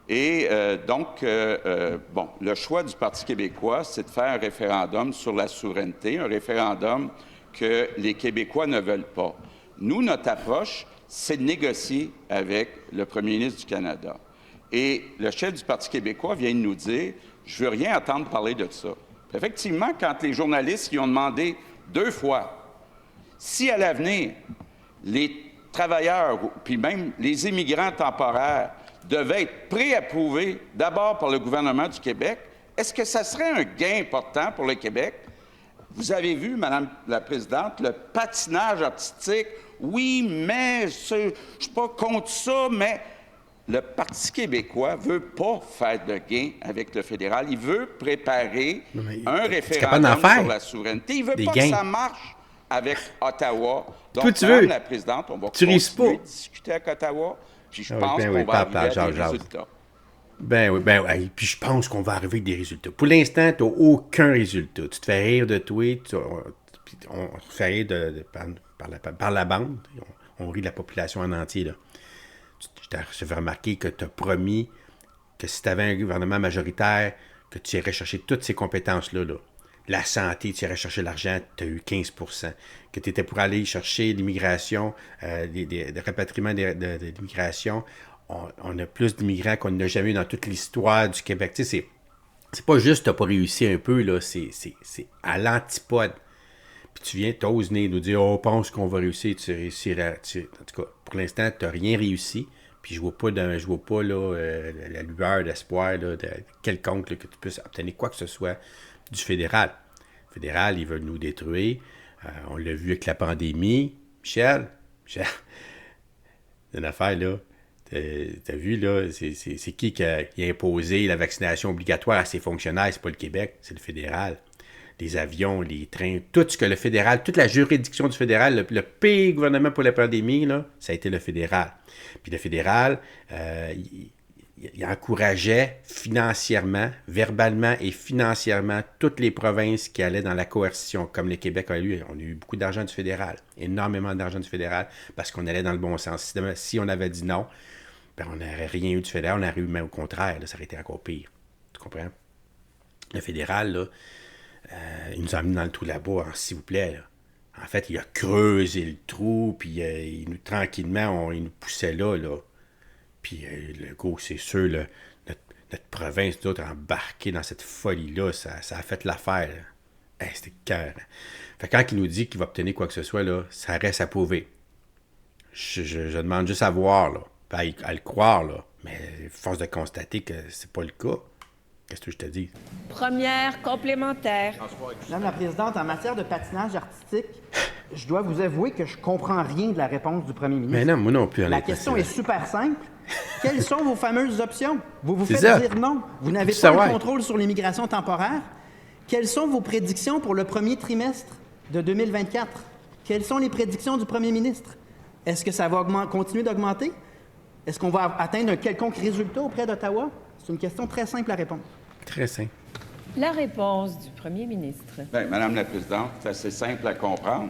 Et donc, le choix du Parti québécois, c'est de faire un référendum sur la souveraineté, un référendum que les Québécois ne veulent pas. Nous, notre approche, c'est de négocier avec le premier ministre du Canada. Et le chef du Parti québécois vient de nous dire « Je veux rien entendre parler de ça ». Effectivement, quand les journalistes y ont demandé 2 fois si à l'avenir, les travailleurs, puis même les immigrants temporaires, devaient être préapprouvés d'abord par le gouvernement du Québec, est-ce que ça serait un gain important pour le Québec? Vous avez vu, Madame la Présidente, le patinage artistique. Oui, mais je ne suis pas contre ça, mais le Parti québécois ne veut pas faire de gain avec le fédéral. Il veut préparer un référendum sur la souveraineté. Il ne veut pas que ça marche avec Ottawa. Donc, Madame la Présidente, on va continuer de discuter avec Ottawa, puis je pense qu'on va arriver à des résultats. Ben oui. Puis je pense qu'on va arriver avec des résultats. Pour l'instant, tu n'as aucun résultat. Tu te fais rire de toi, on te fait rire par la bande. On rit de la population en entier. Là. Je t'avais remarqué que tu as promis que si tu avais un gouvernement majoritaire, que tu irais chercher toutes ces compétences-là. Là. La santé, tu irais chercher l'argent, tu as eu 15 %. Que tu étais pour aller chercher l'immigration, des rapatriements de l'immigration. On a plus d'immigrants qu'on n'a jamais eu dans toute l'histoire du Québec. Tu sais, c'est pas juste que tu n'as pas réussi un peu, là, c'est à l'antipode. Puis tu viens, t'oses venir nous dire « on pense qu'on va réussir, tu réussiras. » En tout cas, pour l'instant, tu n'as rien réussi. Puis je vois pas là, la lueur d'espoir de quelconque là, que tu puisses obtenir quoi que ce soit du fédéral. Le fédéral, ils veulent nous détruire. On l'a vu avec la pandémie. Michel, c'est une affaire, là. T'as vu, là, c'est qui a imposé la vaccination obligatoire à ses fonctionnaires? C'est pas le Québec, c'est le fédéral. Les avions, les trains, tout ce que le fédéral, toute la juridiction du fédéral, le pire gouvernement pour la pandémie, là, ça a été le fédéral. Puis le fédéral, il encourageait financièrement, verbalement et financièrement toutes les provinces qui allaient dans la coercition, comme le Québec a eu. On a eu beaucoup d'argent du fédéral, énormément d'argent du fédéral, parce qu'on allait dans le bon sens. Si on avait dit non, ben on n'aurait rien eu du fédéral, on aurait eu même au contraire, là, ça aurait été encore pire. Tu comprends? Le fédéral, là, il nous a mis dans le trou là-bas, s'il vous plaît. Là. En fait, il a creusé le trou, puis tranquillement, il nous poussait là. Puis le gros, c'est sûr, là, notre province, d'autres, embarqué dans cette folie-là, ça a fait l'affaire. C'était cœur. Fait que quand il nous dit qu'il va obtenir quoi que ce soit, là, ça reste à prouver. Je demande juste à voir, là, à le croire, là. Mais force de constater que c'est pas le cas. Qu'est-ce que je te dis? Première complémentaire. Madame la Présidente, en matière de patinage artistique, je dois vous avouer que je comprends rien de la réponse du premier ministre. Mais non, moi non plus. La question est super simple. Quelles sont vos fameuses options? Vous vous faites dire non. Vous n'avez pas le contrôle sur l'immigration temporaire. Quelles sont vos prédictions pour le premier trimestre de 2024? Quelles sont les prédictions du premier ministre? Est-ce que ça va continuer d'augmenter? Est-ce qu'on va atteindre un quelconque résultat auprès d'Ottawa? C'est une question très simple à répondre. Très simple. La réponse du premier ministre. Bien, Madame la Présidente, c'est assez simple à comprendre.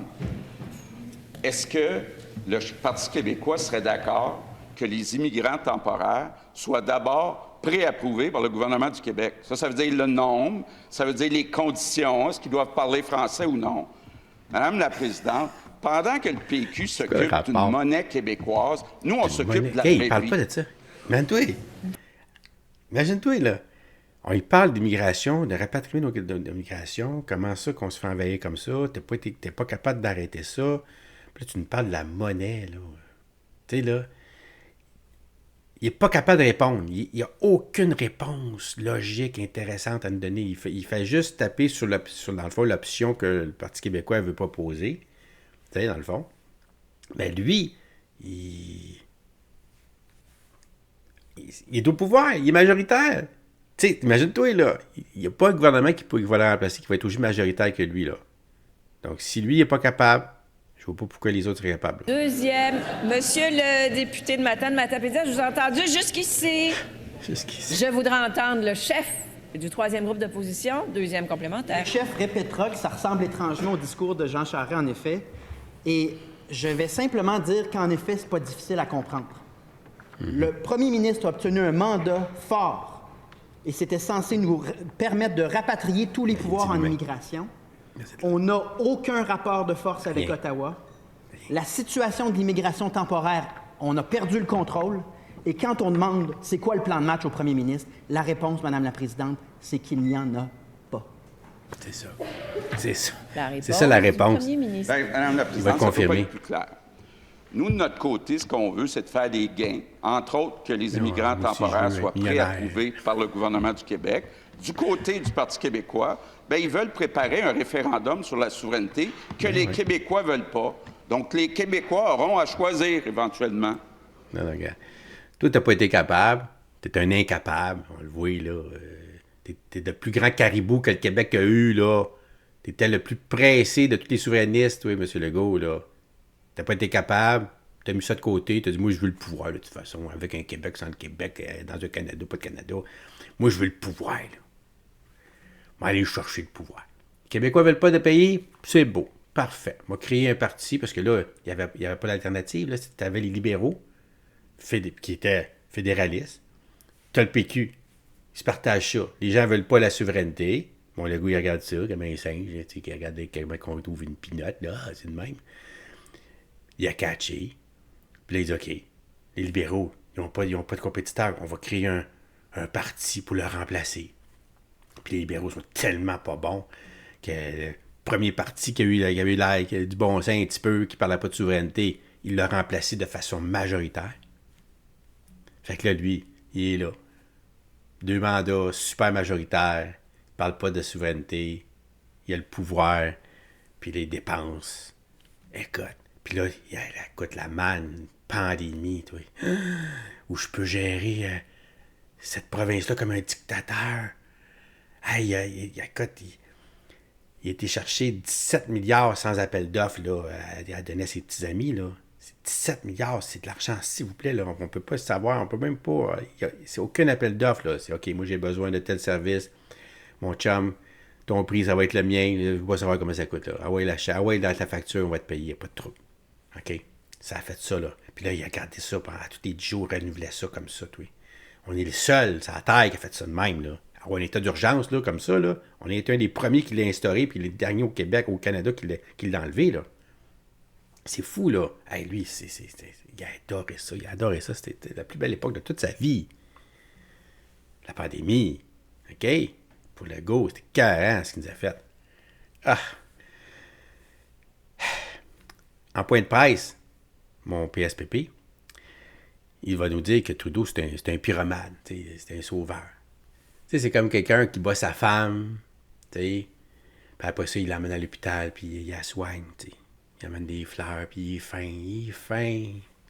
Est-ce que le Parti québécois serait d'accord que les immigrants temporaires soient d'abord préapprouvés par le gouvernement du Québec? Ça veut dire le nombre, ça veut dire les conditions, est-ce qu'ils doivent parler français ou non? Madame la Présidente, pendant que le PQ s'occupe d'une monnaie québécoise, nous, on s'occupe de la vraie vie. Il parle pas de ça. Imagine-toi, là. On y parle d'immigration, de rapatriement d'immigration, comment ça qu'on se fait envahir comme ça, t'es pas capable d'arrêter ça. Puis là, tu nous parles de la monnaie, là. Tu sais, là, il n'est pas capable de répondre. Il n'y a aucune réponse logique, intéressante à nous donner. Il fait juste taper sur dans le fond, l'option que le Parti québécois ne veut pas poser. Tu sais, dans le fond. Mais lui, il est au pouvoir, il est majoritaire. Tu sais, imagine-toi, là, il n'y a pas un gouvernement qui va le remplacer, qui va être aussi majoritaire que lui, là. Donc, si lui n'est pas capable, je ne vois pas pourquoi les autres seraient capables. Là. Deuxième, monsieur le député de Matane-Matapédia, je vous ai entendu jusqu'ici. Je voudrais entendre le chef du troisième groupe d'opposition, deuxième complémentaire. Le chef répétera que ça ressemble étrangement au discours de Jean Charest, en effet. Et je vais simplement dire qu'en effet, c'est pas difficile à comprendre. Le premier ministre a obtenu un mandat fort et c'était censé nous permettre de rapatrier tous les pouvoirs en immigration. On n'a aucun rapport de force avec Ottawa. La situation de l'immigration temporaire, on a perdu le contrôle. Et quand on demande c'est quoi le plan de match au premier ministre, la réponse, Madame la Présidente, c'est qu'il n'y en a pas. C'est ça. C'est ça. C'est ça la réponse. Bien, Madame la Présidente, ça ne peut pas être plus clair. Nous, de notre côté, ce qu'on veut, c'est de faire des gains. Entre autres, que les immigrants temporaires soient préapprouvés par le gouvernement du Québec. Du côté du Parti québécois, bien, ils veulent préparer un référendum sur la souveraineté que les Québécois ne veulent pas. Donc, les Québécois auront à choisir éventuellement. Non, regarde. Toi, tu n'as pas été capable. Tu es un incapable. On le voit, là. Tu es le plus grand caribou que le Québec a eu, là. Tu étais le plus pressé de tous les souverainistes, oui, M. Legault, là. T'as pas été capable, t'as mis ça de côté, t'as dit, moi, je veux le pouvoir, de toute façon, avec un Québec, sans le Québec, dans un Canada, pas de Canada. Moi, je veux le pouvoir, là. On va aller chercher le pouvoir. Les Québécois ne veulent pas de pays, c'est beau, parfait. On va créer un parti, parce que là, il n'y avait pas d'alternative, là. T'avais les libéraux, qui étaient fédéralistes. T'as le PQ, ils se partagent ça. Les gens ne veulent pas la souveraineté. Bon, le gars, il regarde ça, comme un singe, tu sais, qui regarde comment on trouve une pinotte, là, c'est le même. Il a catché. Puis là, il dit, OK, les libéraux, ils n'ont pas de compétiteurs. On va créer un parti pour le remplacer. Puis les libéraux sont tellement pas bons que le premier parti qui a eu du bon sens un petit peu, qui ne parlait pas de souveraineté, il l'a remplacé de façon majoritaire. Fait que là, lui, il est là. 2 mandats, super majoritaire. Il ne parle pas de souveraineté. Il a le pouvoir. Puis les dépenses. Écoute. Puis là, écoute, la manne, pandémie, toi, où je peux gérer cette province-là comme un dictateur. Hey, écoute, il a été chercher 17 milliards sans appel d'offres, là, à donner à ses petits amis, là. 17 milliards, c'est de l'argent, s'il vous plaît, là. On ne peut pas savoir, on peut même pas... c'est aucun appel d'offres, là. C'est OK, moi, j'ai besoin de tel service. Mon chum, ton prix, ça va être le mien. Je veux pas savoir comment ça coûte, là. Ah ouais, dans ta facture, on va te payer, il n'y a pas de trouble. OK? Ça a fait ça, là. Puis là, il a gardé ça pendant tous les jours, renouvelait ça comme ça, toi. On est les seuls, c'est la Terre qui a fait ça de même, là. Alors, un état d'urgence, là, comme ça, là. On est un des premiers qui l'a instauré, puis les derniers au Québec, au Canada, qui l'a enlevé, là. C'est fou, là. Hey, lui, il a adoré ça. C'était la plus belle époque de toute sa vie. La pandémie. OK? Pour le go, c'était carré, ce qu'il nous a fait. Ah! En point de presse, mon PSPP, il va nous dire que Trudeau, c'est un pyromane, c'est un sauveur. C'est comme quelqu'un qui bat sa femme, puis après ça, il l'amène à l'hôpital, puis il la soigne. Il amène des fleurs, puis il est fin.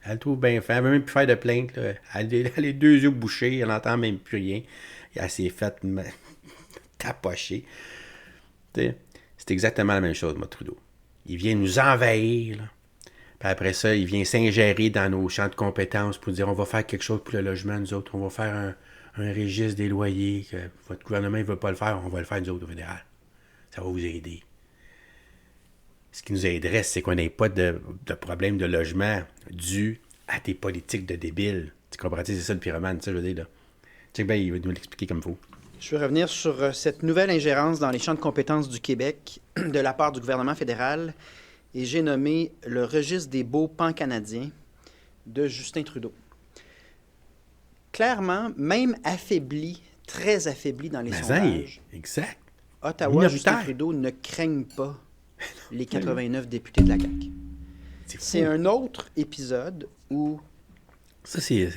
Elle le trouve bien fin, elle ne veut même plus faire de plainte. Là. Elle a les 2 yeux bouchés, elle n'entend même plus rien. Elle s'est faite tapocher. C'est exactement la même chose, moi, Trudeau. Il vient nous envahir, là. Puis après ça, il vient s'ingérer dans nos champs de compétences pour dire on va faire quelque chose pour le logement, nous autres. On va faire un registre des loyers. Que votre gouvernement ne veut pas le faire, on va le faire nous autres au fédéral. Ça va vous aider. Ce qui nous aiderait, c'est qu'on n'ait pas de problème de logement dû à tes politiques de débiles. Tu comprends? C'est ça le pyromane, ça, je veux dire, là. Check bien, il va nous l'expliquer comme il faut. Je veux revenir sur cette nouvelle ingérence dans les champs de compétences du Québec de la part du gouvernement fédéral. Et j'ai nommé le registre des baux pan-canadiens de Justin Trudeau. Clairement, même affaibli, très affaibli dans les sondages, exact. Ottawa, Justin Trudeau ne craignent pas les 89 députés de la CAQ. C'est un autre épisode où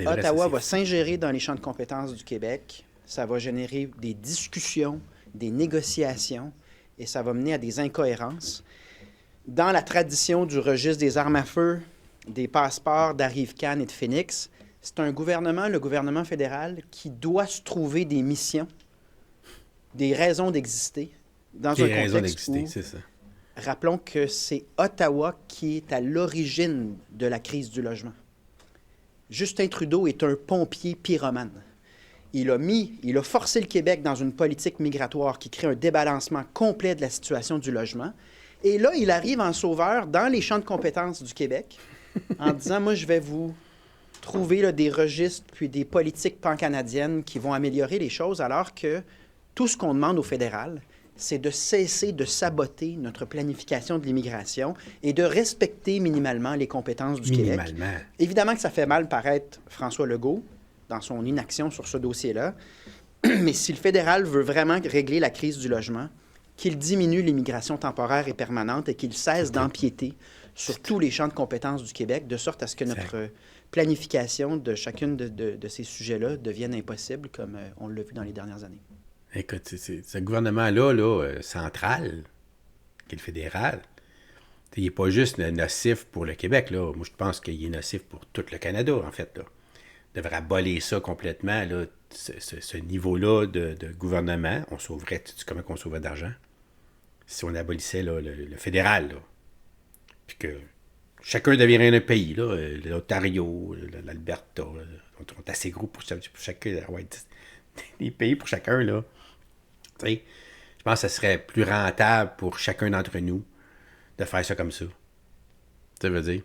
Ottawa va s'ingérer dans les champs de compétences du Québec. Ça va générer des discussions, des négociations, et ça va mener à des incohérences. Dans la tradition du registre des armes à feu, des passeports d'Arrive-Can et de Phoenix, c'est un gouvernement, le gouvernement fédéral, qui doit se trouver des missions, des raisons d'exister, dans un contexte où, c'est ça. Rappelons que c'est Ottawa qui est à l'origine de la crise du logement. Justin Trudeau est un pompier pyromane. Il a forcé le Québec dans une politique migratoire qui crée un débalancement complet de la situation du logement. Et là, il arrive en sauveur dans les champs de compétences du Québec en disant, moi, je vais vous trouver là, des registres puis des politiques pan-canadiennes qui vont améliorer les choses, alors que tout ce qu'on demande au fédéral, c'est de cesser de saboter notre planification de l'immigration et de respecter minimalement les compétences du Québec. Évidemment que ça fait mal paraître François Legault dans son inaction sur ce dossier-là, mais si le fédéral veut vraiment régler la crise du logement, qu'il diminue l'immigration temporaire et permanente et qu'il cesse d'empiéter sur tous les champs de compétences du Québec, de sorte à ce que notre planification de chacune de ces sujets-là devienne impossible, comme on l'a vu dans les dernières années. Écoute, ce gouvernement-là, central, qui est le fédéral, il n'est pas juste nocif pour le Québec, là. Moi, je pense qu'il est nocif pour tout le Canada, en fait, là. Il devrait abolir ça complètement, là, ce niveau-là de gouvernement. On sauverait, tu sais comment on sauverait d'argent? Si on abolissait là, le fédéral, là. Puis que chacun deviendrait un pays, là. L'Ontario, l'Alberta, là. On est assez gros pour chacun. Ouais, des pays pour chacun, là. Tu sais, je pense que ce serait plus rentable pour chacun d'entre nous de faire ça comme ça. Ça veut dire.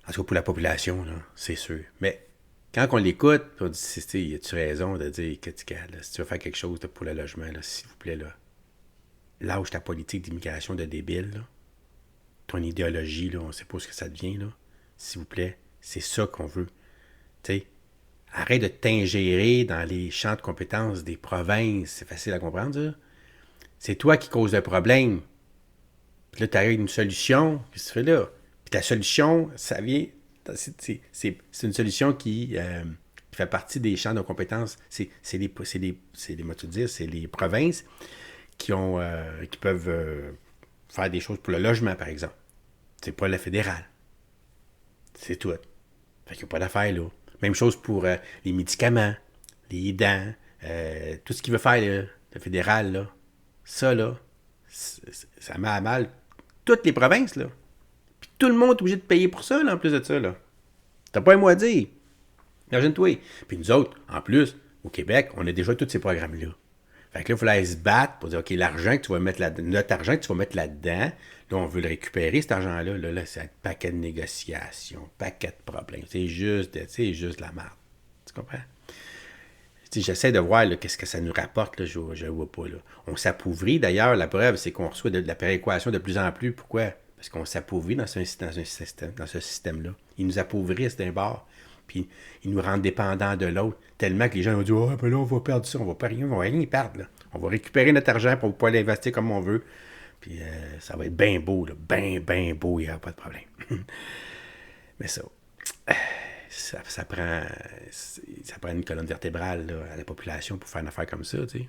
En tout cas, pour la population, là, c'est sûr. Mais quand on l'écoute, on dit, y a-tu raison de dire que si tu veux faire quelque chose pour le logement, là, s'il vous plaît, là, lâche ta politique d'immigration de débile, là. Ton idéologie, là, on ne sait pas ce que ça devient, là. S'il vous plaît, c'est ça qu'on veut. Tu sais, arrête de t'ingérer dans les champs de compétences des provinces. C'est facile à comprendre, ça. C'est toi qui causes le problème. Puis là, tu arrives une solution. Qu'est-ce que tu fais là? Puis ta solution, ça vient... C'est une solution qui fait partie des champs de compétences. C'est les provinces qui peuvent faire des choses pour le logement, par exemple. C'est pas le fédéral. C'est tout. Fait qu'il n'y a pas d'affaire, là. Même chose pour les médicaments, les dents, tout ce qu'il veut faire, là, le fédéral, là. Ça, là, ça met à mal toutes les provinces, là. Puis tout le monde est obligé de payer pour ça, là, en plus de ça, là. T'as pas un mot à dire. Imagine-toi. Puis nous autres, en plus, au Québec, on a déjà tous ces programmes-là. Fait que là, il faut aller se battre pour dire, OK, l'argent que tu vas mettre notre argent que tu vas mettre là-dedans, là, on veut le récupérer, cet argent-là. Là, c'est un paquet de négociations, paquet de problèmes. C'est juste de la merde. Tu comprends? J'essaie de voir là, qu'est-ce que ça nous rapporte, là, je ne vois pas. Là. On s'appauvrit. D'ailleurs, la preuve, c'est qu'on reçoit de la péréquation de plus en plus. Pourquoi? Parce qu'on s'appauvrit dans ce système-là. Ils nous appauvrissent d'un bord, puis ils nous rendent dépendants de l'autre, tellement que les gens ont dit « Ah, ben là, on va perdre ça, on va rien perdre. Là. On va récupérer notre argent pour pouvoir l'investir comme on veut. Puis ça va être bien beau, là, bien beau, il n'y a pas de problème. » Mais ça prend une colonne vertébrale là, à la population pour faire une affaire comme ça, tu sais.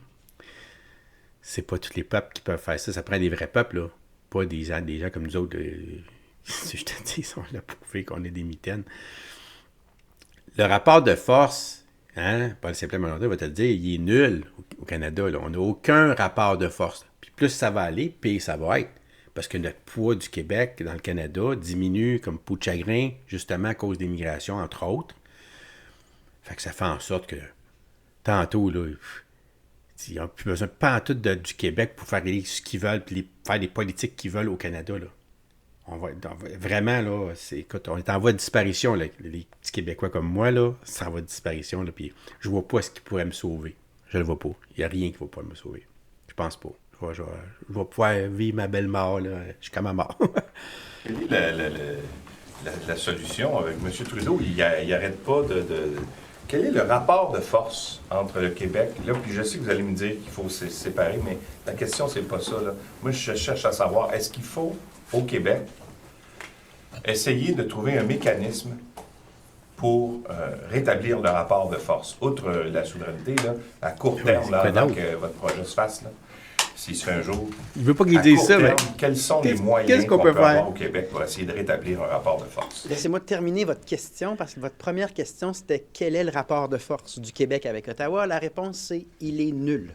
C'est pas tous les peuples qui peuvent faire ça. Ça prend des vrais peuples, là. Pas des gens comme nous autres. Je te dis, ils sont là pour faire qu'on est des mitaines. Le rapport de force, hein, Paul Saint-Pierre va te le dire, il est nul au Canada. Là. On n'a aucun rapport de force. Puis plus ça va aller, pire ça va être. parce que notre poids du Québec dans le Canada diminue comme peau de chagrin, justement à cause des migrations, entre autres. Fait que ça fait en sorte que, tantôt, là, ils n'ont plus besoin pas en tout du Québec pour faire ce qu'ils veulent, puis faire les politiques qu'ils veulent au Canada, là. Vraiment, là, écoute, on est en voie de disparition, là, les petits Québécois comme moi, là, c'est en voie de disparition, là, puis je vois pas ce qui pourrait me sauver. Je le vois pas. Il n'y a rien qui va pas me sauver. Je pense pas. Je vais pouvoir vivre ma belle mort, là, jusqu'à ma mort. Quelle est la solution avec M. Trudeau? Il n'arrête pas de... Quel est le rapport de force entre le Québec? Là, puis je sais que vous allez me dire qu'il faut se séparer, mais la question, c'est pas ça, là. Moi, je cherche à savoir, est-ce qu'il faut, au Québec, essayer de trouver un mécanisme pour rétablir le rapport de force, outre la souveraineté, là, à court terme, là, avant que votre projet se fasse, là, s'il se fait un jour. Il ne veut pas qu'il dise ça, mais quels sont les moyens qu'on peut avoir au Québec pour essayer de rétablir un rapport de force? Laissez-moi terminer votre question, parce que votre première question, c'était quel est le rapport de force du Québec avec Ottawa? La réponse, c'est il est nul.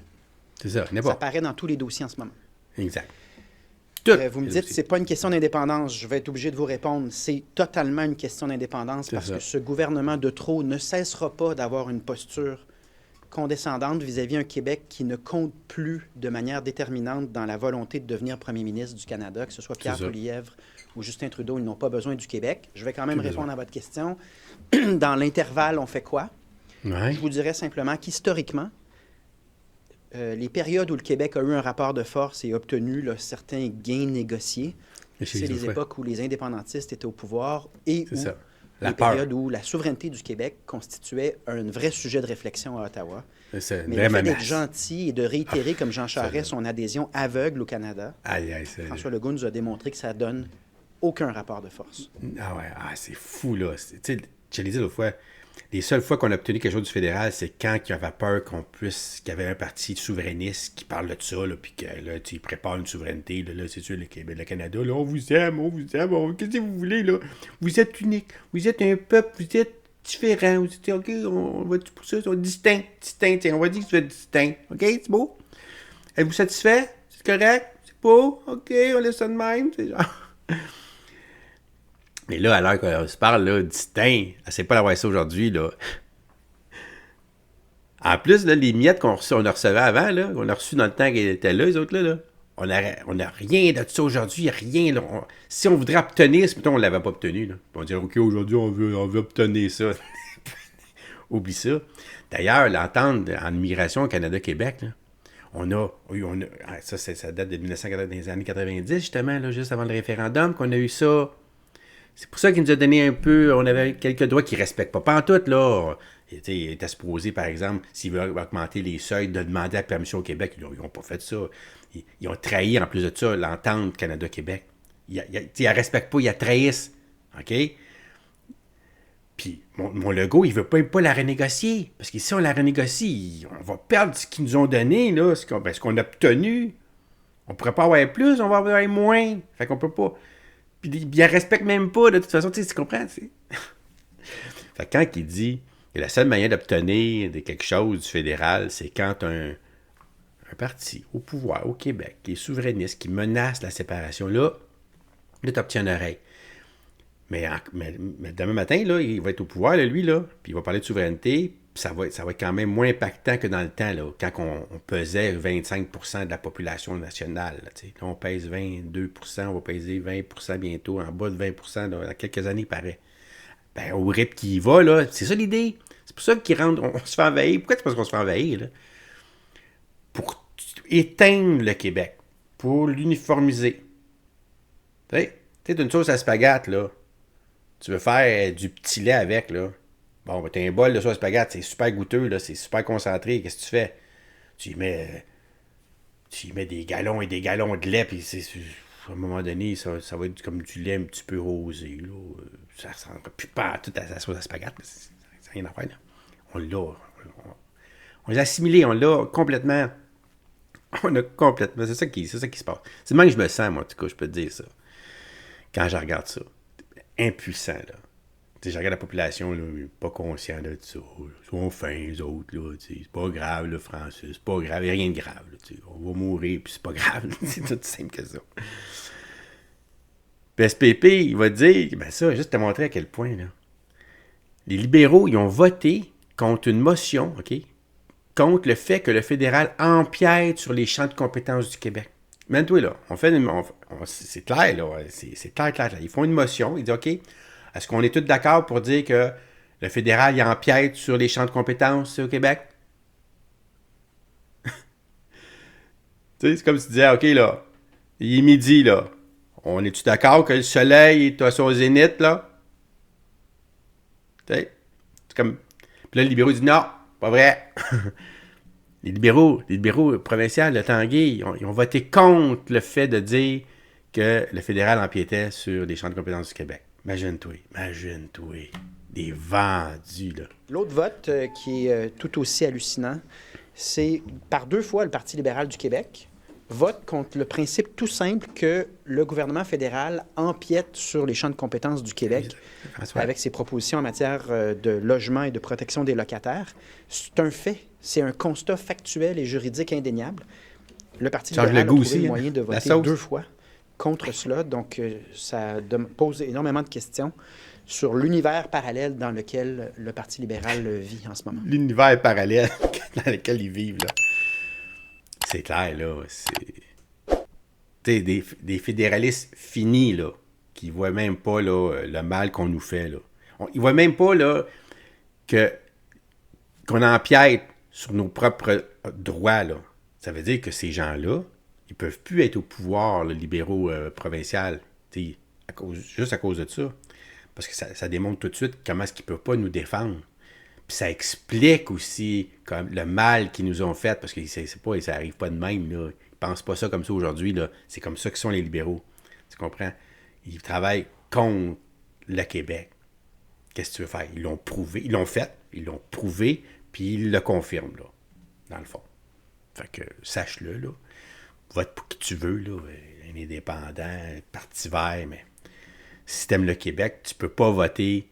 C'est ça, Ça apparaît dans tous les dossiers en ce moment. Exact. Vous me dites, c'est pas une question d'indépendance. Je vais être obligé de vous répondre. C'est totalement une question d'indépendance parce que ce gouvernement de trop ne cessera pas d'avoir une posture condescendante vis-à-vis un Québec qui ne compte plus de manière déterminante dans la volonté de devenir premier ministre du Canada, que ce soit Pierre Poilievre ou Justin Trudeau, ils n'ont pas besoin du Québec. Je vais quand même répondre à votre question. Dans l'intervalle, on fait quoi? Je vous dirais simplement qu'historiquement, les périodes où le Québec a eu un rapport de force et obtenu là, certains gains négociés, c'est les époques où les indépendantistes étaient au pouvoir et où les périodes où la souveraineté du Québec constituait un vrai sujet de réflexion à Ottawa. Mais le fait d'être gentil et de réitérer, comme Jean Charest, son adhésion aveugle au Canada, François Legault nous a démontré que ça donne aucun rapport de force. C'est fou, là. Tu sais, je l'ai dit l'autre fois, les seules fois qu'on a obtenu quelque chose du fédéral, c'est quand il y avait peur qu'il y avait un parti souverainiste qui parle de ça, puis qu'il prépare une souveraineté. Là, c'est sûr, le Canada, là, on vous aime, qu'est-ce que vous voulez, là? Vous êtes unique, vous êtes un peuple, vous êtes différent, vous êtes, OK, on va pour ça, distinct, tiens, on va dire que vous êtes distinct, OK, c'est beau? Êtes-vous satisfait? C'est correct? C'est beau? OK, on laisse ça de même, c'est genre... Mais là, à l'heure qu'on se parle, là, distinct, c'est pas d'avoir ça aujourd'hui, là. En plus, là, les miettes qu'on recevait avant, là, qu'on a reçues dans le temps qu'ils étaient là, les autres, là, on n'a rien de ça aujourd'hui, rien. Là, si on voudrait obtenir, mettons, on ne l'avait pas obtenu, là. On va dire, OK, aujourd'hui, on veut obtenir ça. Oublie ça. D'ailleurs, l'entente en immigration au Canada-Québec, là, ça date de 1980, des années 90, justement, là, juste avant le référendum, qu'on a eu ça. C'est pour ça qu'il nous a donné un peu... On avait quelques droits qu'il ne respecte pas. Pas en tout, là. Il était supposé, par exemple, s'il veut augmenter les seuils, de demander la permission au Québec. Ils n'ont pas fait ça. Ils ont trahi, en plus de ça, l'entente Canada-Québec. Ils ne respectent pas, ils la trahissent. OK? Puis, mon Legault, il ne veut pas la renégocier. Parce que si on la renégocie, on va perdre ce qu'ils nous ont donné, là, ce qu'on a obtenu. On ne pourrait pas avoir plus, on va avoir moins. Fait qu'on peut pas... Puis il ne respecte même pas, de toute façon, tu comprends? Fait que quand il dit que la seule manière d'obtenir quelque chose du fédéral, c'est quand un parti au pouvoir, au Québec, qui est souverainiste, qui menace la séparation, là tu obtiens une oreille. Mais demain matin, là, il va être au pouvoir, là, lui, là, puis il va parler de souveraineté, puis ça va être quand même moins impactant que dans le temps, là, quand on pesait 25% de la population nationale. Là, on pèse 22%, on va peser 20% bientôt, en bas de 20% dans quelques années, il paraît. Ben, au rythme qui y va, là, c'est ça l'idée. C'est pour ça on se fait envahir. Pourquoi c'est parce qu'on se fait envahir, là? Pour éteindre le Québec, pour l'uniformiser. Tu sais, une sauce à spaghetti, là. Tu veux faire du petit lait avec, là. Bon, ben, t'as un bol de sauce à spaghetti, c'est super goûteux, là, c'est super concentré. Qu'est-ce que tu fais? Tu y mets des gallons et des gallons de lait, puis à un moment donné, ça va être comme du lait un petit peu rosé, là. Ça ressemble plus pas tout à la sauce à spaghetti, c'est rien à faire, là. On l'a assimilé, on l'a complètement... C'est ça qui se passe. C'est le même que je me sens, moi, en tout cas, je peux te dire ça. Quand je regarde ça. Impuissant, là. T'sais, je regarde la population, là, pas conscient de ça. Ils sont fins, les autres, là. C'est pas grave, là, Francis. C'est pas grave. Il n'y a rien de grave, là. On va mourir, puis c'est pas grave. C'est tout simple que ça. Puis SPP, il va te dire, ben ça, juste te montrer à quel point, là. Les libéraux, ils ont voté contre une motion, OK, contre le fait que le fédéral empiète sur les champs de compétences du Québec. Mène-toi là. C'est clair, là. C'est clair. Ils font une motion. Ils disent, OK, est-ce qu'on est tous d'accord pour dire que le fédéral, il empiète sur les champs de compétences au Québec? Tu sais, c'est comme si tu disais, OK, là, il est midi, là. On est-tu d'accord que le soleil est à son zénith, là? Tu sais, c'est comme... Puis là, les libéraux disent, non, pas vrai. Les libéraux provinciaux de Tanguay, ils ont voté contre le fait de dire que le fédéral empiétait sur les champs de compétences du Québec. Imagine-toi. Des vendus, là. L'autre vote qui est tout aussi hallucinant, c'est par 2 fois le Parti libéral du Québec vote contre le principe tout simple que le gouvernement fédéral empiète sur les champs de compétences du Québec avec ses propositions en matière de logement et de protection des locataires. C'est un fait. C'est un constat factuel et juridique indéniable. Le Parti libéral a trouvé le moyen de voter 2 fois contre cela. Donc, ça pose énormément de questions sur l'univers parallèle dans lequel le Parti libéral vit en ce moment. L'univers parallèle dans lequel ils vivent, là. C'est clair, là. C'est des fédéralistes finis, là, qui ne voient même pas là, le mal qu'on nous fait, là. Ils ne voient même pas là, qu'on empiète sur nos propres droits, là. Ça veut dire que ces gens-là, ils ne peuvent plus être au pouvoir, le libéraux provincial, juste à cause de ça. Parce que ça démontre tout de suite comment est-ce qu'ils ne peuvent pas nous défendre. Puis ça explique aussi comme le mal qu'ils nous ont fait, parce que ça n'arrive pas de même, là. Ils ne pensent pas ça comme ça aujourd'hui, là. C'est comme ça que sont les libéraux. Tu comprends? Ils travaillent contre le Québec. Qu'est-ce que tu veux faire? Ils l'ont prouvé. Ils l'ont fait. Ils l'ont prouvé, puis ils le confirment, là, dans le fond. Fait que, sache-le, là. Vote pour qui tu veux, là. Un indépendant, Parti vert, mais si tu aimes le Québec, tu peux pas voter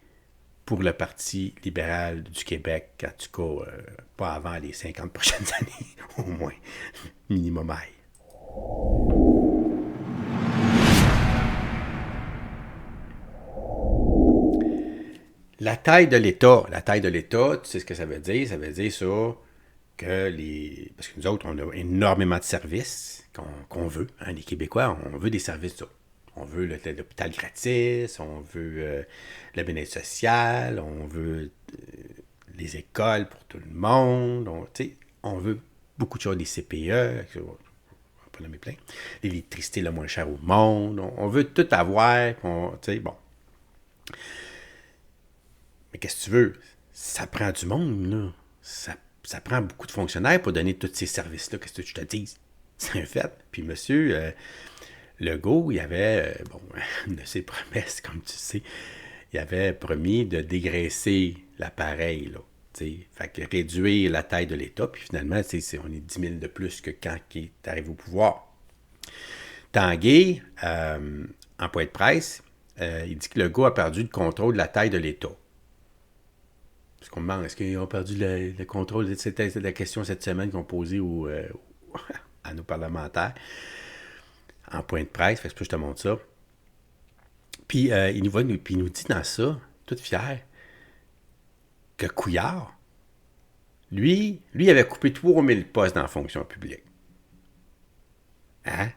pour le Parti libéral du Québec, en tout cas, pas avant les 50 prochaines années, au moins, minimum high. La taille de l'État, tu sais ce que ça veut dire? Ça veut dire ça que parce que nous autres, on a énormément de services qu'on veut, hein, les Québécois, on veut des services, ça. On veut l'hôpital gratis, on veut le bien-être social, on veut les écoles pour tout le monde, on veut beaucoup de choses, des CPE, on va pas nommer plein, l'électricité la moins chère au monde, on veut tout avoir, bon. Mais qu'est-ce que tu veux? Ça prend du monde, là. Ça prend beaucoup de fonctionnaires pour donner tous ces services-là, qu'est-ce que je te dis? C'est un fait. Puis monsieur... Legault, il avait, une de ses promesses, comme tu sais, il avait promis de dégraisser l'appareil, là, t'sais. Fait que réduire la taille de l'État, puis finalement, on est 10 000 de plus que quand il est arrivé au pouvoir. Tanguay, en point de presse, il dit que Legault a perdu le contrôle de la taille de l'État. Parce qu'on me demande, est-ce qu'ils ont perdu le contrôle? C'était la question cette semaine qu'on posait à nos parlementaires. En point de presse, fait que je te montre ça. Puis il nous dit dans ça, tout fier, que Couillard, lui avait coupé 3000 postes dans la fonction publique. Hein?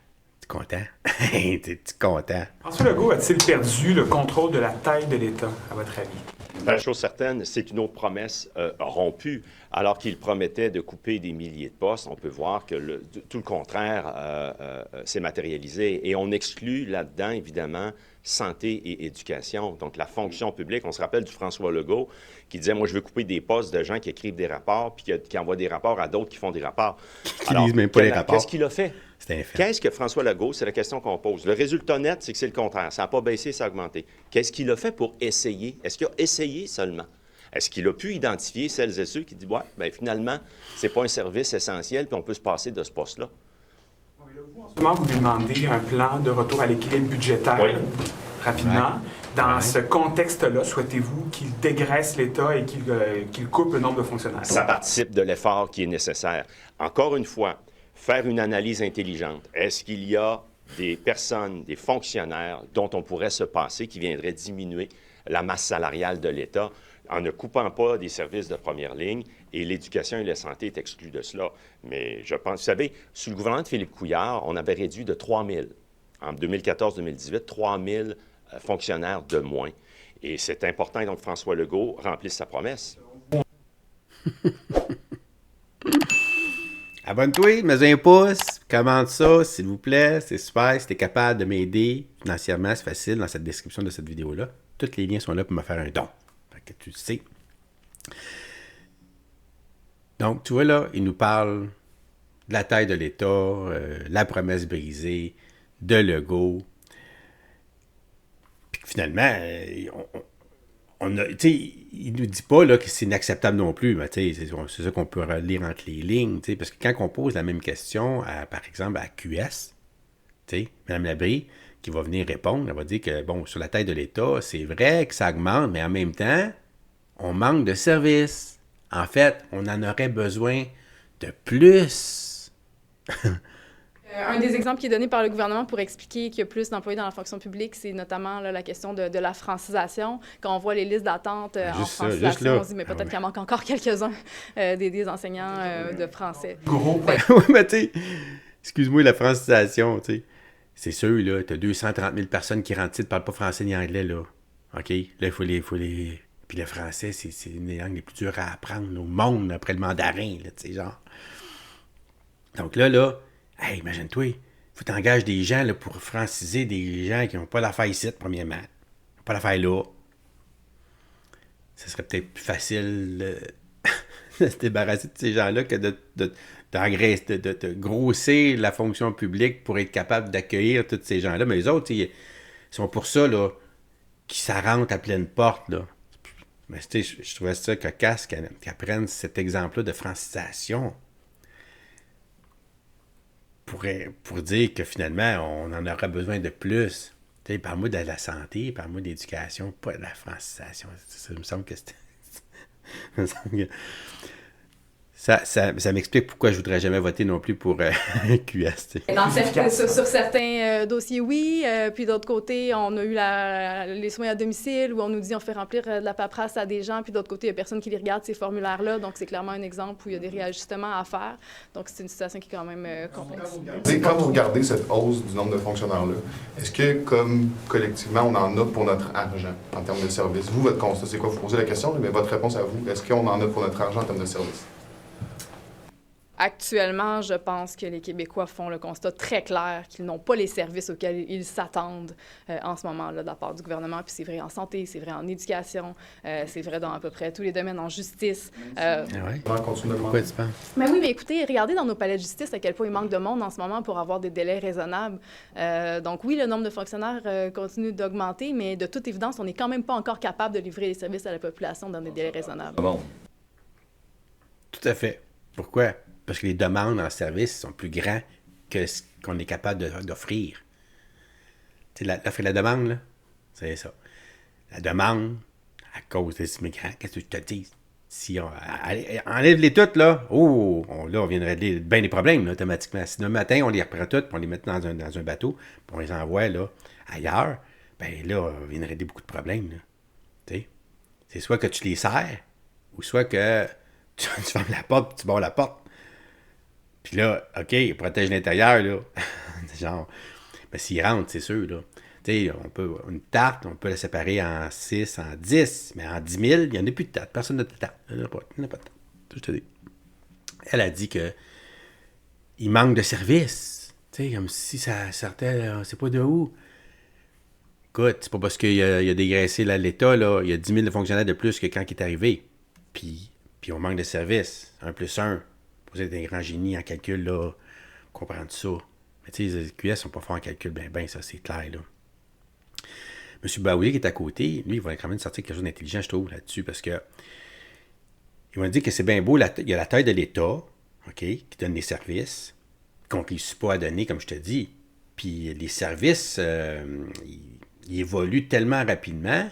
Tu es content? T'es content? François Legault a-t-il perdu le contrôle de la taille de l'État, à votre avis? La chose certaine, c'est une autre promesse rompue. Alors qu'il promettait de couper des milliers de postes, on peut voir que tout le contraire s'est matérialisé. Et on exclut là-dedans, évidemment, santé et éducation. Donc, la fonction publique, on se rappelle du François Legault qui disait, moi, je veux couper des postes de gens qui écrivent des rapports puis qui envoient des rapports à d'autres qui font des rapports. Qui lisent même pas les rapports. Qu'est-ce qu'il a fait? Qu'est-ce que François Legault? C'est la question qu'on pose. Le résultat net, c'est que c'est le contraire. Ça n'a pas baissé, ça a augmenté. Qu'est-ce qu'il a fait pour essayer? Est-ce qu'il a essayé seulement? Est-ce qu'il a pu identifier celles et ceux qui disent, ouais, bien, finalement, c'est pas un service essentiel, puis on peut se passer de ce poste-là? En ce moment, vous lui demandez un plan de retour à l'équilibre budgétaire rapidement. Dans ce contexte-là, souhaitez-vous qu'il dégraisse l'État et qu'il coupe le nombre de fonctionnaires? Ça participe de l'effort qui est nécessaire. Encore une fois, faire une analyse intelligente. Est-ce qu'il y a des personnes, des fonctionnaires dont on pourrait se passer, qui viendraient diminuer la masse salariale de l'État en ne coupant pas des services de première ligne, et l'éducation et la santé est exclue de cela. Mais je pense, vous savez, sous le gouvernement de Philippe Couillard, on avait réduit de 3 000, en 2014-2018, 3 000 fonctionnaires de moins. Et c'est important donc que François Legault remplisse sa promesse. Abonne-toi, mets un pouce, commente ça, s'il vous plaît, c'est super. Si t'es capable de m'aider financièrement, c'est facile dans cette description de cette vidéo-là. Tous les liens sont là pour me faire un don. Fait que tu le sais. Donc, tu vois là, il nous parle de la taille de l'État, la promesse brisée, de Legault. Puis finalement, il nous dit pas là, que c'est inacceptable non plus, mais c'est ça qu'on peut lire entre les lignes, parce que quand on pose la même question, par exemple, à QS, Mme Labrie, qui va venir répondre, elle va dire que, bon, sur la taille de l'État, c'est vrai que ça augmente, mais en même temps, on manque de services. En fait, on en aurait besoin de plus. Un des exemples qui est donné par le gouvernement pour expliquer qu'il y a plus d'employés dans la fonction publique, c'est notamment là, la question de la francisation. Quand on voit les listes d'attente en francisation, on se dit, mais peut-être qu'il manque encore quelques-uns des enseignants de français. Oui, mais tu sais, excuse-moi, la francisation, tu sais, c'est sûr, là, tu as 230 000 personnes qui rentrent ici, ne parlent pas français ni anglais, là. OK? Là, il faut les... Puis le français, c'est une des langues les plus dures à apprendre au monde après le mandarin, là, tu sais, genre. Donc là, hey, imagine-toi, il faut t'engager des gens là, pour franciser des gens qui n'ont pas l'affaire ici, premièrement. Ils n'ont pas l'affaire là. Ce serait peut-être plus facile de se débarrasser de ces gens-là que de grossir la fonction publique pour être capable d'accueillir tous ces gens-là. Mais les autres, ils sont pour ça, là, qui s'arrentent à pleine porte, là. Mais je trouvais ça cocasse qu'elle prenne cet exemple-là de francisation pour dire que finalement, on en aurait besoin de plus. Tu sais, parle-moi de la santé, parle-moi de l'éducation, pas de la francisation. Ça me semble que c'était... Ça m'explique pourquoi je ne voudrais jamais voter non plus pour QS. Sur certains dossiers, oui. Puis d'autre côté, on a eu les soins à domicile où on nous dit on fait remplir de la paperasse à des gens. Puis d'autre côté, il n'y a personne qui les regarde, ces formulaires-là. Donc, c'est clairement un exemple où il y a des réajustements à faire. Donc, c'est une situation qui est quand même complexe. Quand vous regardez cette hausse du nombre de fonctionnaires-là, est-ce que, comme collectivement, on en a pour notre argent en termes de services? Vous, votre constat, c'est quoi? Vous posez la question, mais votre réponse à vous, est-ce qu'on en a pour notre argent en termes de services? Actuellement, je pense que les Québécois font le constat très clair qu'ils n'ont pas les services auxquels ils s'attendent en ce moment-là de la part du gouvernement. Puis c'est vrai en santé, c'est vrai en éducation, c'est vrai dans à peu près tous les domaines, en justice. Pourquoi tu penses? Mais oui, mais écoutez, regardez dans nos palais de justice à quel point il manque de monde en ce moment pour avoir des délais raisonnables. Donc oui, le nombre de fonctionnaires continue d'augmenter, mais de toute évidence, on n'est quand même pas encore capable de livrer les services à la population dans des délais raisonnables. Bon. Tout à fait. Pourquoi? Parce que les demandes en service sont plus grands que ce qu'on est capable d'offrir. Tu sais, l'offre et la demande, là, c'est ça. La demande, à cause des immigrants, qu'est-ce que je te dis? Si on enlève-les toutes, là, là, on vient de régler bien des problèmes, là, automatiquement. Si le matin, on les reprend toutes, puis on les met dans un bateau, puis on les envoie, là, ailleurs, ben là, on vient de régler beaucoup de problèmes, là. Tu sais? C'est soit que tu les sers, ou soit que tu fermes la porte, puis tu barres la porte. Puis là, OK, il protège l'intérieur, là. Genre, ben, s'il rentre, c'est sûr, là. Tu sais, une tarte, on peut la séparer en 6, en 10, mais en 10 000, il n'y en a plus de tarte. Personne n'a de tarte. Il n'y en a pas de tarte. Je te dis. Elle a dit que il manque de services. Tu sais, comme si ça sortait, c'est pas de où. Écoute, c'est pas parce qu'il a dégraissé l'État, là, il y a 10 000 fonctionnaires de plus que quand il est arrivé. Puis on manque de services. 1 + 1. Vous êtes un grand génie en calcul, là, comprendre ça. Mais tu sais, les QS sont pas forts en calcul, ben, ça, c'est clair, là. M. Baouli, qui est à côté, lui, il va quand même sortir quelque chose d'intelligent, je trouve, là-dessus, parce que il va dire que c'est bien beau, il y a la taille de l'État, OK, qui donne des services, qu'on ne réussit pas à donner, comme je te dis. Puis les services, ils évoluent tellement rapidement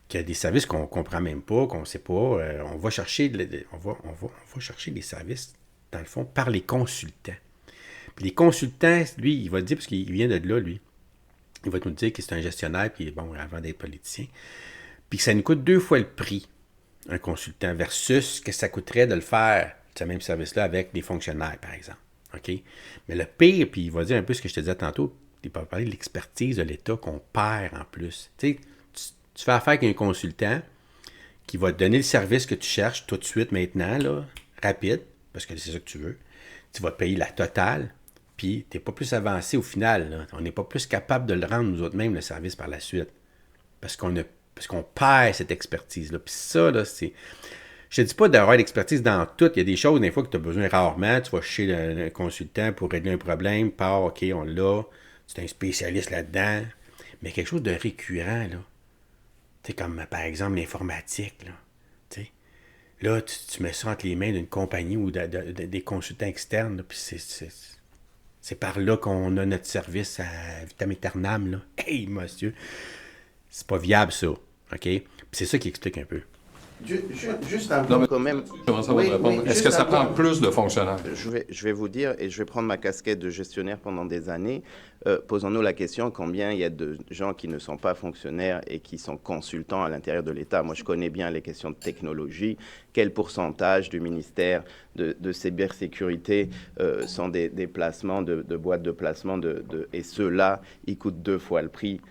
qu'il y a des services qu'on ne comprend même pas, qu'on ne sait pas. On va chercher on va chercher des services, dans le fond, par les consultants. Puis les consultants, lui, il va te dire, parce qu'il vient de là, lui, il va nous dire que c'est un gestionnaire, puis bon, avant d'être politicien, puis que ça nous coûte 2 fois le prix, un consultant, versus ce que ça coûterait de le faire, ce même service-là, avec des fonctionnaires, par exemple. OK? Mais le pire, puis il va dire un peu ce que je te disais tantôt, il va parler de l'expertise de l'État qu'on perd en plus. Tu sais, tu fais affaire avec un consultant qui va te donner le service que tu cherches tout de suite maintenant, là, rapide, parce que c'est ça que tu veux. Tu vas te payer la totale, puis tu n'es pas plus avancé au final. Là. On n'est pas plus capable de le rendre nous autres mêmes, le service, par la suite. Parce qu'on perd cette expertise-là. Puis ça, là, c'est... Je te dis pas d'avoir l'expertise dans tout. Il y a des choses, des fois, que tu as besoin rarement. Tu vas chez le consultant pour régler un problème. OK, on l'a. Tu es un spécialiste là-dedans. Mais quelque chose de récurrent, là. Tu sais, comme, par exemple, l'informatique, là. Tu sais. Là, tu mets ça entre les mains d'une compagnie ou des consultants externes, là, puis c'est par là qu'on a notre service à vitam aeternam, là. Hey, monsieur! C'est pas viable, ça. OK? Puis c'est ça qui explique un peu. Juste un peu quand même. Est-ce que ça prend plus de fonctionnaires? Je vais vous dire, et je vais prendre ma casquette de gestionnaire pendant des années. Posons-nous la question combien il y a de gens qui ne sont pas fonctionnaires et qui sont consultants à l'intérieur de l'État. Moi, je connais bien les questions de technologie. Quel pourcentage du ministère de cybersécurité sont des placements de boîtes de placement et ceux-là, ils coûtent 2 fois le prix.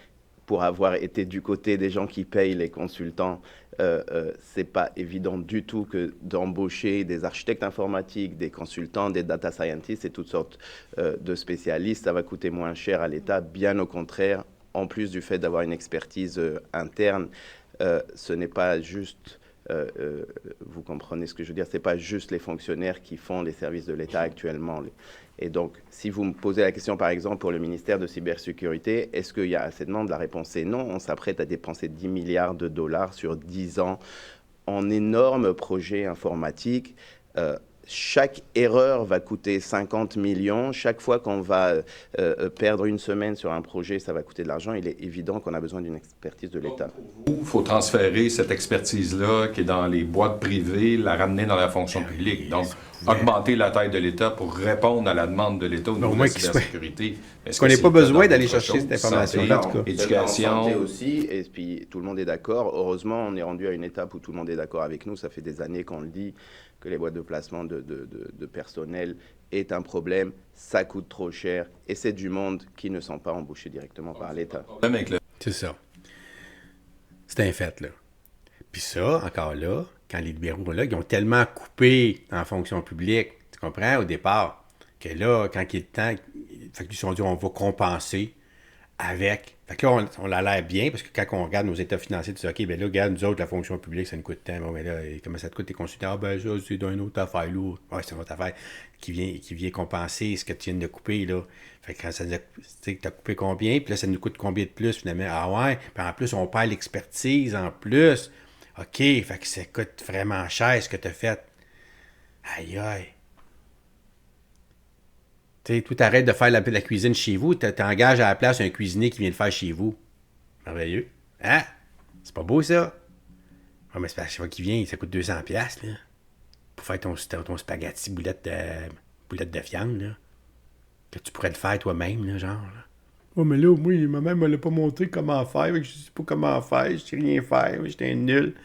Pour avoir été du côté des gens qui payent les consultants, c'est pas évident du tout que d'embaucher des architectes informatiques, des consultants, des data scientists et toutes sortes de spécialistes. Ça va coûter moins cher à l'État, bien au contraire, en plus du fait d'avoir une expertise interne. Ce n'est pas juste... vous comprenez ce que je veux dire, c'est pas juste les fonctionnaires qui font les services de l'État actuellement. Et donc, si vous me posez la question, par exemple, pour le ministère de cybersécurité, est-ce qu'il y a assez de monde? La réponse est non. On s'apprête à dépenser 10 milliards de dollars sur 10 ans en énormes projets informatiques. Chaque erreur va coûter 50 millions. Chaque fois qu'on va perdre une semaine sur un projet, ça va coûter de l'argent. Il est évident qu'on a besoin d'une expertise de l'État. Il faut transférer cette expertise-là qui est dans les boîtes privées, la ramener dans la fonction publique. Donc, augmenter la taille de l'État pour répondre à la demande de l'État au niveau de la cybersécurité. Est-ce qu'on n'a pas besoin d'aller chercher cette information-là, en tout cas? Éducation. Santé aussi, et puis tout le monde est d'accord. Heureusement, on est rendu à une étape où tout le monde est d'accord avec nous. Ça fait des années qu'on le dit, que les boîtes de placement de personnel est un problème. Ça coûte trop cher, et c'est du monde qui ne sont pas embauchés directement par l'État. C'est ça. C'est un fait, là. Puis ça, encore là, quand les libéraux, là, ils ont tellement coupé en fonction publique, tu comprends, au départ, que là, quand il est le temps, fait qu'ils se sont dit, on va compenser avec. Fait que là, on l'a l'air bien, parce que quand on regarde nos états financiers, tu dis, OK, ben là, regarde, nous autres, la fonction publique, ça nous coûte tant. Bon, mais là, comment ça te coûte tes consultants? Ah, ben ça, c'est d'une autre affaire, là. Ouais, c'est une autre affaire qui vient compenser ce que tu viens de couper, là. Fait que quand ça, tu sais, tu as coupé combien, puis là, ça nous coûte combien de plus, finalement? Ah ouais, puis en plus, on perd l'expertise en plus. OK, fait que ça coûte vraiment cher ce que tu as fait. Aïe, aïe. Tu sais, tout arrête de faire la cuisine chez vous, t'engages à la place un cuisinier qui vient le faire chez vous. Merveilleux. Hein? C'est pas beau, ça? Ah, mais c'est parce que qu'il vient, ça coûte 200$, là. Pour faire ton spaghetti boulette de viande, là. Que tu pourrais le faire toi-même, là, genre, là. Oh, mais là, moi, ma mère me l'a pas montré comment faire. Je sais pas comment faire, je sais rien faire, j'étais un nul.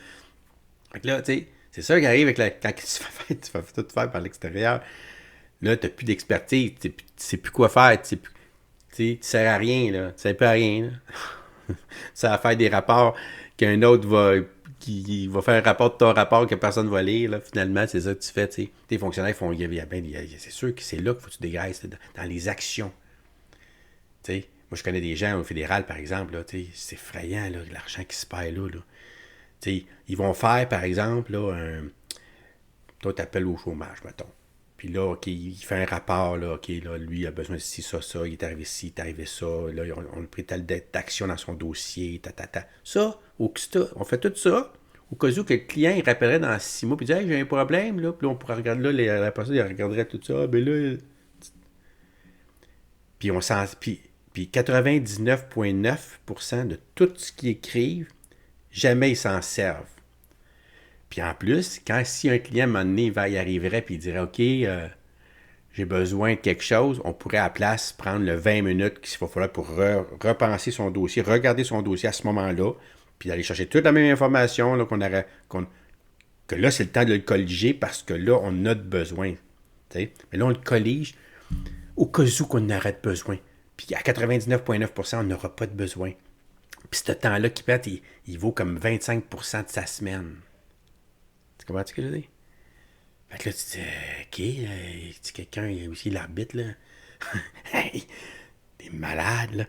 Fait que là, tu sais, c'est ça qui arrive avec quand tu fais tout faire par l'extérieur. Là, tu n'as plus d'expertise, tu sais plus quoi faire, tu sers à rien, là. Tu sers pas à rien, là. Ça va faire des rapports qu'un autre va faire un rapport de ton rapport que personne ne va lire, là. Finalement, c'est ça que tu fais, tu sais. Tes fonctionnaires font, c'est sûr que c'est là qu'il faut que tu dégraisses, dans les actions. Tu sais. Moi, je connais des gens au fédéral, par exemple, là, c'est effrayant, là, l'argent qui se perd là. Ils vont faire, par exemple, là, toi, tu appelles au chômage, mettons. Puis là, OK, il fait un rapport, là, OK, là, lui, il a besoin de ci, ça, il est arrivé ci, il est arrivé ça, là, on a pris telle d'action dans son dossier, Ça, on fait tout ça, au cas où que le client, il rappellerait dans 6 mois, puis il dit, hey, j'ai un problème, là, puis là, on pourrait regarder, là, la personne, il regarderait tout ça, ben là... Puis on s'en... Puis 99,9% de tout ce qu'ils écrivent, jamais ils s'en servent. Puis en plus, si un client, à un moment donné, il arriverait puis il dirait, OK, j'ai besoin de quelque chose, on pourrait à la place prendre le 20 minutes qu'il va falloir pour repenser son dossier, regarder son dossier à ce moment-là, puis aller chercher toute la même information là, que là, c'est le temps de le colliger parce que là, on en a besoin. T'sais? Mais là, on le collige au cas où qu'on en aurait besoin. Puis à 99,9%, on n'aura pas de besoin. Puis ce temps-là qui pète, il vaut comme 25% de sa semaine. Tu comprends ce que je veux dire? Fait que là, tu dis, OK, quelqu'un, il y a aussi l'arbitre, là. Hey, t'es malade, là.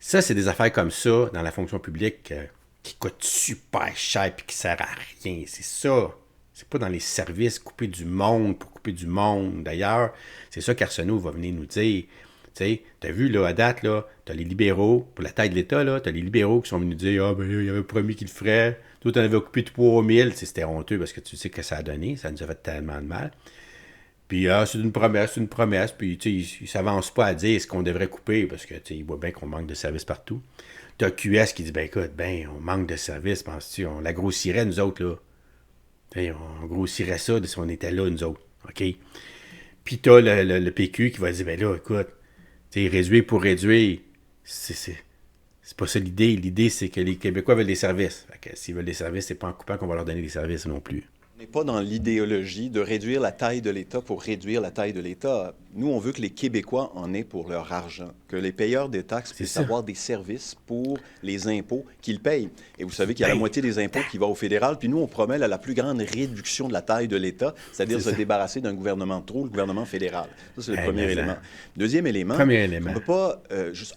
Ça, c'est des affaires comme ça, dans la fonction publique, qui coûtent super cher et qui ne servent à rien. C'est ça. C'est pas dans les services couper du monde pour couper du monde. D'ailleurs, c'est ça qu'Arsenault va venir nous dire. Tu sais, t'as vu, là, à date, là, t'as les libéraux, pour la taille de l'État, là, t'as les libéraux qui sont venus dire « Ah, ben il avait promis qu'il le ferait. Toi, t'en avais occupé 3000. » C'était honteux parce que tu sais que ça a donné. Ça nous a fait tellement de mal. Puis, c'est une promesse. Puis, tu sais, il ne s'avance pas à dire ce qu'on devrait couper parce que, tu sais, il voit bien qu'on manque de services partout. T'as QS qui dit « Ben, écoute, on manque de services. Penses-tu, on la grossirait, nous autres, là. T'sais, on grossirait ça si on était là, nous autres. OK? » Puis, t'as le PQ qui va dire « Ben là, écoute, tu sais, réduire pour réduire, c'est pas ça l'idée. L'idée, c'est que les Québécois veulent des services. Fait que s'ils veulent des services, c'est pas en coupant qu'on va leur donner des services non plus. On n'est pas dans l'idéologie de réduire la taille de l'État pour réduire la taille de l'État. Nous, on veut que les Québécois en aient pour leur argent, que les payeurs des taxes puissent avoir des services pour les impôts qu'ils payent. Et vous savez qu'il y a la moitié des impôts qui va au fédéral, puis nous, on promet la plus grande réduction de la taille de l'État, c'est-à-dire se débarrasser d'un gouvernement de trop, le gouvernement fédéral. Ça, c'est le premier élément. Deuxième élément, on ne peut pas juste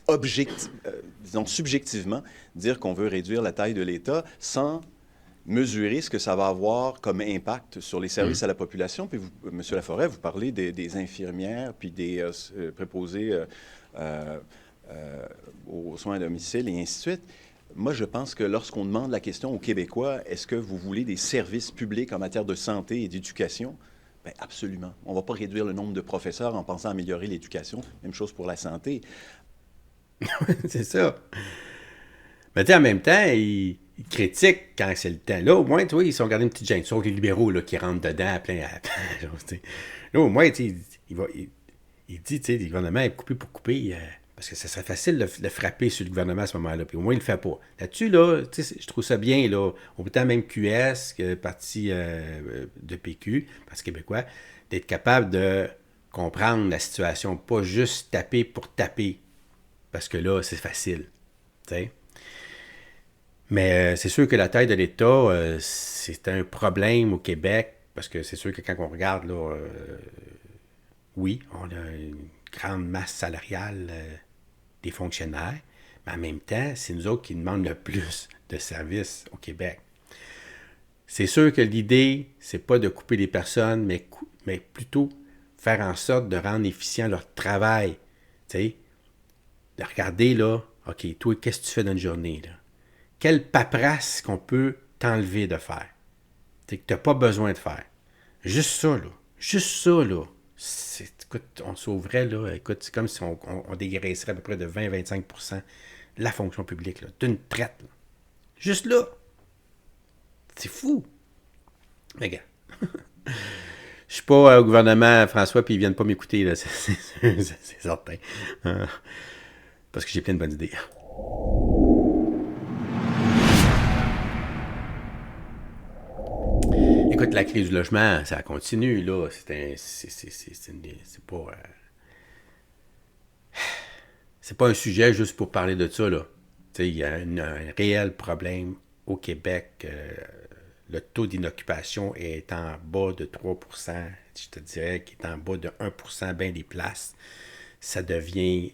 disons subjectivement, dire qu'on veut réduire la taille de l'État sans mesurer ce que ça va avoir comme impact sur les services à la population. Puis, M. Laforêt, vous parlez des infirmières, puis des préposés aux soins à domicile et ainsi de suite. Moi, je pense que lorsqu'on demande la question aux Québécois, est-ce que vous voulez des services publics en matière de santé et d'éducation? Bien, absolument. On ne va pas réduire le nombre de professeurs en pensant améliorer l'éducation. Même chose pour la santé. C'est ça. Mais tu sais, en même temps, ils critiquent quand c'est le temps. Là, au moins, tu vois, ils sont gardés une petite gêne. Sauf les libéraux là, qui rentrent dedans à plein. Là, au moins, il dit, tu sais, le gouvernement est coupé pour couper. Parce que ça serait facile de frapper sur le gouvernement à ce moment-là. Puis au moins, il ne le fait pas. Là-dessus, là, je trouve ça bien, là, autant même QS que le parti de PQ, Parti québécois, d'être capable de comprendre la situation, pas juste taper pour taper. Parce que là, c'est facile. T'sais. Mais c'est sûr que la taille de l'État, c'est un problème au Québec, parce que c'est sûr que quand on regarde, là, oui, on a une grande masse salariale des fonctionnaires, mais en même temps, c'est nous autres qui demandent le plus de services au Québec. C'est sûr que l'idée, c'est pas de couper les personnes, mais plutôt faire en sorte de rendre efficient leur travail. Tu sais, de regarder, là, OK, toi, qu'est-ce que tu fais dans une journée, là? Quelle paperasse qu'on peut t'enlever de faire? C'est que tu n'as pas besoin de faire. Juste ça, là. Juste ça, là. Écoute, on sauverait, là. Écoute, c'est comme si on dégraisserait à peu près de 20-25% la fonction publique, là, d'une traite, là. Juste là. C'est fou. Mais gars. Je suis pas au gouvernement, François, puis ils viennent pas m'écouter, là. C'est certain. Parce que j'ai plein de bonnes idées. Écoute, la crise du logement, ça continue, là. C'est pas un sujet juste pour parler de ça, là. Tu sais, il y a un réel problème au Québec. Le taux d'inoccupation est en bas de 3%. Je te dirais qu'il est en bas de 1% bien des places. Ça devient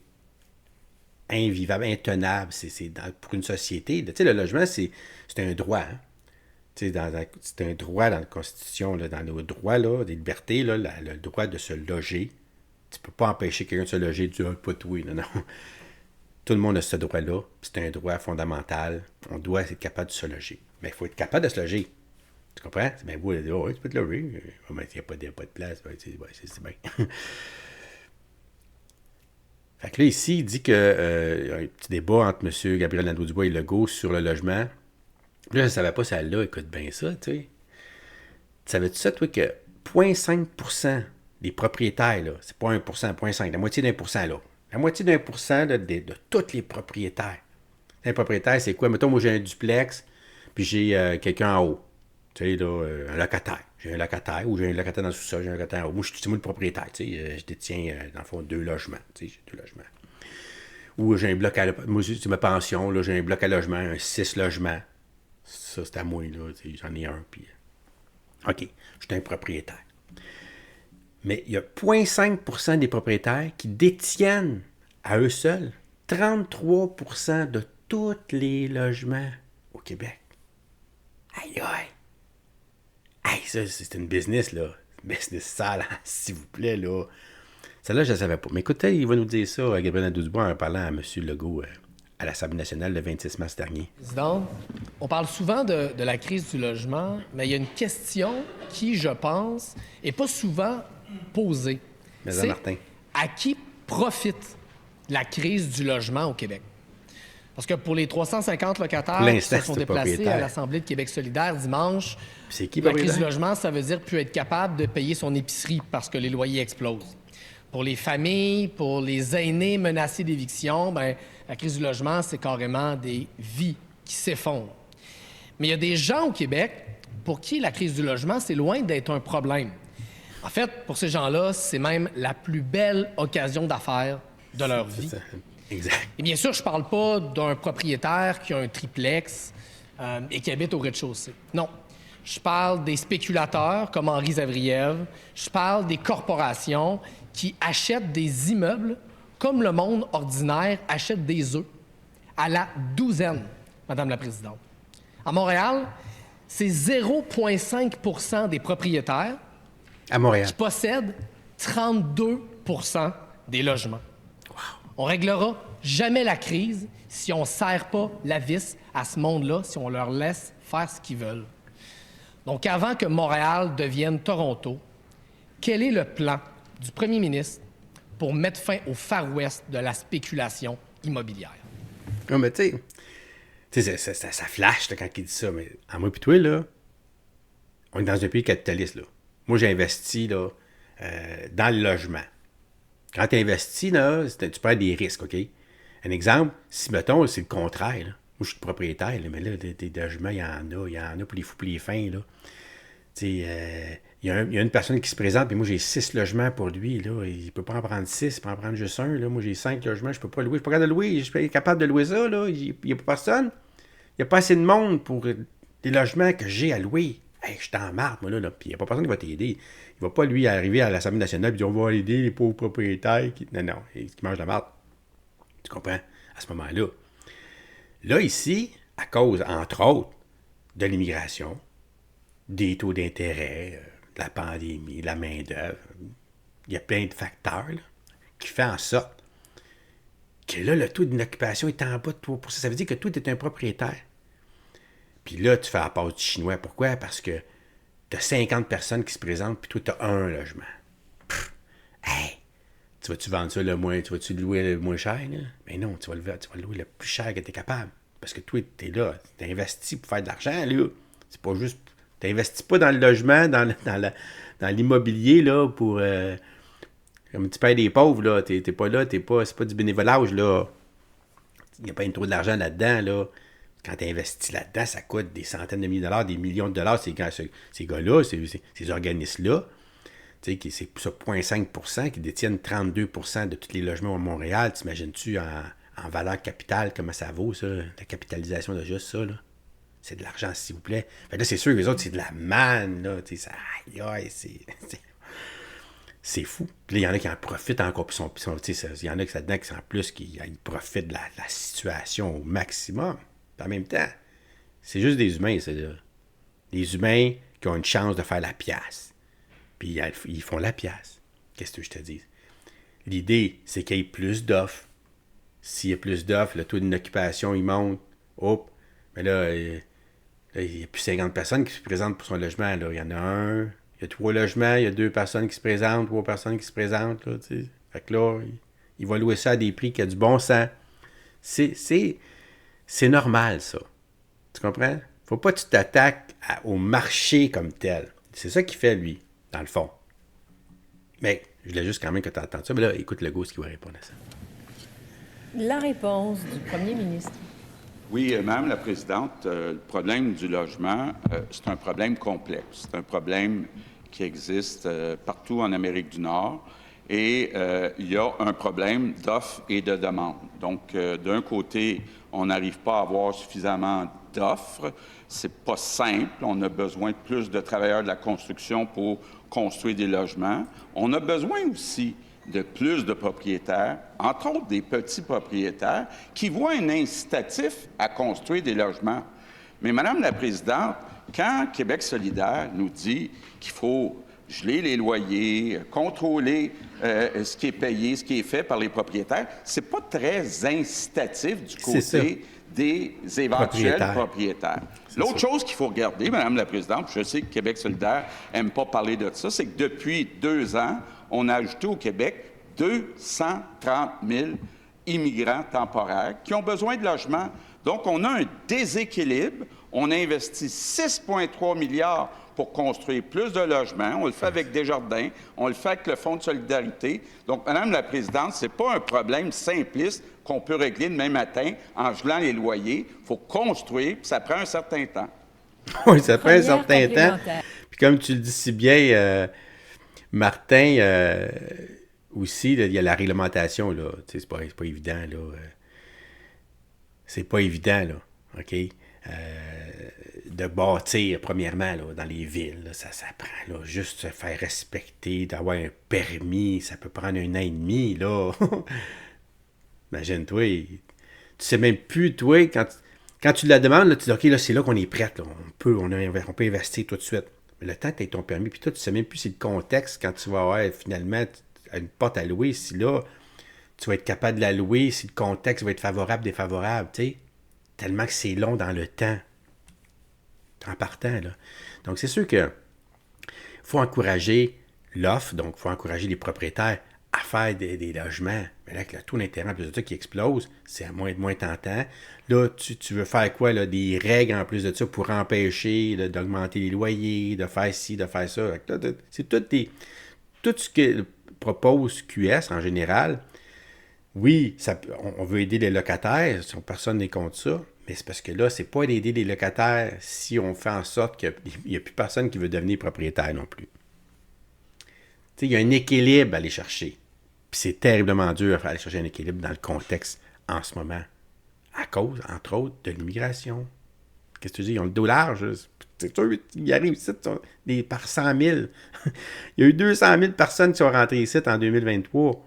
invivable, intenable. Pour une société. Tu sais, le logement, c'est un droit. Hein? C'est un droit dans la Constitution, là, dans nos droits, là, des libertés, là, le droit de se loger. Tu ne peux pas empêcher quelqu'un de se loger du pas toi. Non. Tout le monde a ce droit-là. C'est un droit fondamental. On doit être capable de se loger. Mais il faut être capable de se loger. Tu comprends? C'est bien beau de dire, oh, tu peux te loger. Il n'y a pas de place. C'est bien. Fait que là, ici, il dit qu'il y a un petit débat entre M. Gabriel Nadeau-Dubois et Legault sur le logement. Puis là, je ne savais pas ça là. Écoute bien ça, tu sais. Savais-tu ça, toi, que 0,5% des propriétaires, là, c'est pas 1%, 0,5%, la moitié d'1%, là. La moitié d'1% de tous les propriétaires. Un propriétaire, c'est quoi? Mettons, moi, j'ai un duplex, puis j'ai quelqu'un en haut. Tu sais, là, un locataire. J'ai un locataire, ou j'ai un locataire dans le sous-sol, j'ai un locataire en haut. Moi, je suis le propriétaire, tu sais. Je détiens, dans le fond, 2 logements. Tu sais, j'ai 2 logements. Ou j'ai un bloc à... Moi, c'est ma pension, là, j'ai un bloc à logement, un 6 logements. Ça, c'est à moi, là. Tu sais, j'en ai un, puis... OK, je suis un propriétaire. Mais il y a 0,5% des propriétaires qui détiennent à eux seuls 33% de tous les logements au Québec. Aïe, aïe! Aïe, ça, c'est une business, là. Business sale, s'il vous plaît, là. Celle-là, je ne la savais pas. Mais écoutez, il va nous dire ça, Gabriel Nadeau-Dubois, en parlant à M. Legault à l'Assemblée nationale le 26 mars dernier. Président, on parle souvent de la crise du logement, mais il y a une question qui, je pense, n'est pas souvent posée. Mais Martin. À qui profite la crise du logement au Québec? Parce que pour les 350 locataires qui se sont déplacés à l'Assemblée de Québec solidaire dimanche, la crise du logement, ça veut dire plus être capable de payer son épicerie parce que les loyers explosent. Pour les familles, pour les aînés menacés d'éviction, ben, la crise du logement, c'est carrément des vies qui s'effondrent. Mais il y a des gens au Québec pour qui la crise du logement, c'est loin d'être un problème. En fait, pour ces gens-là, c'est même la plus belle occasion d'affaires de leur vie. Exact. Et bien sûr, je parle pas d'un propriétaire qui a un triplex et qui habite au rez-de-chaussée. Non. Je parle des spéculateurs comme Henri Zavriev. Je parle des corporations qui achètent des immeubles comme le monde ordinaire achète des œufs à la douzaine, Madame la Présidente. À Montréal, c'est 0,5% des propriétaires à Montréal qui possèdent 32% des logements. Wow. On réglera jamais la crise si on ne serre pas la vis à ce monde-là, si on leur laisse faire ce qu'ils veulent. Donc, avant que Montréal devienne Toronto, quel est le plan du premier ministre pour mettre fin au Far West de la spéculation immobilière? Non, mais tu sais, ça flash là, quand il dit ça, mais à moi et toi, là, on est dans un pays capitaliste, là. Moi, j'ai investi là, dans le logement. Quand tu investis, là, tu prends des risques, OK? Un exemple, si, mettons, c'est le contraire, là. Moi, je suis propriétaire, là, mais là, des logements, il y en a pour les fous, pour les fins, là. Tu sais, il y a une personne qui se présente, puis moi, j'ai 6 logements pour lui, là. Il ne peut pas en prendre 6, il peut en prendre juste un, là. Moi, j'ai 5 logements, je ne peux pas louer. Je ne suis pas capable de louer, je suis pas capable de louer ça, là. Il n'y a pas personne. Il n'y a pas assez de monde pour les logements que j'ai à louer. Hey, je t'en marre, moi, là. Puis il n'y a pas personne qui va t'aider. Il ne va pas, lui, arriver à l'Assemblée nationale et dire on va aider les pauvres propriétaires qui... Non, qui mangent la marde. Tu comprends? À ce moment-là. Là, ici, à cause, entre autres, de l'immigration, des taux d'intérêt, de la pandémie, de la main-d'œuvre, il y a plein de facteurs là, qui font en sorte que là, le taux d'occupation est en bas de 3%. Ça veut dire que toi, tu es un propriétaire. Puis là, tu fais la passe du chinois. Pourquoi? Parce que tu as 50 personnes qui se présentent, puis toi, tu as un logement. Hey! Tu vas-tu vendre ça le moins, tu vas-tu louer le moins cher? Là? Mais non, tu vas le louer le plus cher que tu es capable. Parce que toi, tu es là, tu investi pour faire de l'argent, là. C'est pas juste... Tu n'investis pas dans le logement, dans l'immobilier, là, pour... comme tu payes des pauvres, là. T'es pas là, c'est pas du bénévolage, là. Il n'y a pas trop d'argent là-dedans, là. Quand tu investis là-dedans, ça coûte des centaines de milliers de dollars, des millions de dollars, ces gars-là, ces organismes-là. Tu sais, c'est ce 0,5% qui détiennent 32% de tous les logements à Montréal. T'imagines-tu en valeur capitale, comment ça vaut, ça, la capitalisation de juste ça, là? C'est de l'argent, s'il vous plaît. Fait là, c'est sûr que les autres, c'est de la manne, là. Tu sais, c'est fou. Puis là, il y en a qui en profitent encore. Il y en a qui là-dedans qui, en plus, qui profitent de la situation au maximum. Puis en même temps, c'est juste des humains, c'est là. Des humains qui ont une chance de faire la pièce. Puis ils font la pièce. Qu'est-ce que je te dis? L'idée, c'est qu'il y ait plus d'offres. S'il y a plus d'offres, le taux d'occupation, il monte. Hop! Mais là, il n'y a plus 50 personnes qui se présentent pour son logement. Là. Il y en a un, il y a 3 logements, il y a 2 personnes qui se présentent, 3 personnes qui se présentent. Là, tu sais. Fait que là, il va louer ça à des prix qui a du bon sens. C'est normal, ça. Tu comprends? Faut pas que tu t'attaques au marché comme tel. C'est ça qu'il fait, lui, dans le fond. Mais je voulais juste quand même que tu entendes ça. Mais là, écoute Legault, ce qu'il va répondre à ça. La réponse du premier ministre. Oui, Madame la Présidente, le problème du logement, c'est un problème complexe. C'est un problème qui existe partout en Amérique du Nord. Et il y a un problème d'offre et de demande. Donc, d'un côté, on n'arrive pas à avoir suffisamment d'offres. C'est pas simple. On a besoin de plus de travailleurs de la construction pour construire des logements. On a besoin aussi de plus de propriétaires, entre autres des petits propriétaires, qui voient un incitatif à construire des logements. Mais, Madame la Présidente, quand Québec solidaire nous dit qu'il faut geler les loyers, contrôler ce qui est payé, ce qui est fait par les propriétaires, c'est pas très incitatif du côté des éventuels propriétaires. L'autre chose qu'il faut regarder, Madame la Présidente, je sais que Québec solidaire n'aime pas parler de ça, c'est que depuis 2 ans, on a ajouté au Québec 230 000 immigrants temporaires qui ont besoin de logement. Donc, on a un déséquilibre. On a investi 6,3 milliards pour construire plus de logements. On le fait avec Desjardins, on le fait avec le Fonds de solidarité. Donc, Madame la Présidente, ce n'est pas un problème simpliste qu'on peut régler demain matin en gelant les loyers. Il faut construire, puis ça prend un certain temps. Oui, ça prend un certain temps. Puis comme tu le dis si bien, Martin, aussi, là, il y a la réglementation, là. C'est pas évident, là. C'est pas évident, là. OK? De bâtir, premièrement, là, dans les villes, là, ça prend, là, juste se faire respecter, d'avoir un permis, ça peut prendre 1 an et demi, là. Imagine-toi, tu sais même plus, toi, quand tu la demandes, là, tu dis, OK, là, c'est là qu'on est prête, là. On peut investir tout de suite. Mais le temps que tu aies ton permis, puis toi, tu sais même plus c'est le contexte quand tu vas avoir, finalement, une porte à louer, si là, tu vas être capable de la louer, si le contexte va être favorable, défavorable, tu sais. Tellement que c'est long dans le temps. En partant, là. Donc, c'est sûr que faut encourager l'offre, donc il faut encourager les propriétaires à faire des logements. Mais là, avec le taux d'intérêt en plus de ça qui explose, c'est moins tentant. Là, tu veux faire quoi, là? Des règles en plus de ça pour empêcher là, d'augmenter les loyers, de faire ci, de faire ça. C'est tout ce que propose QS en général. Oui, on veut aider les locataires, personne n'est contre ça, mais c'est parce que là, c'est pas d'aider les locataires si on fait en sorte qu'il n'y a plus personne qui veut devenir propriétaire non plus. Tu sais, il y a un équilibre à aller chercher. Puis c'est terriblement dur à aller chercher un équilibre dans le contexte en ce moment. À cause, entre autres, de l'immigration. Qu'est-ce que tu dis? Ils ont le dos large. C'est sûr, ils arrivent ici par 100 000. Il y a eu 200 000 personnes qui sont rentrées ici en 2023.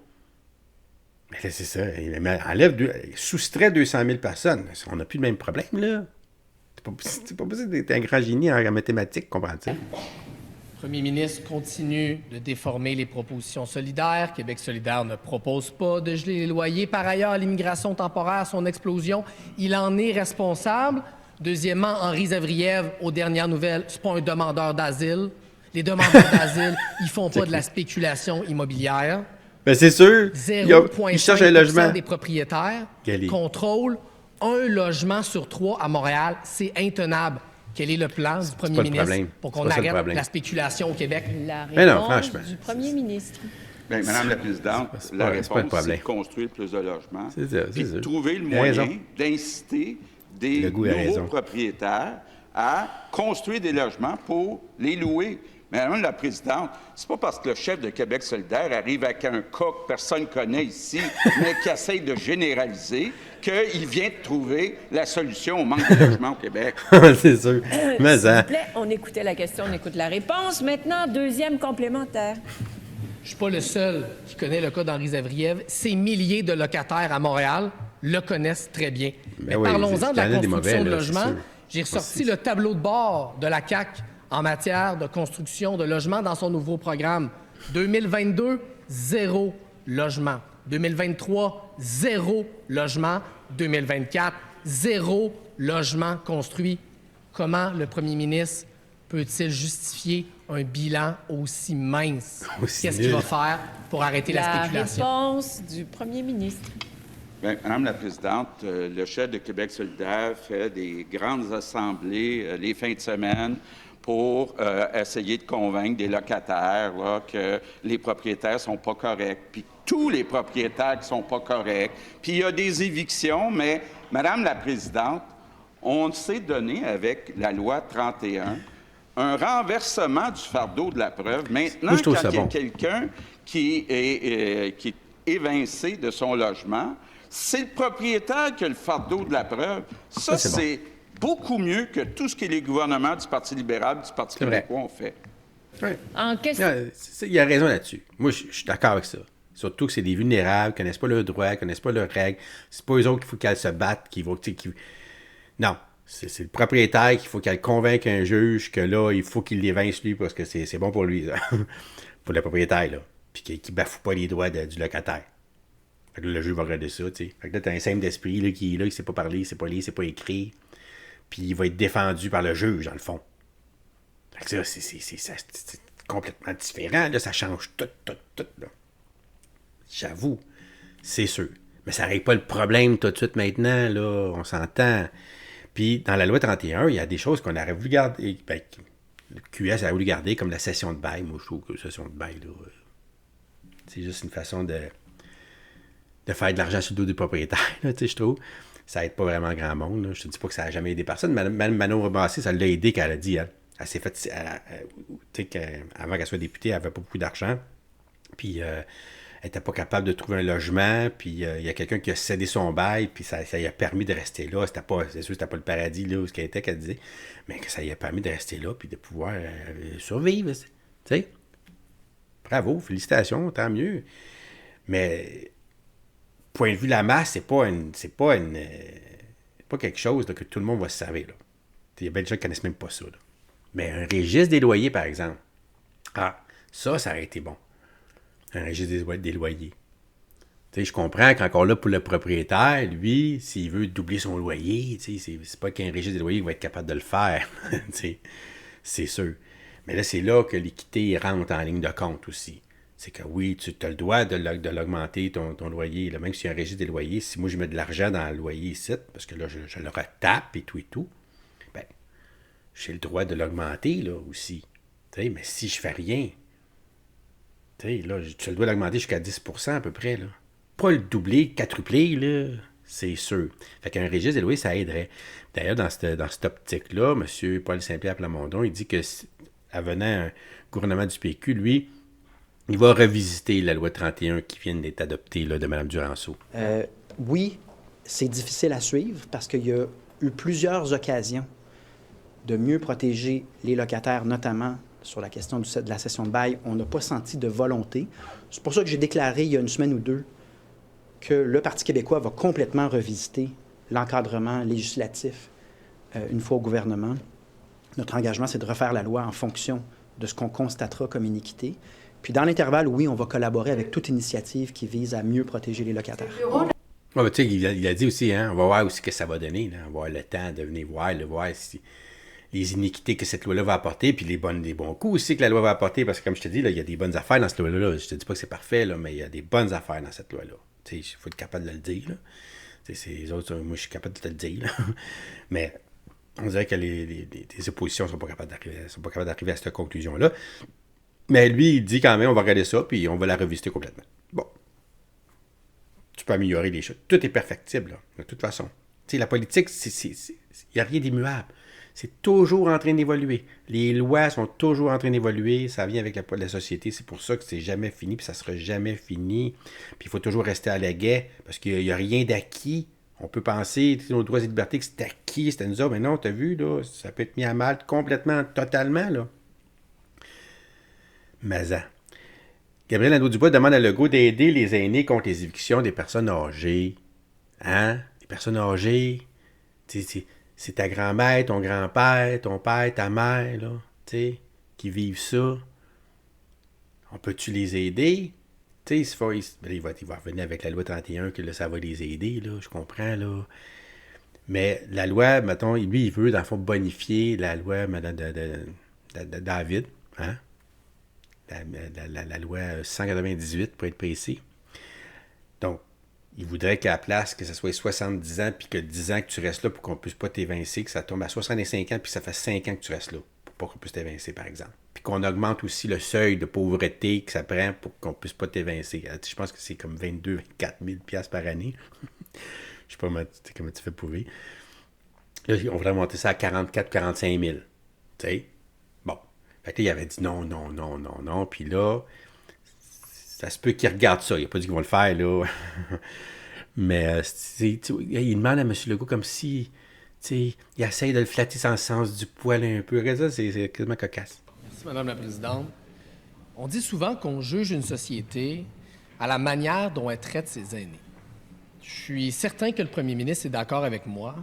Mais là, c'est ça. Il soustrait 200 000 personnes. On n'a plus le même problème, là. C'est pas possible d'être un grand génie en mathématiques, comprends-tu? Le premier ministre continue de déformer les propositions solidaires. Québec solidaire ne propose pas de geler les loyers. Par ailleurs, l'immigration temporaire, son explosion, il en est responsable. Deuxièmement, Henri Zavriev, aux dernières nouvelles, c'est pas un demandeur d'asile. Les demandeurs d'asile, ils font pas de la spéculation immobilière. Ben c'est sûr. 0,5% des propriétaires contrôlent 1 logement sur 3 à Montréal. C'est intenable. Quel est le plan du premier ministre pour qu'on arrête la spéculation au Québec? La réponse du premier ministre. Bien, Madame la Présidente, la réponse, c'est de construire plus de logements et de trouver le moyen d'inciter des nouveaux propriétaires à construire des logements pour les louer. Mais Madame la Présidente, c'est pas parce que le chef de Québec solidaire arrive avec un cas que personne ne connaît ici, mais qui essaye de généraliser, qu'il vient de trouver la solution au manque de logement au Québec. C'est sûr. Mais s'il vous plaît, on écoutait la question, on écoute la réponse. Maintenant, deuxième complémentaire. Je suis pas le seul qui connaît le cas d'Henri Zavriev. Ces milliers de locataires à Montréal le connaissent très bien. Mais parlons-en de la construction de logements. J'ai ressorti le tableau de bord de la CAQ en matière de construction de logements dans son nouveau programme. 2022, 0 logement. 2023, 0 logement. 2024, 0 logement construit. Comment le premier ministre peut-il justifier un bilan aussi mince? Qu'est-ce qu'il va faire pour arrêter la spéculation? La réponse du premier ministre. Bien, Madame la Présidente, le chef de Québec solidaire fait des grandes assemblées les fins de semaine pour essayer de convaincre des locataires là, que les propriétaires sont pas corrects, puis tous les propriétaires qui sont pas corrects. Puis il y a des évictions, mais, Madame la Présidente, on s'est donné avec la loi 31 un renversement du fardeau de la preuve. Maintenant, quand il y a quelqu'un qui est évincé de son logement, c'est le propriétaire qui a le fardeau de la preuve. Ça, c'est beaucoup mieux que tout ce que les gouvernements du Parti libéral et du Parti québécois ont fait. Oui. Il a raison là-dessus. Moi, je suis d'accord avec ça. Surtout que c'est des vulnérables, qui ne connaissent pas leurs droits, qui ne connaissent pas leurs règles. C'est pas eux autres qu'il faut qu'elles se battent, Non. C'est le propriétaire qu'il faut qu'elle convainque un juge que là, il faut qu'il l'évince lui parce que c'est bon pour lui, ça. Pour le propriétaire, là. Puis qu'il ne bafoue pas les droits du locataire. Fait que là, le juge va regarder ça, tu sais. Fait que là, t'as un simple d'esprit là, qui est là, qui ne sait pas parler, il ne sait pas lire, il ne sait pas écrire. Puis il va être défendu par le juge, dans le fond. Fait que ça, c'est complètement différent, là. Ça change tout, là. J'avoue, c'est sûr. Mais ça ne règle pas le problème tout de suite maintenant, là. On s'entend. Puis, dans la loi 31, il y a des choses qu'on aurait voulu garder. Ben, le QS aurait voulu garder, comme la cession de bail. Moi, je trouve que la cession de bail, là, c'est juste une façon de faire de l'argent sur le dos des propriétaires, là, je trouve. Ça aide pas vraiment grand monde. Là. Je te dis pas que ça n'a jamais aidé personne. Mme Manon Remassé, ça l'a aidé quand elle a dit. Elle s'est fait. Avant qu'elle soit députée, elle n'avait pas beaucoup d'argent. Puis, elle n'était pas capable de trouver un logement, puis il y a quelqu'un qui a cédé son bail, puis ça lui a permis de rester là. C'est sûr que c'était pas le paradis là où ce qu'elle était, qu'elle disait, mais que ça lui a permis de rester là, puis de pouvoir survivre. Tu sais? Bravo, félicitations, tant mieux. Mais, point de vue de la masse, c'est pas quelque chose là, que tout le monde va se servir. Il y a bien des gens qui ne connaissent même pas ça. Là. Mais un registre des loyers, par exemple, ça aurait été bon. Un registre des loyers. Tu sais, je comprends qu'encore là, pour le propriétaire, lui, s'il veut doubler son loyer, tu sais, c'est pas qu'un registre des loyers va être capable de le faire. Tu sais, c'est sûr. Mais là, c'est là que l'équité rentre en ligne de compte aussi. C'est que oui, tu as le droit de l'augmenter ton loyer. Là, même s'il y a un registre des loyers, si moi je mets de l'argent dans le loyer ici, parce que là, je le retape et tout, ben, j'ai le droit de l'augmenter là aussi. Tu sais, mais si je fais rien, là, tu le dois l'augmenter jusqu'à 10% à peu près. Là. Pas le doubler, quadrupler, là, c'est sûr. Fait qu'un registre des loyers, ça aiderait. D'ailleurs, dans cette optique-là, M. Paul Saint-Pierre Plamondon, il dit que, avenant un gouvernement du PQ, lui, il va revisiter la loi 31 qui vient d'être adoptée là, de Mme Duranceau. Oui, c'est difficile à suivre parce qu'il y a eu plusieurs occasions de mieux protéger les locataires, notamment sur la question de la cession de bail. On n'a pas senti de volonté. C'est pour ça que j'ai déclaré il y a une semaine ou deux que le Parti québécois va complètement revisiter l'encadrement législatif une fois au gouvernement. Notre engagement, c'est de refaire la loi en fonction de ce qu'on constatera comme iniquité. Puis dans l'intervalle, oui, on va collaborer avec toute initiative qui vise à mieux protéger les locataires. Ouais, tu sais, il a dit aussi, hein, on va voir aussi ce que ça va donner. Là. On va avoir le temps de venir voir si les iniquités que cette loi-là va apporter, puis les bons coups aussi que la loi va apporter, parce que comme je te dis, là, il y a des bonnes affaires dans cette loi-là. Je te dis pas que c'est parfait, là, mais il y a des bonnes affaires dans cette loi-là. Il faut être capable de le dire. Là. Les autres, moi, je suis capable de te le dire. Là. Mais on dirait que les oppositions ne sont pas capables d'arriver à cette conclusion-là. Mais lui, il dit quand même, on va regarder ça, puis on va la revisiter complètement. Bon. Tu peux améliorer les choses. Tout est perfectible, là, de toute façon. Tu sais, la politique, il n'y a rien d'immuable. C'est toujours en train d'évoluer. Les lois sont toujours en train d'évoluer. Ça vient avec la société. C'est pour ça que c'est jamais fini, puis ça sera jamais fini. Puis il faut toujours rester à l'aguet, parce qu'il n'y a rien d'acquis. On peut penser, nos droits et libertés, que c'est acquis, c'était nous autres. Mais non, tu as vu, là, ça peut être mis à mal complètement, totalement, là. Mazan. Gabriel Nadeau-Dubois demande à Legault d'aider les aînés contre les évictions des personnes âgées. Hein? Les personnes âgées, c'est ta grand-mère, ton grand-père, ton père, ta mère, là, qui vivent ça. On peut-tu les aider? Il va revenir avec la loi 31 que là, ça va les aider, là, je comprends, là. Mais la loi, mettons, lui, il veut, dans le fond, bonifier la loi de David, hein? La loi 198, pour être précis. Donc, il voudrait qu'à la place, que ça soit 70 ans, puis que 10 ans que tu restes là pour qu'on ne puisse pas t'évincer, que ça tombe à 65 ans, puis ça fait 5 ans que tu restes là, pour pas qu'on puisse t'évincer, par exemple. Puis qu'on augmente aussi le seuil de pauvreté que ça prend pour qu'on puisse pas t'évincer. Je pense que c'est comme 22 000 24 000 $ par année. Je sais pas comment tu fais pourrir. Là, on voudrait monter ça à 44 45 000. Tu sais? Bon. Fait que là, il avait dit non. Puis là, ça se peut qu'ils regardent ça. Il n'a pas dit qu'ils vont le faire, là. Mais il demande à M. Legault comme si il essaye de le flatter sans le sens du poil un peu. Ça, c'est quasiment cocasse. Merci, Mme la Présidente. On dit souvent qu'on juge une société à la manière dont elle traite ses aînés. Je suis certain que le premier ministre est d'accord avec moi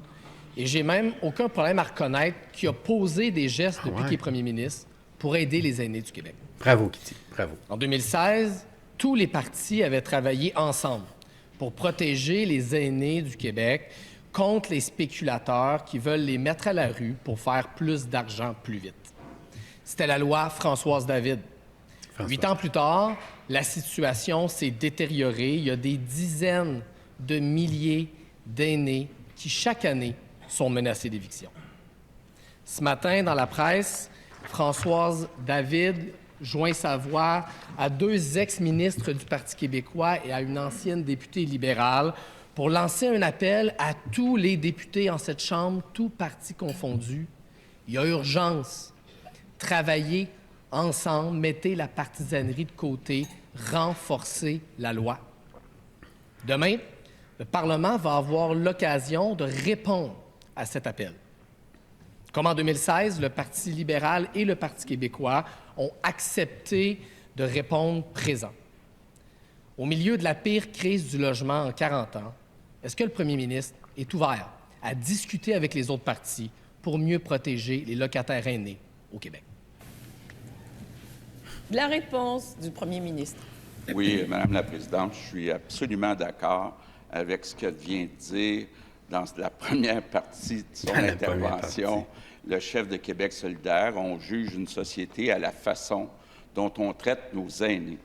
et j'ai même aucun problème à reconnaître qu'il a posé des gestes depuis qu'il est premier ministre pour aider les aînés du Québec. Bravo, Kitty. Bravo. En 2016, tous les partis avaient travaillé ensemble pour protéger les aînés du Québec contre les spéculateurs qui veulent les mettre à la rue pour faire plus d'argent plus vite. C'était la loi Françoise David. 8 ans plus tard, la situation s'est détériorée. Il y a des dizaines de milliers d'aînés qui, chaque année, sont menacés d'éviction. Ce matin, dans la presse, Françoise David joint sa voix à 2 ex-ministres du Parti québécois et à une ancienne députée libérale pour lancer un appel à tous les députés en cette Chambre, tous partis confondus. Il y a urgence. Travaillez ensemble, mettez la partisanerie de côté, renforcez la loi. Demain, le Parlement va avoir l'occasion de répondre à cet appel. Comme en 2016, le Parti libéral et le Parti québécois ont accepté de répondre présent. Au milieu de la pire crise du logement en 40 ans, est-ce que le premier ministre est ouvert à discuter avec les autres partis pour mieux protéger les locataires aînés au Québec? La réponse du premier ministre. Oui, Madame la Présidente, je suis absolument d'accord avec ce qu'elle vient de dire dans la première partie de son intervention. Le chef de Québec solidaire, on juge une société à la façon dont on traite nos aînés.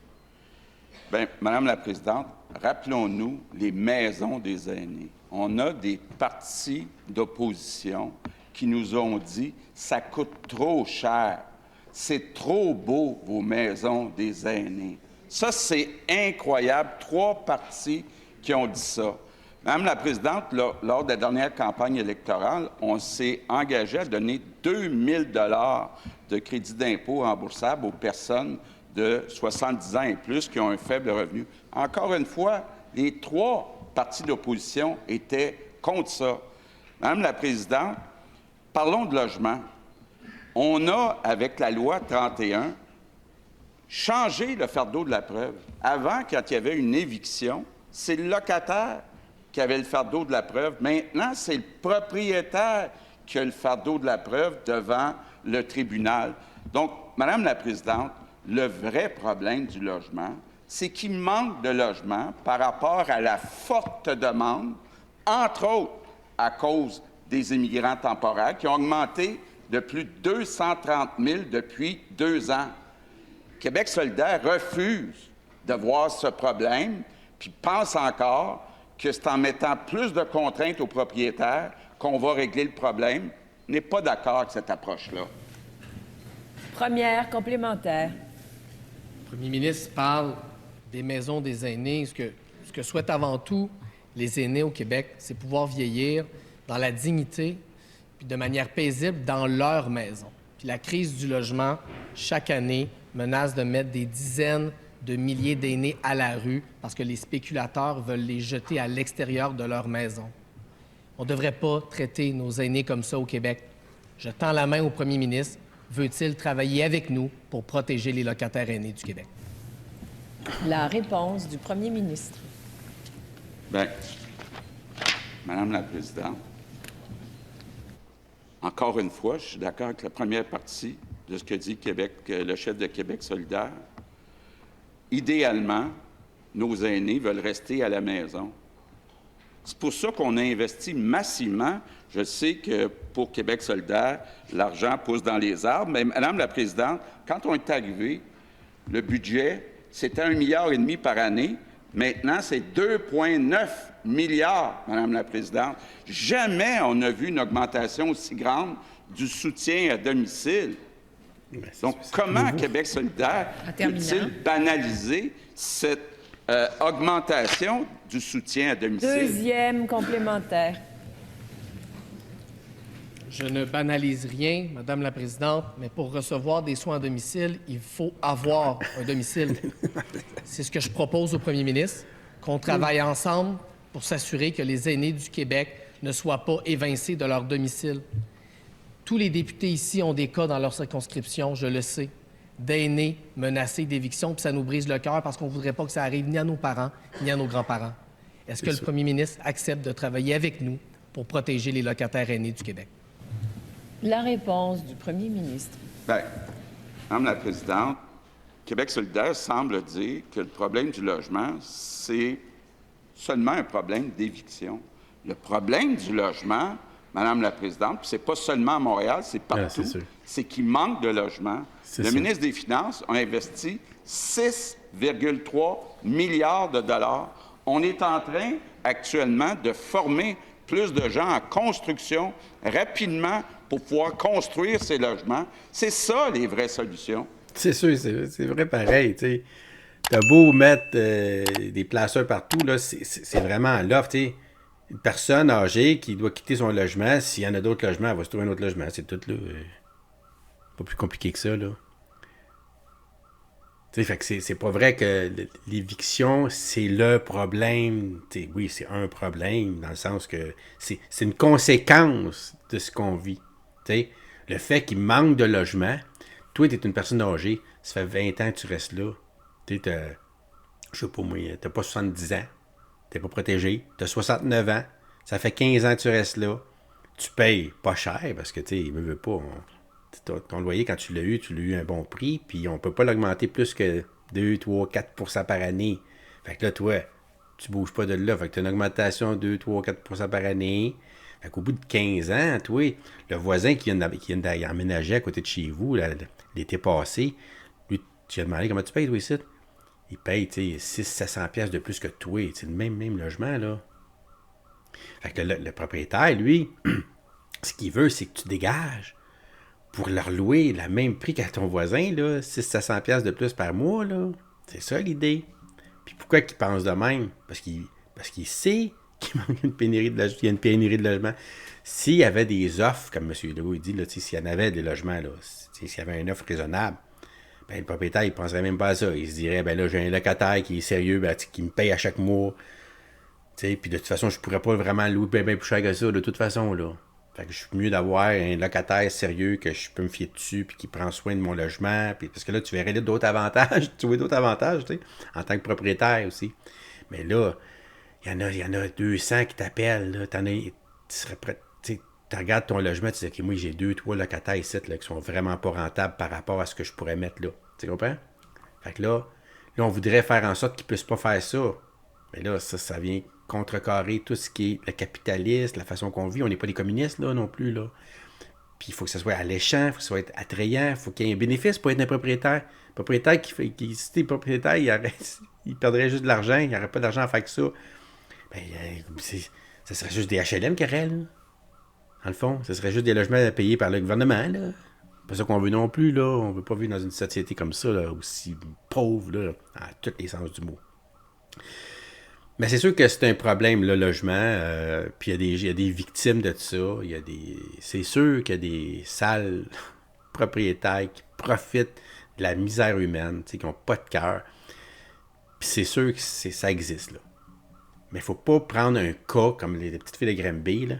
Bien, Madame la Présidente, rappelons-nous les maisons des aînés. On a des partis d'opposition qui nous ont dit « ça coûte trop cher, c'est trop beau, vos maisons des aînés ». Ça, c'est incroyable. 3 partis qui ont dit ça. Madame la Présidente, lors de la dernière campagne électorale, on s'est engagé à donner 2 000 $ de crédit d'impôt remboursable aux personnes de 70 ans et plus qui ont un faible revenu. Encore une fois, les 3 partis d'opposition étaient contre ça. Madame la Présidente, parlons de logement. On a, avec la loi 31, changé le fardeau de la preuve. Avant, quand il y avait une éviction, c'est le locataire qui avait le fardeau de la preuve. Maintenant, c'est le propriétaire qui a le fardeau de la preuve devant le tribunal. Donc, Madame la Présidente, le vrai problème du logement, c'est qu'il manque de logements par rapport à la forte demande, entre autres à cause des immigrants temporaires qui ont augmenté de plus de 230 000 depuis 2 ans. Québec solidaire refuse de voir ce problème, puis pense encore que c'est en mettant plus de contraintes aux propriétaires qu'on va régler le problème. On n'est pas d'accord avec cette approche-là. Première complémentaire. Le premier ministre parle des maisons des aînés. Ce que souhaitent avant tout les aînés au Québec, c'est pouvoir vieillir dans la dignité puis de manière paisible dans leur maison. Puis la crise du logement, chaque année, menace de mettre des dizaines de milliers d'aînés à la rue parce que les spéculateurs veulent les jeter à l'extérieur de leur maison. On ne devrait pas traiter nos aînés comme ça au Québec. Je tends la main au premier ministre. Veut-il travailler avec nous pour protéger les locataires aînés du Québec? La réponse du premier ministre. Bien, Madame la Présidente, encore une fois, je suis d'accord avec la première partie de ce que dit Québec, le chef de Québec solidaire. Idéalement, nos aînés veulent rester à la maison. C'est pour ça qu'on a investi massivement. Je sais que pour Québec solidaire, l'argent pousse dans les arbres, mais Madame la Présidente, quand on est arrivé, le budget, c'était 1,5 milliard par année. Maintenant, c'est 2,9 milliards, Madame la Présidente. Jamais on n'a vu une augmentation aussi grande du soutien à domicile. Donc, comment Québec solidaire peut-il banaliser cette augmentation du soutien à domicile? Deuxième complémentaire. Je ne banalise rien, Madame la Présidente, mais pour recevoir des soins à domicile, il faut avoir un domicile. C'est ce que je propose au Premier ministre, qu'on travaille ensemble pour s'assurer que les aînés du Québec ne soient pas évincés de leur domicile. Tous les députés ici ont des cas dans leur circonscription, je le sais, d'aînés menacés d'éviction, puis ça nous brise le cœur parce qu'on ne voudrait pas que ça arrive ni à nos parents, ni à nos grands-parents. Est-ce que le Premier ministre accepte de travailler avec nous pour protéger les locataires aînés du Québec? La réponse du Premier ministre. Bien, Madame la Présidente, Québec solidaire semble dire que le problème du logement, c'est seulement un problème d'éviction. Le problème du logement, Madame la Présidente, puis c'est pas seulement à Montréal, c'est partout, c'est qu'il manque de logement. Le ministre des Finances a investi 6,3 milliards de dollars. On est en train actuellement de former plus de gens en construction rapidement pour pouvoir construire ces logements. C'est ça, les vraies solutions. C'est sûr, c'est vrai pareil, tu sais. T'as beau mettre des placeurs partout, là, c'est vraiment l'offre, tu sais. Une personne âgée qui doit quitter son logement, s'il y en a d'autres logements, elle va se trouver un autre logement. C'est tout, là. Pas plus compliqué que ça, là. Tu sais, fait que c'est pas vrai que l'éviction, c'est le problème. T'sais, oui, c'est un problème, dans le sens que c'est une conséquence de ce qu'on vit. T'sais, le fait qu'il manque de logement, toi, tu es une personne âgée, ça fait 20 ans que tu restes là. Tu sais, je sais pas moi, t'as pas 70 ans, t'es pas protégé, t'as 69 ans, ça fait 15 ans que tu restes là, tu payes pas cher, parce que, tu sais, il me veut pas... Ton loyer, quand tu l'as eu à un bon prix, puis on peut pas l'augmenter plus que 2, 3, 4 % par année. Fait que là, toi, tu bouges pas de là. Fait que tu as une augmentation de 2, 3, 4 % par année. Fait qu'au bout de 15 ans, toi, le voisin qui vient d'emménager à côté de chez vous, là, l'été passé, lui, tu lui as demandé comment tu payes, toi, ici? Il paye, tu sais, 600-700$ de plus que toi. C'est le même logement, là. Fait que le propriétaire, lui, ce qu'il veut, c'est que tu dégages pour leur louer le même prix qu'à ton voisin, là, 600-700$ de plus par mois, là. C'est ça l'idée. Puis pourquoi qu'il pense de même? Parce qu'il sait qu'il manque une pénurie de logement. Il y a une pénurie de logement. S'il y avait des offres, comme M. Legault il dit, là, s'il y en avait des logements, là, s'il y avait une offre raisonnable, ben, le propriétaire, il ne penserait même pas à ça. Il se dirait, ben là, j'ai un locataire qui est sérieux, ben, qui me paye à chaque mois. Puis de toute façon, je ne pourrais pas vraiment louer bien plus cher que ça, de toute façon, là. Fait que je suis mieux d'avoir un locataire sérieux que je peux me fier dessus puis qui prend soin de mon logement. Puis, parce que là, tu verrais là d'autres avantages. Tu vois d'autres avantages, tu sais, en tant que propriétaire aussi. Mais là, il y en a 200 qui t'appellent. Là, tu serais prêt. Tu regardes ton logement, tu dis, OK, moi, j'ai 2-3 locataires ici là, qui sont vraiment pas rentables par rapport à ce que je pourrais mettre là. Tu comprends? Fait que là, on voudrait faire en sorte qu'ils ne puissent pas faire ça. Mais là, ça vient contrecarrer tout ce qui est le capitalisme, la façon qu'on vit. On n'est pas des communistes, là, non plus, là. Puis il faut que ça soit alléchant, il faut que ça soit attrayant, il faut qu'il y ait un bénéfice pour être un propriétaire. Un propriétaire si t'es propriétaire, il perdrait juste de l'argent, il n'aurait pas d'argent à faire que ça. Ben, ça serait juste des HLM qu'il y aurait, là. Dans le fond, ce serait juste des logements payés par le gouvernement, là. C'est pas ça qu'on veut non plus, là. On veut pas vivre dans une société comme ça, là, aussi pauvre, là, à tous les sens du mot. Mais c'est sûr que c'est un problème, le logement. Puis il y a des victimes de ça. C'est sûr qu'il y a des sales propriétaires qui profitent de la misère humaine, qui n'ont pas de cœur. Puis c'est sûr que ça existe, là. Mais il ne faut pas prendre un cas comme les petites filles de Granby, là.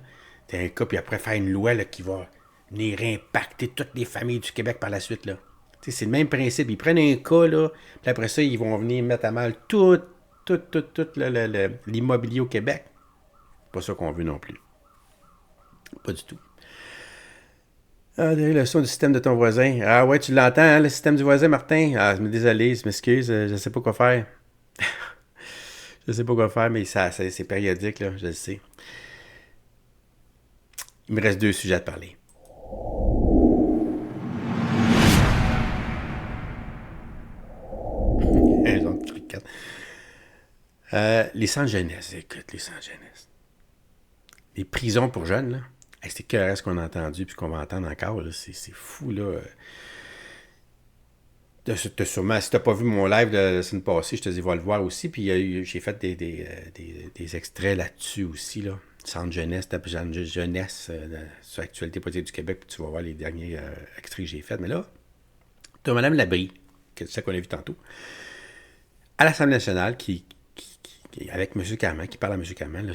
C'est un cas, puis après faire une loi là, qui va venir impacter toutes les familles du Québec par la suite, là. C'est le même principe. Ils prennent un cas, là, puis après ça, ils vont venir mettre à mal tout l'immobilier au Québec. C'est pas ça qu'on veut non plus. Pas du tout. Ah, le son du système de ton voisin. Ah ouais, tu l'entends, hein, le système du voisin, Martin? Ah, désolé, je m'excuse, je sais pas quoi faire. Je sais pas quoi faire, mais c'est périodique, là, je le sais. Il me reste 2 sujets à te parler. Les centres jeunesse, écoute, les centres jeunesse. Les prisons pour jeunes, là. Hey, c'est ce qu'on a entendu puis qu'on va entendre encore, là. C'est fou, là. Sûrement, si tu n'as pas vu mon live de la semaine passée, je te dis, va le voir aussi. Puis j'ai fait des extraits là-dessus aussi. Là. Centre jeunesse, tape jeunesse sur l'actualité politique du Québec, puis tu vas voir les derniers extraits que j'ai faits. Mais là, tu as Mme Labrie, c'est ça qu'on a vu tantôt, à l'Assemblée nationale, qui avec M. Carman, qui parle à M. Carman, là,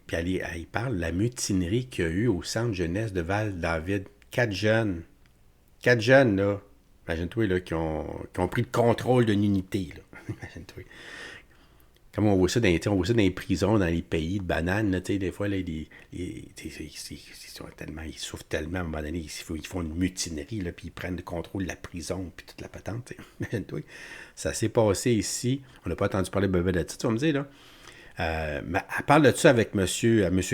puis il parle de la mutinerie qu'il y a eu au Centre jeunesse de Val-David. 4 jeunes, là, imagine-toi, là, qui ont pris le contrôle d'une unité, là. Imagine-toi. Comme on voit ça dans les prisons, dans les pays de bananes, là, des fois, là, ils souffrent tellement, à un moment donné, ils font une mutinerie, là, puis ils prennent le contrôle de la prison, puis toute la patente. Imagine-toi. Ça s'est passé ici. On n'a pas entendu parler de ça, tu vas me dire, là. Mais elle parle de ça avec M.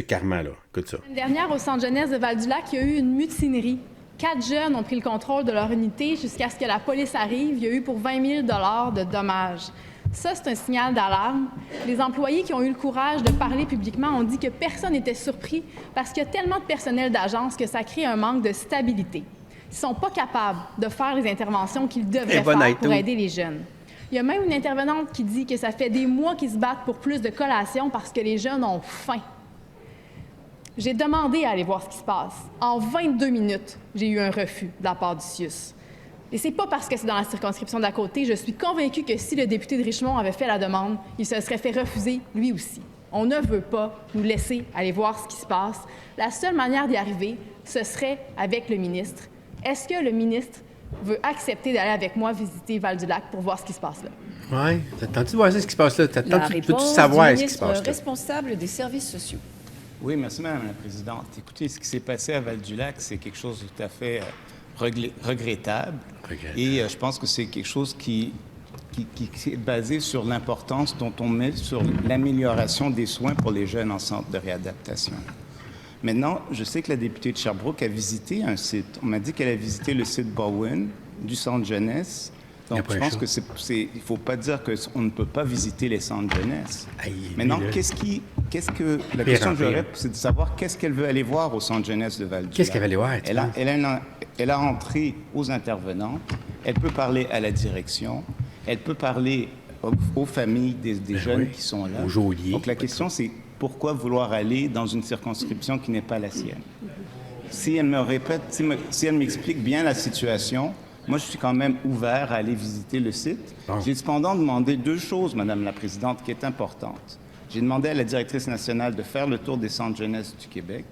Carman, là. Écoute ça. L'année dernière, au Centre jeunesse de Val-du-Lac, il y a eu une mutinerie. 4 jeunes ont pris le contrôle de leur unité jusqu'à ce que la police arrive. Il y a eu pour 20 000 $ de dommages. Ça, c'est un signal d'alarme. Les employés qui ont eu le courage de parler publiquement ont dit que personne n'était surpris parce qu'il y a tellement de personnel d'agence que ça crée un manque de stabilité. Ils ne sont pas capables de faire les interventions qu'ils devraient faire pour aider les jeunes. Il y a même une intervenante qui dit que ça fait des mois qu'ils se battent pour plus de collations parce que les jeunes ont faim. J'ai demandé à aller voir ce qui se passe. En 22 minutes, j'ai eu un refus de la part du CIUS. Et c'est pas parce que c'est dans la circonscription d'à côté. Je suis convaincue que si le député de Richmond avait fait la demande, il se serait fait refuser lui aussi. On ne veut pas nous laisser aller voir ce qui se passe. La seule manière d'y arriver, ce serait avec le ministre. Est-ce que le ministre veut accepter d'aller avec moi visiter Val-du-Lac pour voir ce qui se passe là? Oui. T'attends-tu de voir ce qui se passe là? Veux-tu savoir ce qui se passe là? Responsable des services sociaux. Oui, merci, Mme la Présidente. Écoutez, ce qui s'est passé à Val-du-Lac, c'est quelque chose de tout à fait regrettable. Et je pense que c'est quelque chose qui est basé sur l'importance dont on met sur l'amélioration des soins pour les jeunes en centre de réadaptation. Maintenant, je sais que la députée de Sherbrooke a visité un site. On m'a dit qu'elle a visité le site Bowen du centre jeunesse. Donc, je pense que il ne faut pas dire qu'on ne peut pas visiter les centres jeunesse. Maintenant, la question que j'aurais, c'est de savoir qu'est-ce qu'elle veut aller voir au centre jeunesse de Val-du-Lac. Qu'est-ce qu'elle va aller voir? Elle a entré aux intervenants. Elle peut parler à la direction. Elle peut parler aux familles des jeunes qui sont là. Aux geôliers. Donc, la question, c'est pourquoi vouloir aller dans une circonscription qui n'est pas la sienne? Si elle me répète, si elle m'explique bien la situation, moi, je suis quand même ouvert à aller visiter le site. Bon. J'ai cependant demandé 2 choses, Madame la Présidente, qui est importante. J'ai demandé à la directrice nationale de faire le tour des centres jeunesse du Québec.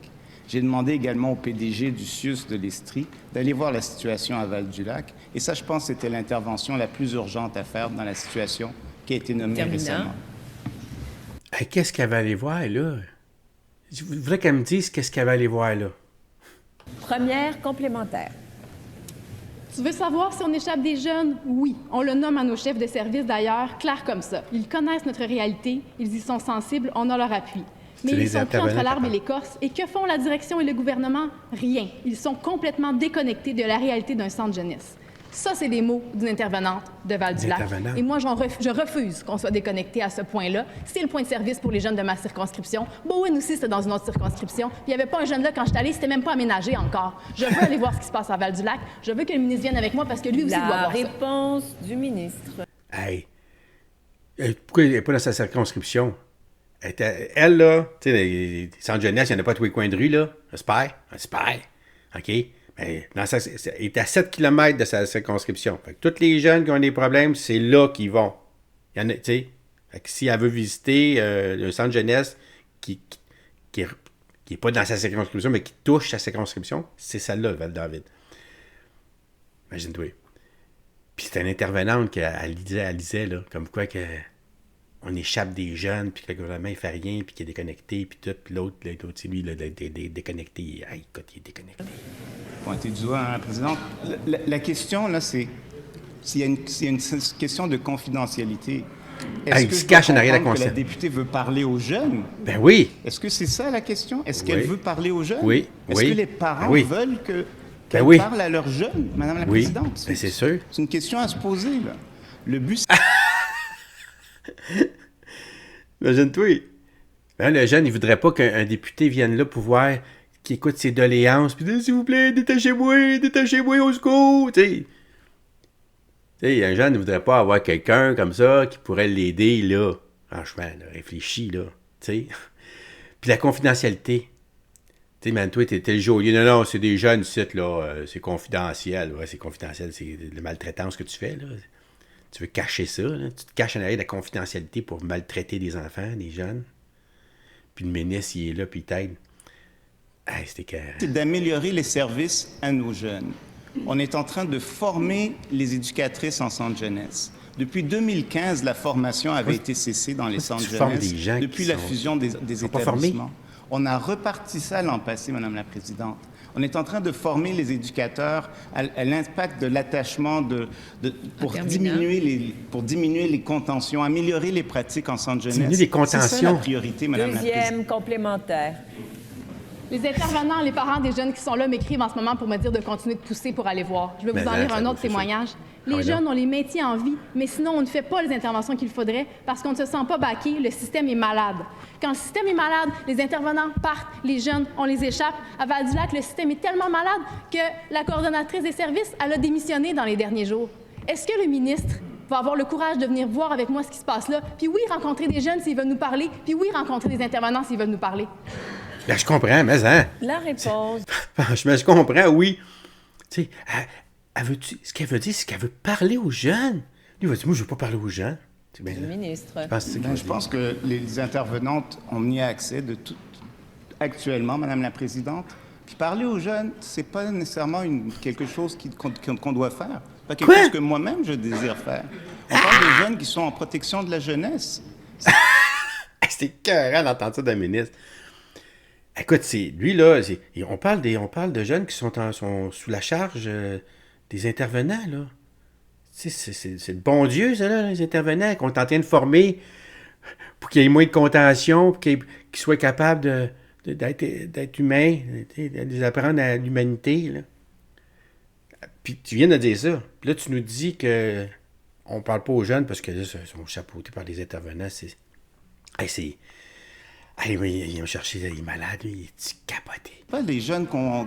J'ai demandé également au PDG du CIUS de l'Estrie d'aller voir la situation à Val-du-Lac. Et ça, je pense, c'était l'intervention la plus urgente à faire dans la situation qui a été nommée récemment. Hey, qu'est-ce qu'elle va aller voir, là? Je voudrais qu'elle me dise qu'est-ce qu'elle va aller voir, là. Première complémentaire. Tu veux savoir si on échappe des jeunes? Oui. On le nomme à nos chefs de service, d'ailleurs, clair comme ça. Ils connaissent notre réalité, ils y sont sensibles, on a leur appui. Mais ils sont pris entre l'arbre et l'écorce. Et que font la direction et le gouvernement? Rien. Ils sont complètement déconnectés de la réalité d'un centre jeunesse. Ça, c'est les mots d'une intervenante de Val-du-Lac. Et moi, je refuse qu'on soit déconnecté à ce point-là. C'est le point de service pour les jeunes de ma circonscription. Bowen aussi, c'était dans une autre circonscription. Puis il n'y avait pas un jeune là quand je suis allée, c'était même pas aménagé encore. Je veux aller voir ce qui se passe à Val-du-Lac. Je veux que le ministre vienne avec moi parce que lui aussi doit voir ça. La réponse du ministre. Hey, pourquoi elle n'est pas dans sa circonscription? Elle, là, tu sais, les centres jeunesse, il n'y en a pas tous les coins de rue, là. J'espère. OK? Mais elle est à 7 km de sa circonscription. Fait que tous les jeunes qui ont des problèmes, c'est là qu'ils vont. Il y en a, tu sais. Fait que si elle veut visiter le centre jeunesse qui est pas dans sa circonscription, mais qui touche sa circonscription, c'est celle-là, Val-David. Imagine-toi. Puis c'était une intervenante qu'elle disait, là, comme quoi que on échappe des jeunes, puis que le gouvernement ne fait rien, puis qu'il est déconnecté, puis tout, puis l'autre, lui, il est déconnecté. Hey, écoute, il est déconnecté. Pointé du doigt, hein, Présidente. La question, là, c'est s'il y a une question de confidentialité. Est-ce que se cache en arrière que la députée veut parler aux jeunes? Ben oui. Est-ce que c'est ça la question? Est-ce qu'elle veut parler aux jeunes? Oui. Est-ce que les parents veulent qu'elle parle à leurs jeunes, Madame la Présidente? Ben, c'est sûr. C'est une question à se poser, là. Le but, c'est... Imagine-toi. Ben, le jeune, il voudrait pas qu'un député vienne là pour voir qu'il écoute ses doléances, puis s'il vous plaît, détachez-moi au secours, tu sais. Tu sais, un jeune ne voudrait pas avoir quelqu'un comme ça qui pourrait l'aider, là. Franchement, là, réfléchis, là. Tu sais. Puis la confidentialité. Tu sais, man, toi, t'es le geôlier. Non, c'est des jeunes sites, là. C'est confidentiel. Ouais, c'est confidentiel. C'est de maltraitance que tu fais, là. Tu veux cacher ça, là. Tu te caches en arrière de la confidentialité pour maltraiter des enfants, des jeunes. Puis le ministre, il est là, puis il t'aide. Hey, c'était carré. C'est d'améliorer les services à nos jeunes. On est en train de former les éducatrices en centre jeunesse. Depuis 2015, la formation avait été cessée dans les centres jeunesse depuis la fusion des établissements. On a reparti ça l'an passé, Madame la Présidente. On est en train de former les éducateurs à l'impact de l'attachement pour diminuer les contentions, améliorer les pratiques en centre jeunesse. Diminuer les contentions. C'est ça la priorité, Madame la Présidente. Deuxième complémentaire. Les intervenants, les parents des jeunes qui sont là m'écrivent en ce moment pour me dire de continuer de pousser pour aller voir. Je vais vous en lire un autre témoignage. Les jeunes, on les maintient en vie, mais sinon, on ne fait pas les interventions qu'il faudrait parce qu'on ne se sent pas baqué, le système est malade. Quand le système est malade, les intervenants partent, les jeunes, on les échappe. À Val-du-Lac, le système est tellement malade que la coordonnatrice des services, elle a démissionné dans les derniers jours. Est-ce que le ministre va avoir le courage de venir voir avec moi ce qui se passe là, puis oui, rencontrer des jeunes s'ils veulent nous parler, puis oui, rencontrer des intervenants s'ils veulent nous parler? Là, je comprends, mais hein? La réponse. Je comprends, oui. Tu sais, ce qu'elle veut dire, c'est qu'elle veut parler aux jeunes. Lui, il va dire, moi, je veux pas parler aux gens. Le ministre. Je pense que les intervenantes ont mis accès actuellement, Madame la Présidente. Puis parler aux jeunes, c'est pas nécessairement quelque chose qu'on doit faire. C'est pas quelque chose que moi-même je désire faire. On parle de jeunes qui sont en protection de la jeunesse. C'est écœurant d'entendre ça d'un ministre. Écoute, lui, là, on parle de jeunes qui sont sous la charge des intervenants, là. C'est le bon Dieu, ça, là, les intervenants, qu'on est en train de former pour qu'il y ait moins de contention, pour qu'ils soient capables d'être humains, de les apprendre à l'humanité, là. Puis tu viens de dire ça. Puis là, tu nous dis que on parle pas aux jeunes parce que là, ils sont chapeautés par des intervenants. Oui, ils ont cherché les malades, il est capoté. Pas les jeunes qu'on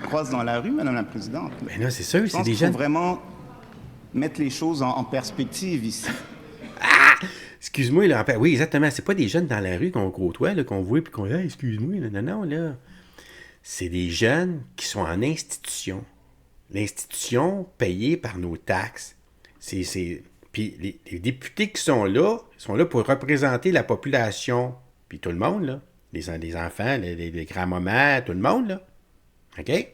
croise dans la rue, Madame la Présidente. Mais non, c'est sûr, c'est des jeunes. Il faut vraiment mettre les choses en perspective ici. Excuse-moi, là. Oui, exactement. C'est pas des jeunes dans la rue qu'on côtoie, là, qu'on voit et qu'on dit hey, excuse-moi. Là. Non, là. C'est des jeunes qui sont en institution. L'institution payée par nos taxes. Puis les députés qui sont là pour représenter la population. Puis tout le monde, là. Les enfants, les grands-mamans, tout le monde, là. OK?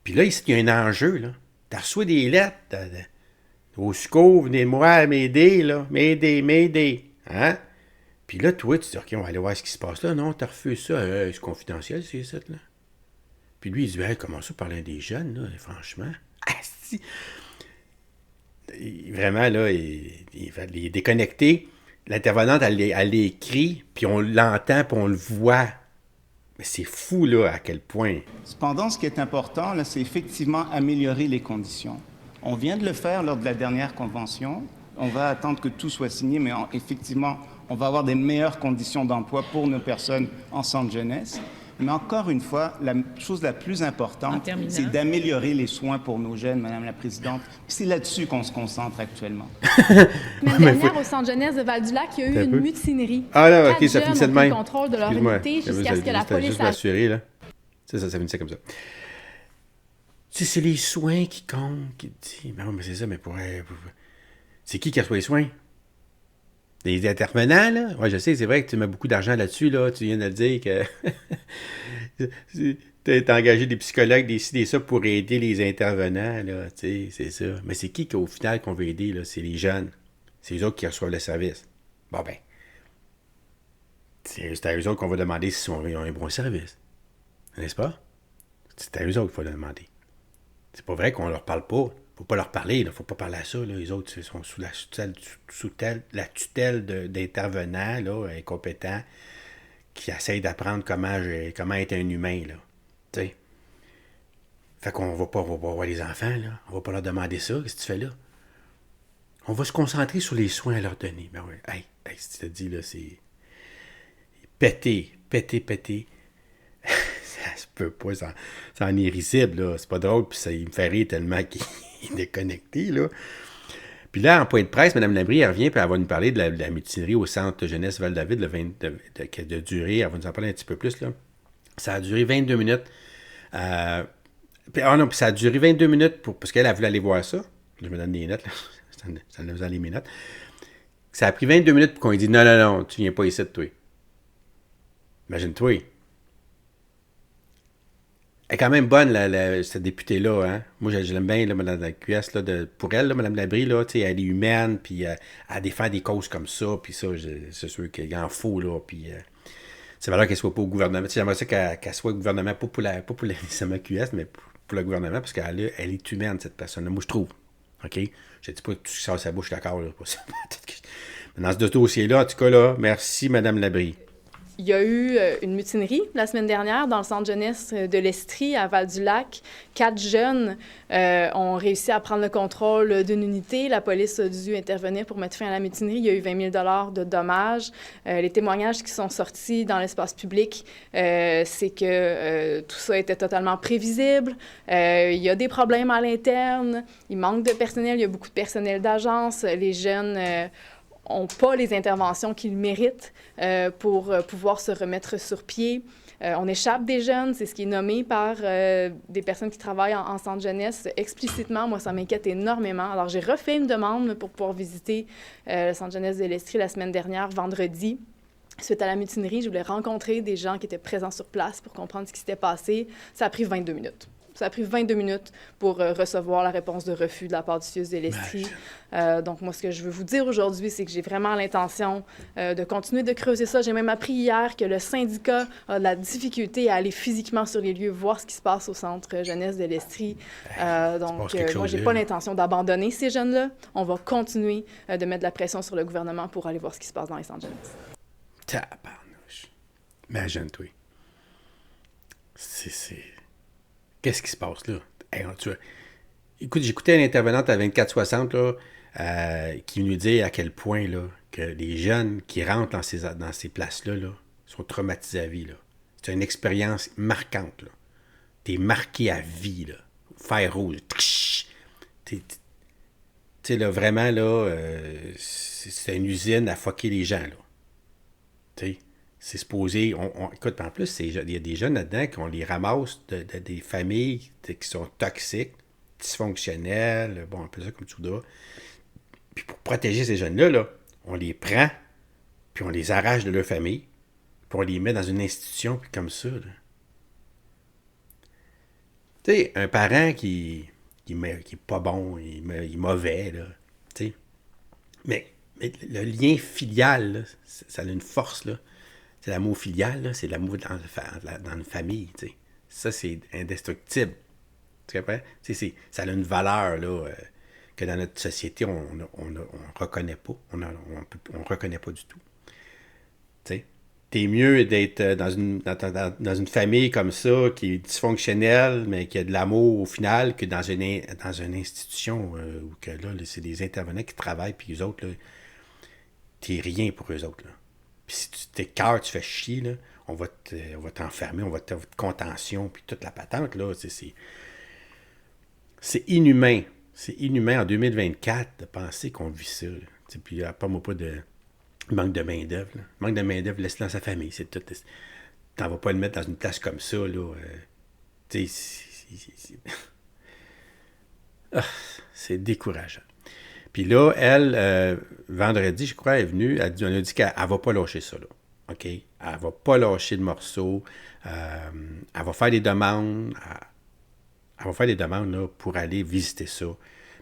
Puis là, ici, il y a un enjeu, là. Tu reçois des lettres au secours, venez-moi m'aider, là. M'aider. Hein? Puis là, toi, tu dis, OK, on va aller voir ce qui se passe là. Non, tu refuses ça. C'est confidentiel, c'est ça, là. Puis lui, il dit, comment ça, parler des jeunes, là, franchement? Si. Vraiment, là, il est déconnecté. L'intervenante, elle l'écrit, puis on l'entend, puis on le voit. Mais c'est fou, là, à quel point. Cependant, ce qui est important, là, c'est effectivement améliorer les conditions. On vient de le faire lors de la dernière convention. On va attendre que tout soit signé, mais effectivement, on va avoir des meilleures conditions d'emploi pour nos personnes en centre jeunesse. Mais encore une fois, la chose la plus importante, c'est d'améliorer les soins pour nos jeunes, Madame la Présidente. Puis c'est là-dessus qu'on se concentre actuellement. La semaine dernière, au centre jeunesse de Val-du-Lac, il y a eu une mutinerie. Ah là, OK, ça finissait de même. Le contrôle de leur unité jusqu'à ce que la police... Juste m'assurer, là. Ça finissait comme ça. Tu sais, c'est les soins qui comptent, qui dit. Mais c'est ça, mais pour... C'est qui reçoit les soins? Les intervenants, là? Oui, je sais, c'est vrai que tu mets beaucoup d'argent là-dessus, là. Tu viens de le dire que tu as engagé des psychologues, des ça pour aider les intervenants, là. Tu sais, c'est ça. Mais c'est qui qu'au final qu'on veut aider, là? C'est les jeunes. C'est eux autres qui reçoivent le service. Bon, ben. C'est à eux autres qu'on va demander s'ils ont un bon service. N'est-ce pas? C'est à eux autres qu'il faut le demander. C'est pas vrai qu'on leur parle pas. Faut pas leur parler, il faut pas parler à ça. Là. Les autres sont sous la tutelle d'intervenants là, incompétents qui essayent d'apprendre comment être un humain. Là. T'sais. Fait qu'on va pas voir les enfants, là. On va pas leur demander ça. Qu'est-ce que tu fais là? On va se concentrer sur les soins à leur donner. Ben ouais. Hey, si tu te dis, là, c'est péter. Ça se peut pas, ça en est risible, là. C'est pas drôle, puis ça il me fait rire tellement qu'il est déconnecté, là. Puis là, en point de presse, Mme Labrie, elle revient, puis elle va nous parler de la mutinerie au centre jeunesse Val-David, qui a duré, elle va nous en parler un petit peu plus, là. Ça a duré 22 minutes. Puis ça a duré 22 minutes parce qu'elle a voulu aller voir ça. Je me donne des notes, là. Ça nous a les mes notes. Ça a pris 22 minutes pour qu'on lui dise non, tu viens pas ici, toi. Imagine-toi. Elle est quand même bonne, cette députée-là. Hein? Moi, je l'aime bien, là, Mme la QS. Là, pour elle, là, Mme Labrie, là, elle est humaine, puis elle défend des causes comme ça, puis ça, c'est sûr qu'il en faut, là, puis c'est valeur qu'elle soit pas au gouvernement. J'aimerais ça qu'elle soit au gouvernement, pas pour la QS, mais pour le gouvernement, parce qu'elle est humaine, cette personne-là. Moi, je trouve. OK? Je ne dis pas que tu sors sa bouche d'accord, là. Mais dans ce dossier-là, en tout cas, là, merci, Mme Labrie. Il y a eu une mutinerie la semaine dernière dans le centre jeunesse de l'Estrie à Val-du-Lac. 4 jeunes ont réussi à prendre le contrôle d'une unité. La police a dû intervenir pour mettre fin à la mutinerie. Il y a eu 20 000 $ de dommages. Les témoignages qui sont sortis dans l'espace public, c'est que tout ça était totalement prévisible. Il y a des problèmes à l'interne. Il manque de personnel. Il y a beaucoup de personnel d'agence. Les jeunes n'ont pas les interventions qu'ils méritent pour pouvoir se remettre sur pied. On échappe des jeunes, c'est ce qui est nommé par des personnes qui travaillent en centre jeunesse explicitement. Moi, ça m'inquiète énormément. Alors, j'ai refait une demande pour pouvoir visiter le centre jeunesse de l'Estrie la semaine dernière, vendredi. Suite à la mutinerie, je voulais rencontrer des gens qui étaient présents sur place pour comprendre ce qui s'était passé. Ça a pris 22 minutes. Ça a pris 22 minutes pour recevoir la réponse de refus de la part du CIUS de l'Estrie. Donc, moi, ce que je veux vous dire aujourd'hui, c'est que j'ai vraiment l'intention de continuer de creuser ça. J'ai même appris hier que le syndicat a de la difficulté à aller physiquement sur les lieux, voir ce qui se passe au centre jeunesse de l'Estrie. Donc, moi, j'ai pas l'intention d'abandonner ces jeunes-là. On va continuer de mettre de la pression sur le gouvernement pour aller voir ce qui se passe dans les centres jeunesse. Tabarnouche. Imagine-toi. Qu'est-ce qui se passe là? Hey, écoute, j'écoutais une intervenante à 2460 là, qui nous dit à quel point là, que les jeunes qui rentrent dans ces places-là là, sont traumatisés à vie. Là. C'est une expérience marquante. Là. T'es marqué à vie. Là. Fer rouge. Tu sais, là, vraiment, là, c'est une usine à fucker les gens. Là. Tu sais. C'est supposé... écoute, en plus, il y a des jeunes là-dedans qu'on les ramasse des familles qui sont toxiques, dysfonctionnelles, bon, un peu ça comme tu voudras. Puis pour protéger ces jeunes-là, là, on les prend, puis on les arrache de leur famille, puis on les met dans une institution, puis comme ça. Tu sais, un parent qui est pas bon, il est mauvais, là, tu sais. Mais le lien filial, là, ça a une force, là. C'est l'amour filial, là, c'est l'amour dans une famille, tu sais. Ça, c'est indestructible. Tu comprends? Ça a une valeur, là, que dans notre société, on reconnaît pas. On reconnaît pas du tout. Tu sais? T'es mieux d'être dans une famille comme ça, qui est dysfonctionnelle, mais qui a de l'amour au final, que dans une institution où que, là, c'est des intervenants qui travaillent, puis eux autres, là, t'es rien pour eux autres, là. Puis si tu t'écœures, tu fais chier, là, on va t'enfermer, on va te contention, puis toute la patente, là, c'est inhumain. C'est inhumain en 2024 de penser qu'on vit ça. Puis parle-moi pas de manque de main-d'œuvre. Manque de main-d'œuvre, laisse-le dans sa famille. C'est tout. T'en vas pas le mettre dans une place comme ça, là. C'est décourageant. Puis là, elle, vendredi, je crois, elle est venue, elle a dit qu'elle ne va pas lâcher ça, là. OK? Elle ne va pas lâcher le morceau. Elle va faire des demandes. Elle va faire des demandes là, pour aller visiter ça.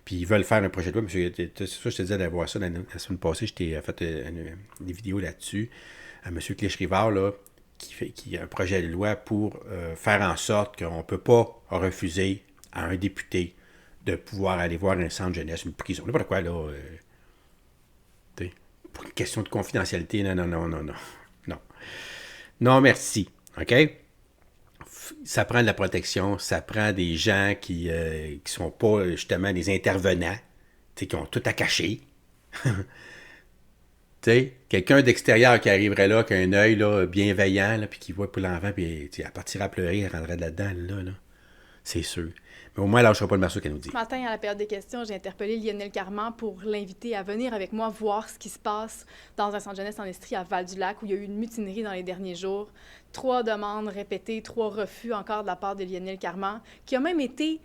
Puis ils veulent faire un projet de loi. C'est ça, je te disais d'aller voir ça la semaine passée. Je t'ai fait des vidéos là-dessus. M. Clich-Rivard, là, qui a un projet de loi pour faire en sorte qu'on ne peut pas refuser à un député de pouvoir aller voir un centre jeunesse, une prison. N'importe quoi, là. Pour une question de confidentialité, non. Non, merci. OK? Ça prend de la protection, ça prend des gens qui sont pas, justement, des intervenants, qui ont tout à cacher. Quelqu'un d'extérieur qui arriverait là, qui a un œil là, bienveillant, puis qui voit pour l'enfant, puis elle partira à pleurer, elle rendrait là-dedans, là. C'est sûr. Mais au moins, elle ne lâchera pas le morceau qu'elle nous dit. Ce matin, à la période des questions, j'ai interpellé Lionel Carman pour l'inviter à venir avec moi voir ce qui se passe dans un centre jeunesse en Estrie à Val-du-Lac, où il y a eu une mutinerie dans les derniers jours. 3 demandes répétées, 3 refus encore de la part de Lionel Carman, qui a même été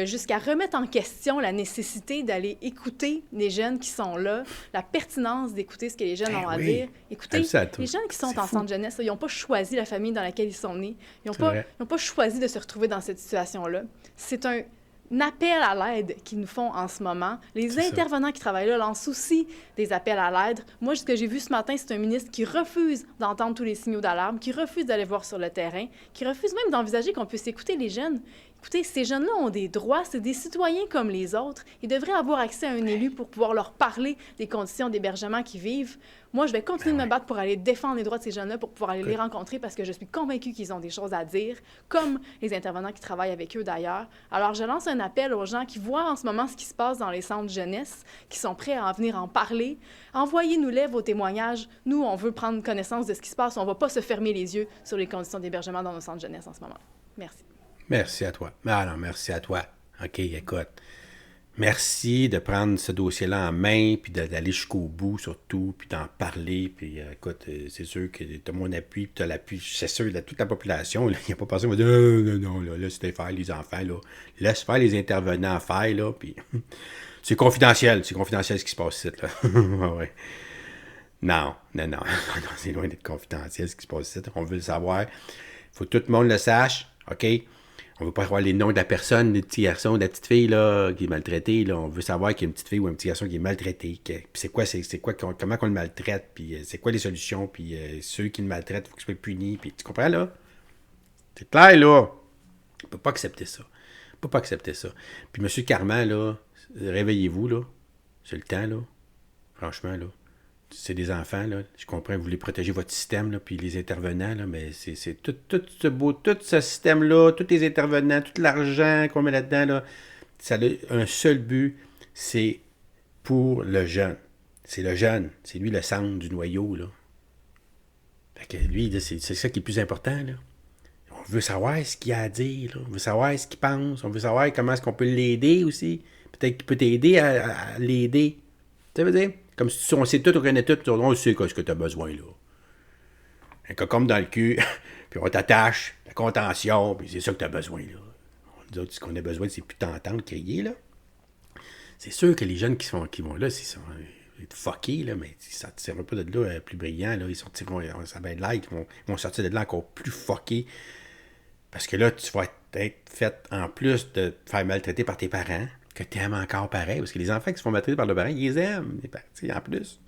jusqu'à remettre en question la nécessité d'aller écouter les jeunes qui sont là, la pertinence d'écouter ce que les jeunes ont à dire. Écoutez, les jeunes qui sont en centre jeunesse, ils n'ont pas choisi la famille dans laquelle ils sont nés. Ils n'ont pas choisi de se retrouver dans cette situation-là. C'est un appel à l'aide qu'ils nous font en ce moment. Les intervenants qui travaillent là lancent aussi des appels à l'aide. Moi, ce que j'ai vu ce matin, c'est un ministre qui refuse d'entendre tous les signaux d'alarme, qui refuse d'aller voir sur le terrain, qui refuse même d'envisager qu'on puisse écouter les jeunes. Écoutez, ces jeunes-là ont des droits, c'est des citoyens comme les autres. Ils devraient avoir accès à un élu pour pouvoir leur parler des conditions d'hébergement qu'ils vivent. Moi, je vais continuer de me battre pour aller défendre les droits de ces jeunes-là, pour pouvoir aller les rencontrer, parce que je suis convaincue qu'ils ont des choses à dire, comme les intervenants qui travaillent avec eux d'ailleurs. Alors, je lance un appel aux gens qui voient en ce moment ce qui se passe dans les centres jeunesse, qui sont prêts à en venir en parler. Envoyez-nous-les vos témoignages. Nous, on veut prendre connaissance de ce qui se passe. On ne va pas se fermer les yeux sur les conditions d'hébergement dans nos centres jeunesse en ce moment. Merci. Merci à toi. Ah non, merci à toi. OK, écoute. Merci de prendre ce dossier-là en main, puis d'aller jusqu'au bout, surtout, puis d'en parler. Puis écoute, c'est sûr que tu as mon appui, puis tu as l'appui, c'est sûr, de toute la population. Il n'y a pas personne qui va dire non, là, laisse faire les enfants, là. Laisse faire les intervenants faire, là. Puis c'est confidentiel ce qui se passe ici, là. Ouais. Non, c'est loin d'être confidentiel ce qui se passe ici. On veut le savoir. Il faut que tout le monde le sache, OK? On ne veut pas avoir les noms de la personne, des petits garçons, de la petite fille là, qui est maltraitée. Là. On veut savoir qu'il y a une petite fille ou un petit garçon qui est maltraité. Puis c'est quoi, comment qu'on le maltraite, puis c'est quoi les solutions, puis ceux qui le maltraitent, il faut qu'ils soient punis. Puis tu comprends, là? C'est clair, là? On ne peut pas accepter ça. Puis M. Carman, là, réveillez-vous, là. C'est le temps, là. Franchement, là. C'est des enfants, là. Je comprends, vous voulez protéger votre système, là, puis les intervenants, là, mais c'est tout ce système-là, tous les intervenants, tout l'argent qu'on met là-dedans, là, ça a un seul but, c'est pour le jeune. C'est le jeune. C'est lui le centre du noyau, là. Fait que lui, c'est ça qui est le plus important, là. On veut savoir ce qu'il a à dire, là. On veut savoir ce qu'il pense. On veut savoir comment est-ce qu'on peut l'aider aussi. Peut-être qu'il peut t'aider à l'aider. Tu veux dire? Comme si on sait tout, on connaît tout, on sait ce que tu as besoin, là. Un cocombe dans le cul, puis on t'attache, la contention, puis c'est ça que tu as besoin, là. Nous autres, ce qu'on a besoin, c'est plus t'entendre crier, là. C'est sûr que les jeunes qui vont là, ils sont fuckés, là, mais ils ne sortiront pas de là plus brillants, là. Ils sortiront, ça va être là, ils vont sortir de là encore plus fuckés. Parce que là, tu vas être fait, en plus de te faire maltraiter par tes parents, que tu aimes encore pareil. Parce que les enfants qui se font maltraiter par leurs parents, ils les aiment, en plus.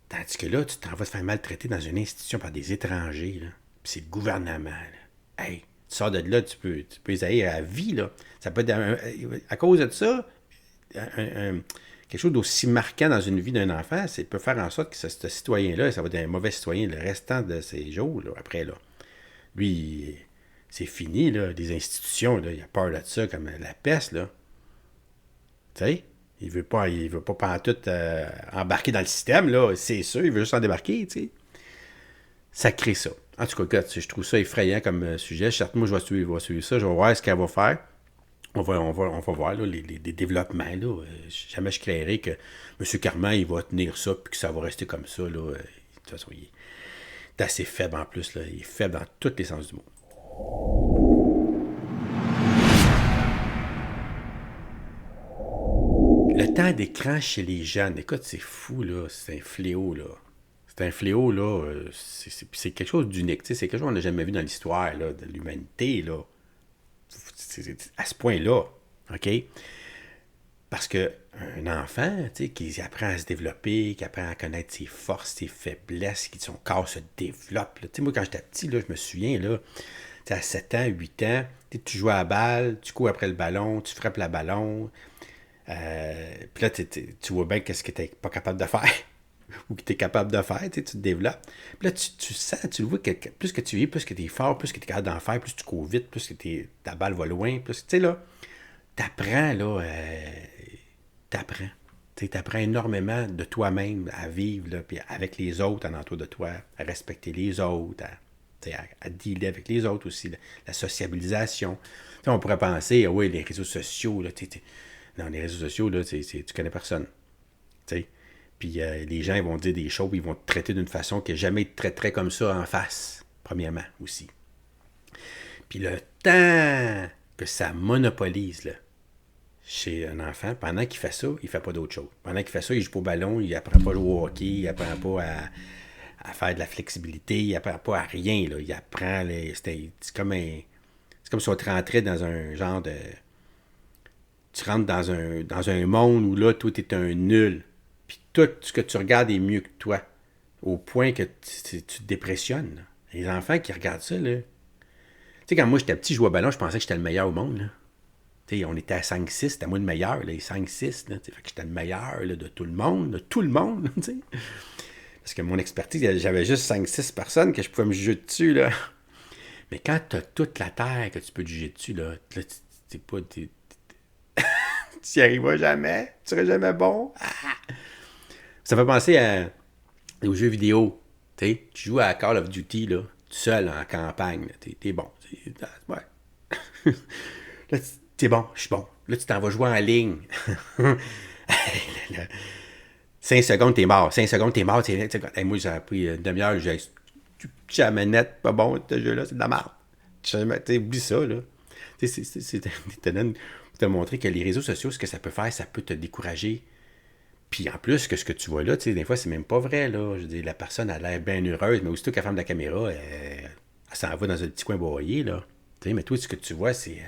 Tandis que là, tu t'en vas te faire maltraiter dans une institution par des étrangers, là. Puis c'est le gouvernement, là. Hey, tu sors de là, tu peux les haïr à vie, là. Ça peut être, à cause de ça, quelque chose d'aussi marquant dans une vie d'un enfant, c'est peut faire en sorte que ce citoyen-là, ça va être un mauvais citoyen le restant de ses jours, là, après, là. Lui, c'est fini, là. Les institutions, là, il a peur de ça comme la peste, là. Tu sais, il veut pas pantoute embarquer dans le système, là, c'est sûr, il veut juste en débarquer, tu sais. Ça crée ça. En tout cas, je trouve ça effrayant comme sujet. Certainement, je vais suivre ça, je vais voir ce qu'elle va faire. On va voir là, les développements, là. Jamais je créerais que M. Carman, il va tenir ça, puis que ça va rester comme ça, là. De toute façon, il est assez faible en plus, là. Il est faible dans tous les sens du mot. Le temps d'écran chez les jeunes, écoute, c'est fou, là. C'est un fléau, là. C'est un fléau, là. C'est quelque chose d'unique. C'est quelque chose qu'on n'a jamais vu dans l'histoire là, de l'humanité, là. C'est à ce point-là, OK? Parce qu'un enfant, tu sais, qui apprend à se développer, qui apprend à connaître ses forces, ses faiblesses, qui son corps se développe. Tu sais, moi, quand j'étais petit, là, je me souviens, là, à 7 ans, 8 ans, tu joues à la balle, tu cours après le ballon, tu frappes le ballon. Puis là, tu vois bien qu'est-ce que tu n'es pas capable de faire ou que tu es capable de faire, tu te développes. Puis là, tu sens, tu le vois, que plus que tu vis, plus que tu es fort, plus que tu es capable d'en faire, plus tu cours vite, plus que ta balle va loin, plus, tu sais, là, t'apprends, là, t'apprends énormément de toi-même à vivre, là, puis avec les autres en entour de toi, à respecter les autres, à dealer avec les autres aussi, la sociabilisation. T'sais, on pourrait penser, oui, les réseaux sociaux, là, non, les réseaux sociaux, là, tu connais personne. T'sais. Puis les gens ils vont dire des choses, ils vont te traiter d'une façon que jamais ils te traiteraient comme ça en face, premièrement, aussi. Puis le temps que ça monopolise, là, chez un enfant, pendant qu'il fait ça, il ne fait pas d'autre chose. Pendant qu'il fait ça, il joue pas au ballon, il n'apprend pas à jouer au hockey, il n'apprend pas à faire de la flexibilité, il n'apprend pas à rien. Là. Il apprend... C'est comme si on te rentrait dans un genre de... Tu rentres dans un monde où là, toi, tu es un nul. Puis tout ce que tu regardes est mieux que toi. Au point que tu te dépressionnes. Là. Les enfants qui regardent ça, là... Tu sais, quand moi, j'étais petit, je jouais au ballon, je pensais que j'étais le meilleur au monde, là. T'sais, on était à 5-6, c'était moi le meilleur, là, les 5-6. Là, fait que j'étais le meilleur là, de tout le monde. T'sais. Parce que mon expertise, j'avais juste 5-6 personnes que je pouvais me juger dessus. Là. Mais quand tu as toute la terre que tu peux te juger dessus, là, tu n'y arriveras jamais. Tu seras jamais bon. Ah! Ça fait penser aux jeux vidéo. Tu joues à Call of Duty là, tout seul en campagne. T'es bon. Ouais. Là, t'es bon, je suis bon. Là, tu t'en vas jouer en ligne. 5 secondes, t'es mort. 5 secondes, t'es mort. Hey, moi, j'ai appris une demi-heure. J'ai la manette, pas bon, ce jeu-là, c'est de la merde. Oublie ça, là. C'est te montrer que les réseaux sociaux, ce que ça peut faire, ça peut te décourager. Puis en plus, que ce que tu vois là, des fois, c'est même pas vrai, là. Je veux dire, la personne a l'air bien heureuse, mais aussitôt qu'elle ferme la caméra, elle s'en va dans un petit coin broyé, là. Mais toi, ce que tu vois, c'est...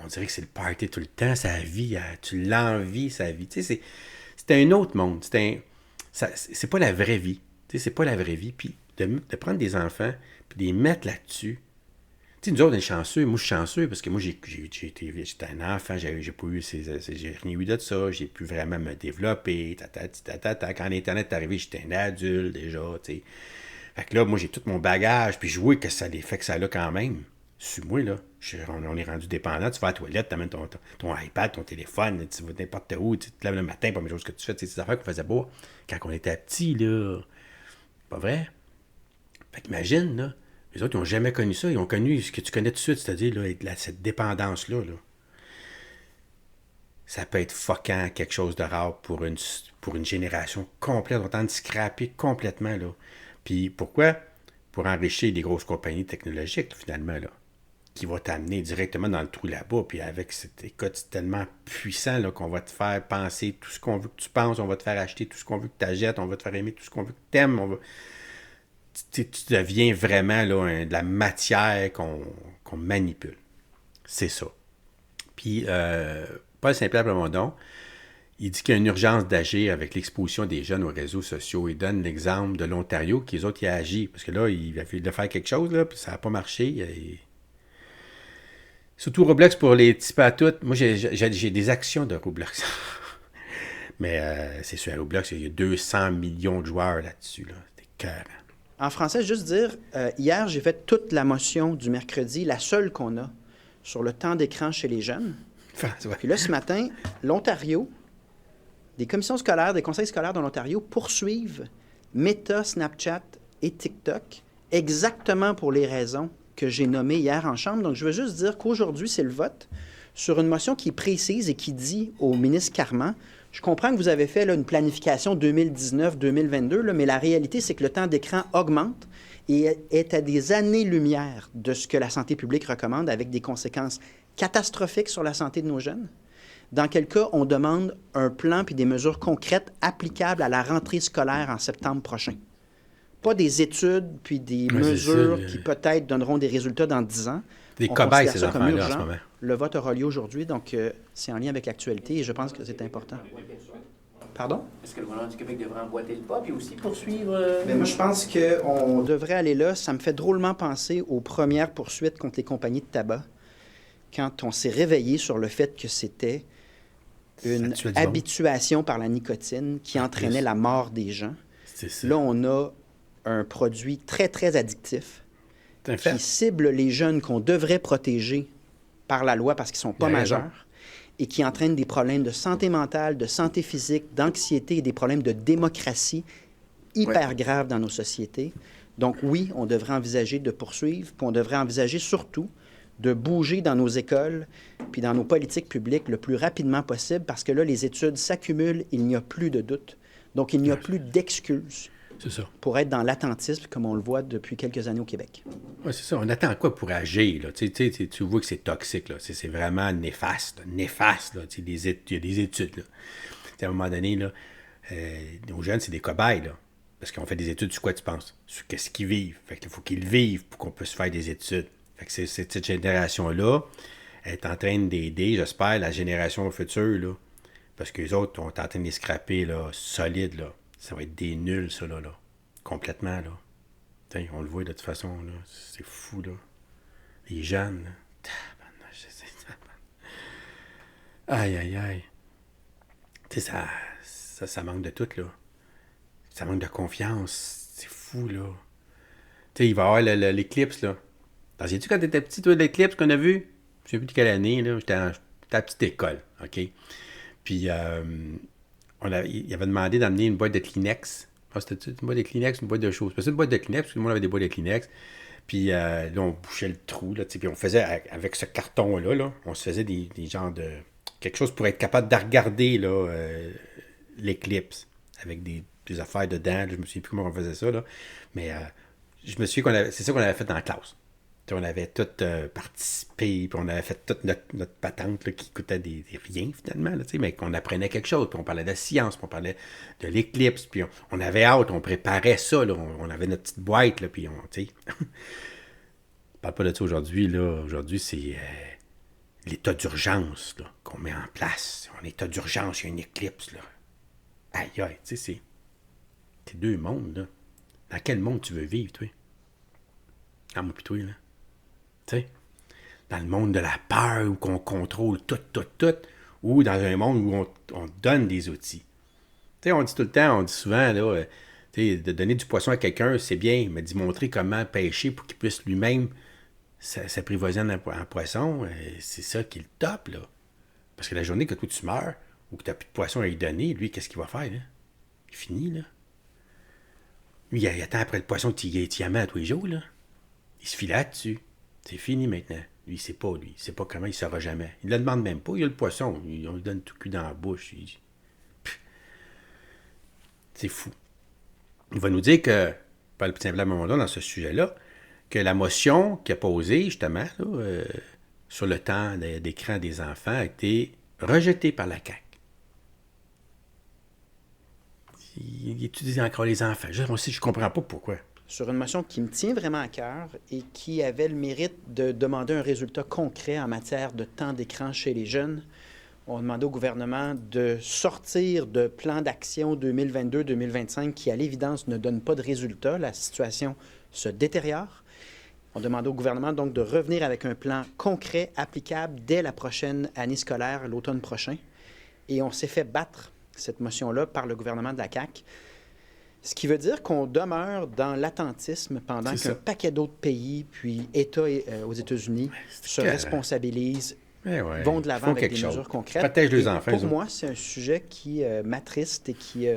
on dirait que c'est le party tout le temps, sa vie, tu l'envies, sa vie. C'est un autre monde. C'est pas la vraie vie. C'est pas la vraie vie. Puis de prendre des enfants puis de les mettre là-dessus. Nous autres, on est chanceux. Moi, je suis chanceux parce que moi, j'étais un enfant, j'ai rien eu de ça. J'ai pu vraiment me développer. Quand l'Internet est arrivé, j'étais un adulte déjà. T'sais. Fait que là, moi, j'ai tout mon bagage. Puis je vois que ça l'effet que ça a quand même. Sur moi, là, on est rendu dépendant. Tu vas à la toilette, tu amènes ton iPad, ton téléphone, tu vas n'importe où, tu te lèves le matin, pas les choses que tu fais. C'est ces affaires qu'on faisait pas quand on était petit, là. Pas vrai? Fait qu'imagine, là, les autres, ils n'ont jamais connu ça. Ils ont connu ce que tu connais tout de suite, c'est-à-dire là, cette dépendance-là. Là. Ça peut être fuckant, quelque chose de rare pour une génération complète. On est en train de scraper complètement, là. Puis pourquoi? Pour enrichir les grosses compagnies technologiques, finalement, là. Qui va t'amener directement dans le trou là-bas, puis avec cet écoute tellement puissant là, qu'on va te faire penser tout ce qu'on veut que tu penses, on va te faire acheter tout ce qu'on veut que tu achètes, on va te faire aimer tout ce qu'on veut que tu aimes, tu deviens vraiment là, de la matière qu'on manipule. C'est ça. Puis, Paul Saint-Pierre Plamondon, il dit qu'il y a une urgence d'agir avec l'exposition des jeunes aux réseaux sociaux. Il donne l'exemple de l'Ontario, qui les autres y a agi, parce que là, il a fait de faire quelque chose, là, puis ça n'a pas marché. Surtout Roblox pour les types à toutes. Moi, j'ai des actions de Roblox. Mais c'est sûr, à Roblox, il y a 200 millions de joueurs là-dessus. Là. C'est cœur. En français, juste dire, hier, j'ai fait toute la motion du mercredi, la seule qu'on a, sur le temps d'écran chez les jeunes. Puis là, ce matin, l'Ontario, des commissions scolaires, des conseils scolaires de l'Ontario poursuivent Meta, Snapchat et TikTok exactement pour les raisons que j'ai nommé hier en Chambre. Donc, je veux juste dire qu'aujourd'hui, c'est le vote sur une motion qui est précise et qui dit au ministre Carman, je comprends que vous avez fait là, une planification 2019-2022, là, mais la réalité, c'est que le temps d'écran augmente et est à des années-lumière de ce que la santé publique recommande, avec des conséquences catastrophiques sur la santé de nos jeunes. Dans quel cas, on demande un plan puis des mesures concrètes applicables à la rentrée scolaire en septembre prochain. Pas des études puis des mesures qui peut-être donneront des résultats dans 10 ans. Des cobayes, ces enfants-là, en ce moment. Le vote aura lieu aujourd'hui, donc c'est en lien avec l'actualité et je pense que c'est important. Pardon? Est-ce que le gouvernement du Québec devrait emboîter le pas puis aussi poursuivre... Mais moi, je pense qu'on devrait aller là. Ça me fait drôlement penser aux premières poursuites contre les compagnies de tabac, quand on s'est réveillé sur le fait que c'était une habituation par la nicotine qui entraînait la mort des gens. Là, on a un produit très, très addictif qui cible les jeunes qu'on devrait protéger par la loi parce qu'ils ne sont pas majeurs et qui entraîne des problèmes de santé mentale, de santé physique, d'anxiété et des problèmes de démocratie hyper graves dans nos sociétés. Donc oui, on devrait envisager de poursuivre, puis on devrait envisager surtout de bouger dans nos écoles puis dans nos politiques publiques le plus rapidement possible parce que là, les études s'accumulent, il n'y a plus de doute. Donc, il n'y a plus d'excuses pour être dans l'attentisme comme on le voit depuis quelques années au Québec. Oui, c'est ça. On attend quoi pour agir? Là? Tu vois que c'est toxique. Là. C'est vraiment néfaste. Néfaste. Là. Il y a des études. Là. À un moment donné, là, nos jeunes, c'est des cobayes. Là. Parce qu'on fait des études sur quoi tu penses? Sur qu'est-ce qu'ils vivent. Fait qu'il faut qu'ils vivent pour qu'on puisse faire des études. Fait que cette génération-là est en train d'aider, j'espère, la génération future, là. Parce que les autres, on est en train de les scraper, là, solides, là. Ça va être des nuls, ça, là. Complètement, là. T'sais, on le voit de toute façon, là. C'est fou, là. Les jeunes, là. Aïe, aïe, aïe. Tu sais, ça manque de tout, là. Ça manque de confiance. C'est fou, là. Tu sais, il va y avoir l'éclipse, là. T'en sais-tu quand t'étais petit, toi, l'éclipse qu'on a vu? Je sais plus de quelle année, là. J'étais à la petite école, OK? Puis, il avait demandé d'amener une boîte de Kleenex. C'était une boîte de Kleenex, une boîte de choses. C'était une boîte de Kleenex, parce que tout le monde avait des boîtes de Kleenex. Puis, là, on bouchait le trou, là, puis on faisait, avec ce carton-là, là, on se faisait des genres de... quelque chose pour être capable de regarder, là, l'éclipse, avec des affaires dedans. Là, je me souviens plus comment on faisait ça, là. Mais je me souviens c'est ça qu'on avait fait dans la classe. On avait tous participé, puis on avait fait toute notre patente là, qui coûtait des rien finalement, là, mais qu'on apprenait quelque chose, puis on parlait de science, puis on parlait de l'éclipse, puis on avait hâte, on préparait ça, là, on avait notre petite boîte, là, puis on parle pas de ça aujourd'hui, là. Aujourd'hui, c'est l'état d'urgence là, qu'on met en place. En état d'urgence, il y a une éclipse, là. Aïe, aïe, tu sais, c'est deux mondes, là. Dans quel monde tu veux vivre, toi? Ah, moi, puis toi, là. Tu sais, dans le monde de la peur où qu'on contrôle tout, ou dans un monde où on donne des outils. Tu sais, on dit tout le temps, on dit souvent, là, de donner du poisson à quelqu'un, c'est bien, mais d'y montrer comment pêcher pour qu'il puisse lui-même s'apprivoiser en poisson, c'est ça qui est le top, là. Parce que la journée que toi, tu meurs, ou que tu n'as plus de poisson à lui donner, lui, qu'est-ce qu'il va faire, là? Il finit, là. Lui, il attend après le poisson que tu y amènes à tous les jours, là. Il se file là-dessus. C'est fini maintenant. Lui, il sait pas, lui. Il sait pas comment, il ne saura jamais. Il ne le demande même pas. Il a le poisson. On lui donne tout le cul dans la bouche. C'est fou. Il va nous dire que, pas simplement dans ce sujet-là, que la motion qu'il a posée, justement, là, sur le temps d'écran des enfants a été rejetée par la CAQ. Il étudie encore les enfants. Je ne comprends pas pourquoi. Sur une motion qui me tient vraiment à cœur et qui avait le mérite de demander un résultat concret en matière de temps d'écran chez les jeunes. On demandait au gouvernement de sortir de plan d'action 2022-2025 qui, à l'évidence, ne donne pas de résultat. La situation se détériore. On demandait au gouvernement donc de revenir avec un plan concret, applicable dès la prochaine année scolaire, l'automne prochain. Et on s'est fait battre cette motion-là par le gouvernement de la CAQ. Ce qui veut dire qu'on demeure dans l'attentisme pendant qu'un paquet d'autres pays, puis États aux États-Unis, se responsabilisent, vont de l'avant avec des mesures concrètes. Protège les enfants. Pour moi, c'est un sujet qui m'attriste et qui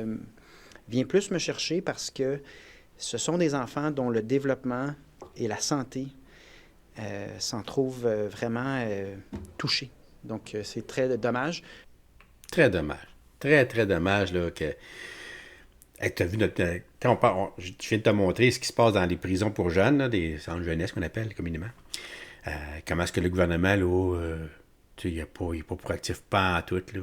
vient plus me chercher parce que ce sont des enfants dont le développement et la santé s'en trouvent vraiment touchés. Donc, c'est très dommage. Très dommage. Très, très dommage là, que... Hey, tu as vu je viens de te montrer ce qui se passe dans les prisons pour jeunes, là, des centres jeunesse qu'on appelle communément. Comment est-ce que le gouvernement, là, il n'est pas proactif, pas en tout. Là,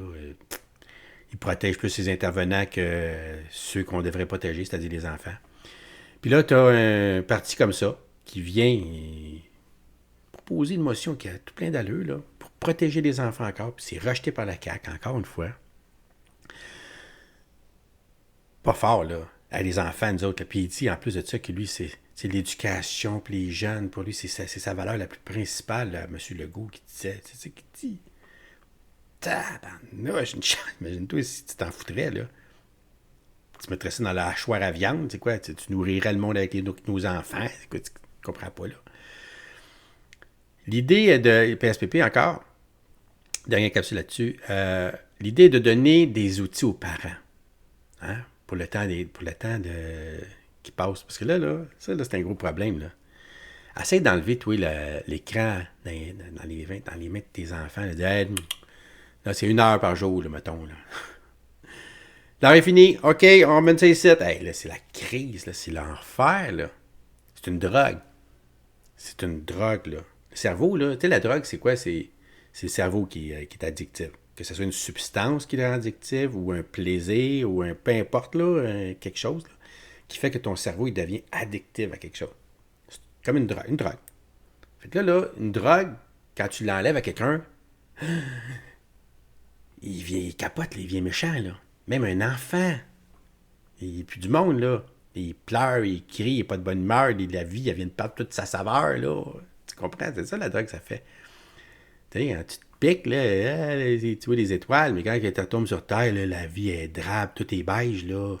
il protège plus ses intervenants que ceux qu'on devrait protéger, c'est-à-dire les enfants. Puis là, tu as un parti comme ça qui vient proposer une motion qui a tout plein d'allure là, pour protéger les enfants encore. Puis c'est rejeté par la CAQ, encore une fois. Pas fort, là. Les enfants, nous autres. Puis il dit, en plus de ça, que lui, c'est l'éducation, puis les jeunes, pour lui, c'est sa valeur la plus principale, là, M. Legault, qui disait. C'est ça qu'il dit. Tabarnouche, une chance. Imagine-toi si tu t'en foutrais, là. Tu mettrais ça dans la hachoir à viande, c'est quoi? Tu nourrirais le monde avec nos enfants. C'est quoi, tu comprends pas, là. L'idée de PSPP, encore, dernière capsule là-dessus, l'idée est de donner des outils aux parents. Hein? Pour le temps qui passe. Parce que là, c'est un gros problème, là. Essaye d'enlever, toi, l'écran dans les mains de tes enfants. Là, c'est 1 heure par jour, là, mettons, là. L'heure est finie. OK, on remet ça ici. Hey, là, c'est la crise, là. C'est l'enfer, là. C'est une drogue. C'est une drogue, là. Le cerveau, là, tu sais, la drogue, c'est quoi? C'est le cerveau qui est addictif. Que ce soit une substance qui est addictive, ou un plaisir, ou peu importe, là, quelque chose, là, qui fait que ton cerveau, il devient addictif à quelque chose. C'est comme une drogue. Fait que là, une drogue, quand tu l'enlèves à quelqu'un, il capote, là, il devient méchant, là. Même un enfant, il n'est plus du monde, là. Il pleure, il crie, il n'est pas de bonne humeur, la vie, elle vient de perdre toute sa saveur, là. Tu comprends? C'est ça, la drogue, ça fait. Tu sais, quand tu te piques, là, tu vois les étoiles, mais quand elle tombe sur terre, là, la vie est drabe, tout est beige, là.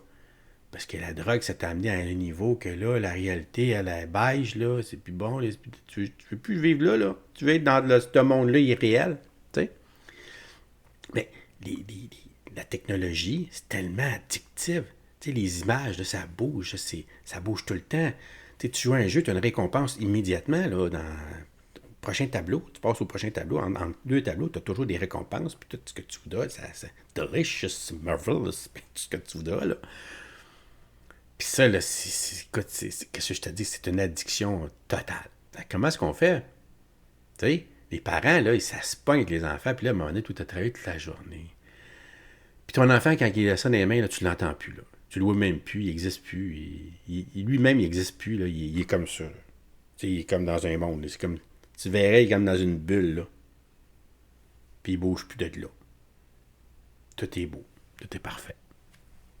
Parce que la drogue, ça t'a amené à un niveau que, là, la réalité, elle est beige, là. C'est plus bon, là, tu veux plus vivre là, là. Tu veux être dans ce monde-là irréel, tu sais. Mais la technologie, c'est tellement addictif. Tu sais, les images, là, ça bouge, ça bouge tout le temps. Tu sais, tu joues à un jeu, tu as une récompense immédiatement, là, dans le prochain tableau. Tu passes au prochain tableau. En 2 tableaux, tu as toujours des récompenses, puis tout ce que tu voudras. C'est delicious, marvelous, puis tout ce que tu voudras, là. Puis ça, là, écoute, qu'est-ce que je te dis? C'est une addiction totale. Comment est-ce qu'on fait? Tu sais, les parents, là, ça se pogne avec les enfants, puis là, à un moment donné, tu as travaillé toute la journée. Puis ton enfant, quand il a ça dans les mains, là, tu ne l'entends plus, là. Tu le vois même plus, il n'existe plus. Lui-même, il n'existe plus, là. Il est comme ça, là. Tu sais, il est comme dans un monde, là. C'est comme, tu verrais, il est comme dans une bulle, là. Puis il ne bouge plus de là. Tout est beau. Tout est parfait.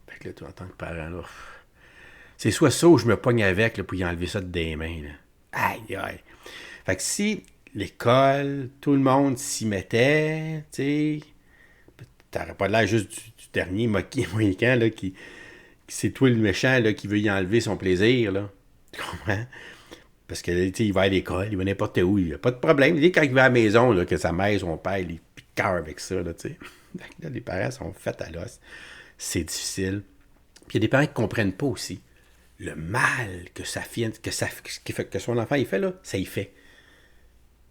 Fait que là, toi, en tant que parent, là, c'est soit ça ou je me pogne avec, là, pour y enlever ça de des mains, là. Aïe, aïe. Fait que si l'école, tout le monde s'y mettait, tu sais, t'aurais pas l'air juste du dernier mohican, là, qui c'est toi le méchant, là, qui veut y enlever son plaisir, là. Tu comprends? Parce que, tu sais, il va à l'école, il va n'importe où, il n'y a pas de problème. Il dit quand il va à la maison, là, que sa mère, son père, il pique avec ça, là, tu sais. Là, les parents sont faits à l'os. C'est difficile. Puis il y a des parents qui ne comprennent pas aussi le mal que ça fait, que son enfant, il fait, là, ça y fait.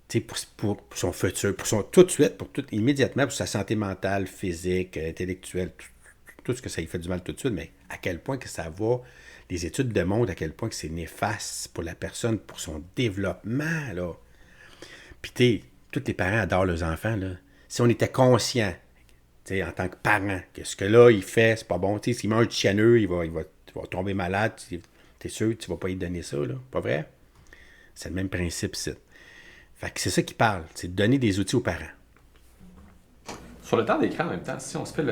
Tu sais, pour son futur, tout de suite, immédiatement, pour sa santé mentale, physique, intellectuelle, tout ce que ça y fait du mal tout de suite, mais à quel point que ça va, les études démontrent à quel point que c'est néfaste pour la personne, pour son développement, là. Puis, tu sais, tous les parents adorent leurs enfants, là. Si on était conscient, tu sais, en tant que parent, que ce que là, il fait, c'est pas bon, tu sais, s'il mange du cyanure, il va tomber malade, t'es sûr que tu vas pas lui donner ça, là, pas vrai? C'est le même principe, c'est. Fait que c'est ça qui parle, c'est de donner des outils aux parents. Sur le temps d'écran, en même temps, si on se fait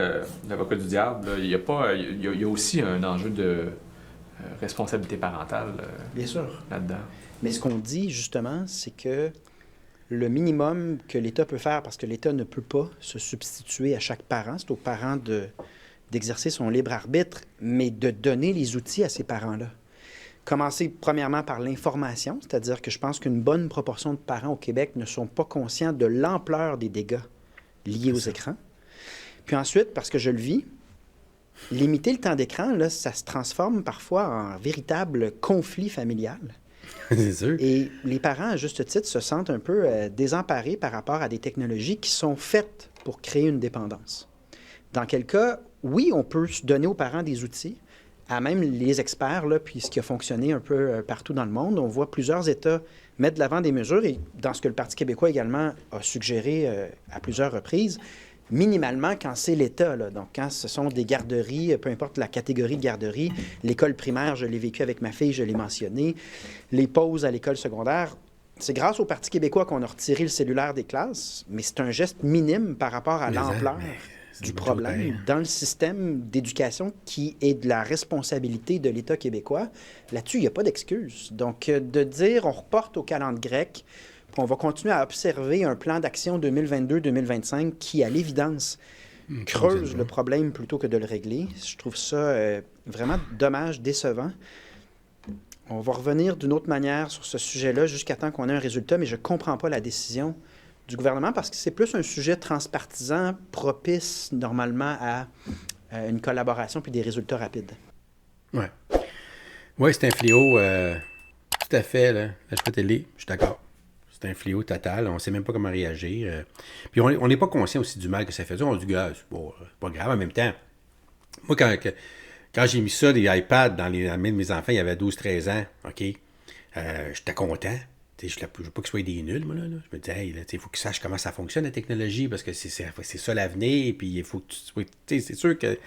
l'avocat du diable, il y a aussi un enjeu de responsabilité parentale bien sûr là-dedans. Mais ce qu'on dit, justement, c'est que le minimum que l'État peut faire, parce que l'État ne peut pas se substituer à chaque parent, c'est aux parents d'exercer son libre arbitre, mais de donner les outils à ces parents-là. Commencer premièrement par l'information, c'est-à-dire que je pense qu'une bonne proportion de parents au Québec ne sont pas conscients de l'ampleur des dégâts liés aux écrans. Puis ensuite, parce que je le vis, limiter le temps d'écran, là, ça se transforme parfois en véritable conflit familial. C'est sûr. Et les parents, à juste titre, se sentent un peu désemparés par rapport à des technologies qui sont faites pour créer une dépendance. Dans quel cas, oui, on peut donner aux parents des outils, à même les experts, là, puis ce qui a fonctionné un peu partout dans le monde. On voit plusieurs États mettre de l'avant des mesures, et dans ce que le Parti québécois également a suggéré à plusieurs reprises, minimalement quand c'est l'État, là. Donc quand ce sont des garderies, peu importe la catégorie de garderie, l'école primaire, je l'ai vécu avec ma fille, je l'ai mentionné, les pauses à l'école secondaire, c'est grâce au Parti québécois qu'on a retiré le cellulaire des classes, mais c'est un geste minime par rapport à l'ampleur du problème dans le système d'éducation qui est de la responsabilité de l'État québécois. Là-dessus, il n'y a pas d'excuse. Donc, de dire on reporte au calendrier grec, puis on va continuer à observer un plan d'action 2022-2025 qui, à l'évidence, creuse le problème plutôt que de le régler. Je trouve ça vraiment dommage, décevant. On va revenir d'une autre manière sur ce sujet-là jusqu'à temps qu'on ait un résultat, mais je ne comprends pas la décision du gouvernement parce que c'est plus un sujet transpartisan propice normalement à une collaboration puis des résultats rapides. Ouais. Oui, c'est un fléau, tout à fait, là. La télé, je suis d'accord. C'est un fléau total. On ne sait même pas comment réagir. Puis on n'est pas conscient aussi du mal que ça fait. On se dit, c'est pas grave en même temps. Moi, quand j'ai mis ça, les iPads, dans les mains de mes enfants, il y avait 12-13 ans, OK? J'étais content. Je ne veux pas qu'ils soient des nuls, moi, là. Je me disais, il faut qu'ils sachent comment ça fonctionne, la technologie, parce que c'est ça l'avenir, puis il faut que tu sois... C'est sûr que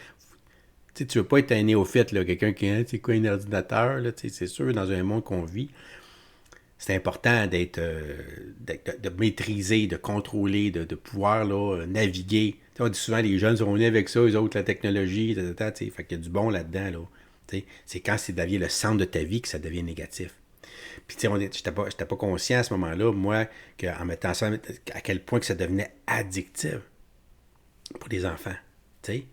tu ne veux pas être un néophyte, là, quelqu'un qui a c'est quoi un ordinateur, là, c'est sûr, dans un monde qu'on vit, c'est important de maîtriser, de contrôler, de pouvoir là, naviguer. T'sais, on dit souvent, les jeunes sont nés avec ça, eux autres, la technologie, fait qu'il y a du bon là-dedans. Là, c'est quand ça devient le centre de ta vie que ça devient négatif. Puis, tu sais, j'étais pas conscient à ce moment-là, moi, qu'en mettant ça, à quel point que ça devenait addictif pour les enfants. Tu sais.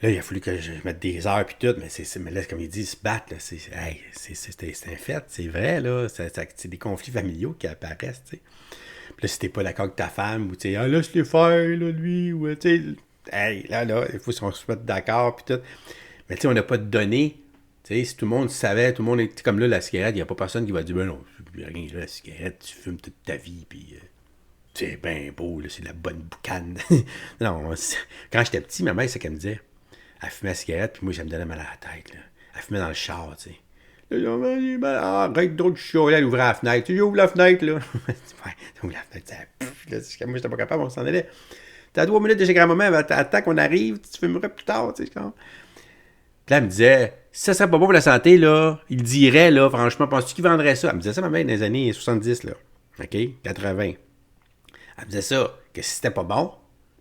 Là, il a fallu que je mette des heures puis tout, mais là, comme il dit, se battre, là, c'est un fait, c'est vrai, là. C'est des conflits familiaux qui apparaissent, tu sais. Puis là, si t'es pas d'accord avec ta femme, ou tu sais, laisse-le faire, là, lui, ou tu sais, là, il faut qu'on se mette d'accord, puis tout. Mais tu sais, on n'a pas de données. Tu sais, si tout le monde savait, tout le monde était comme là, la cigarette, il n'y a pas personne qui va dire, ben non, rien, là, la cigarette, tu fumes toute ta vie, puis c'est bien beau, là, c'est de la bonne boucane. Non, quand j'étais petit, ma mère, c'est qu'elle me disait. Elle fumait la cigarette, puis moi, ça me donnait mal à la tête. Là. Elle fumait dans le char, tu sais. Là, arrête d'autres chiot, là, elle ouvrait la fenêtre. Tu ouvres la fenêtre, là. Ouais, ouvre la fenêtre, ça moi, j'étais pas capable, on s'en allait. T'as 3 minutes de chez grand-maman, attends qu'on arrive, tu fumerais plus tard, tu sais. Puis là, elle me disait, si ça serait pas bon pour la santé, là, il dirait, là, franchement, penses-tu qu'il vendrait ça? Elle me disait ça, ma mère, dans les années 70, là. OK? 80. Elle me disait ça, que si c'était pas bon,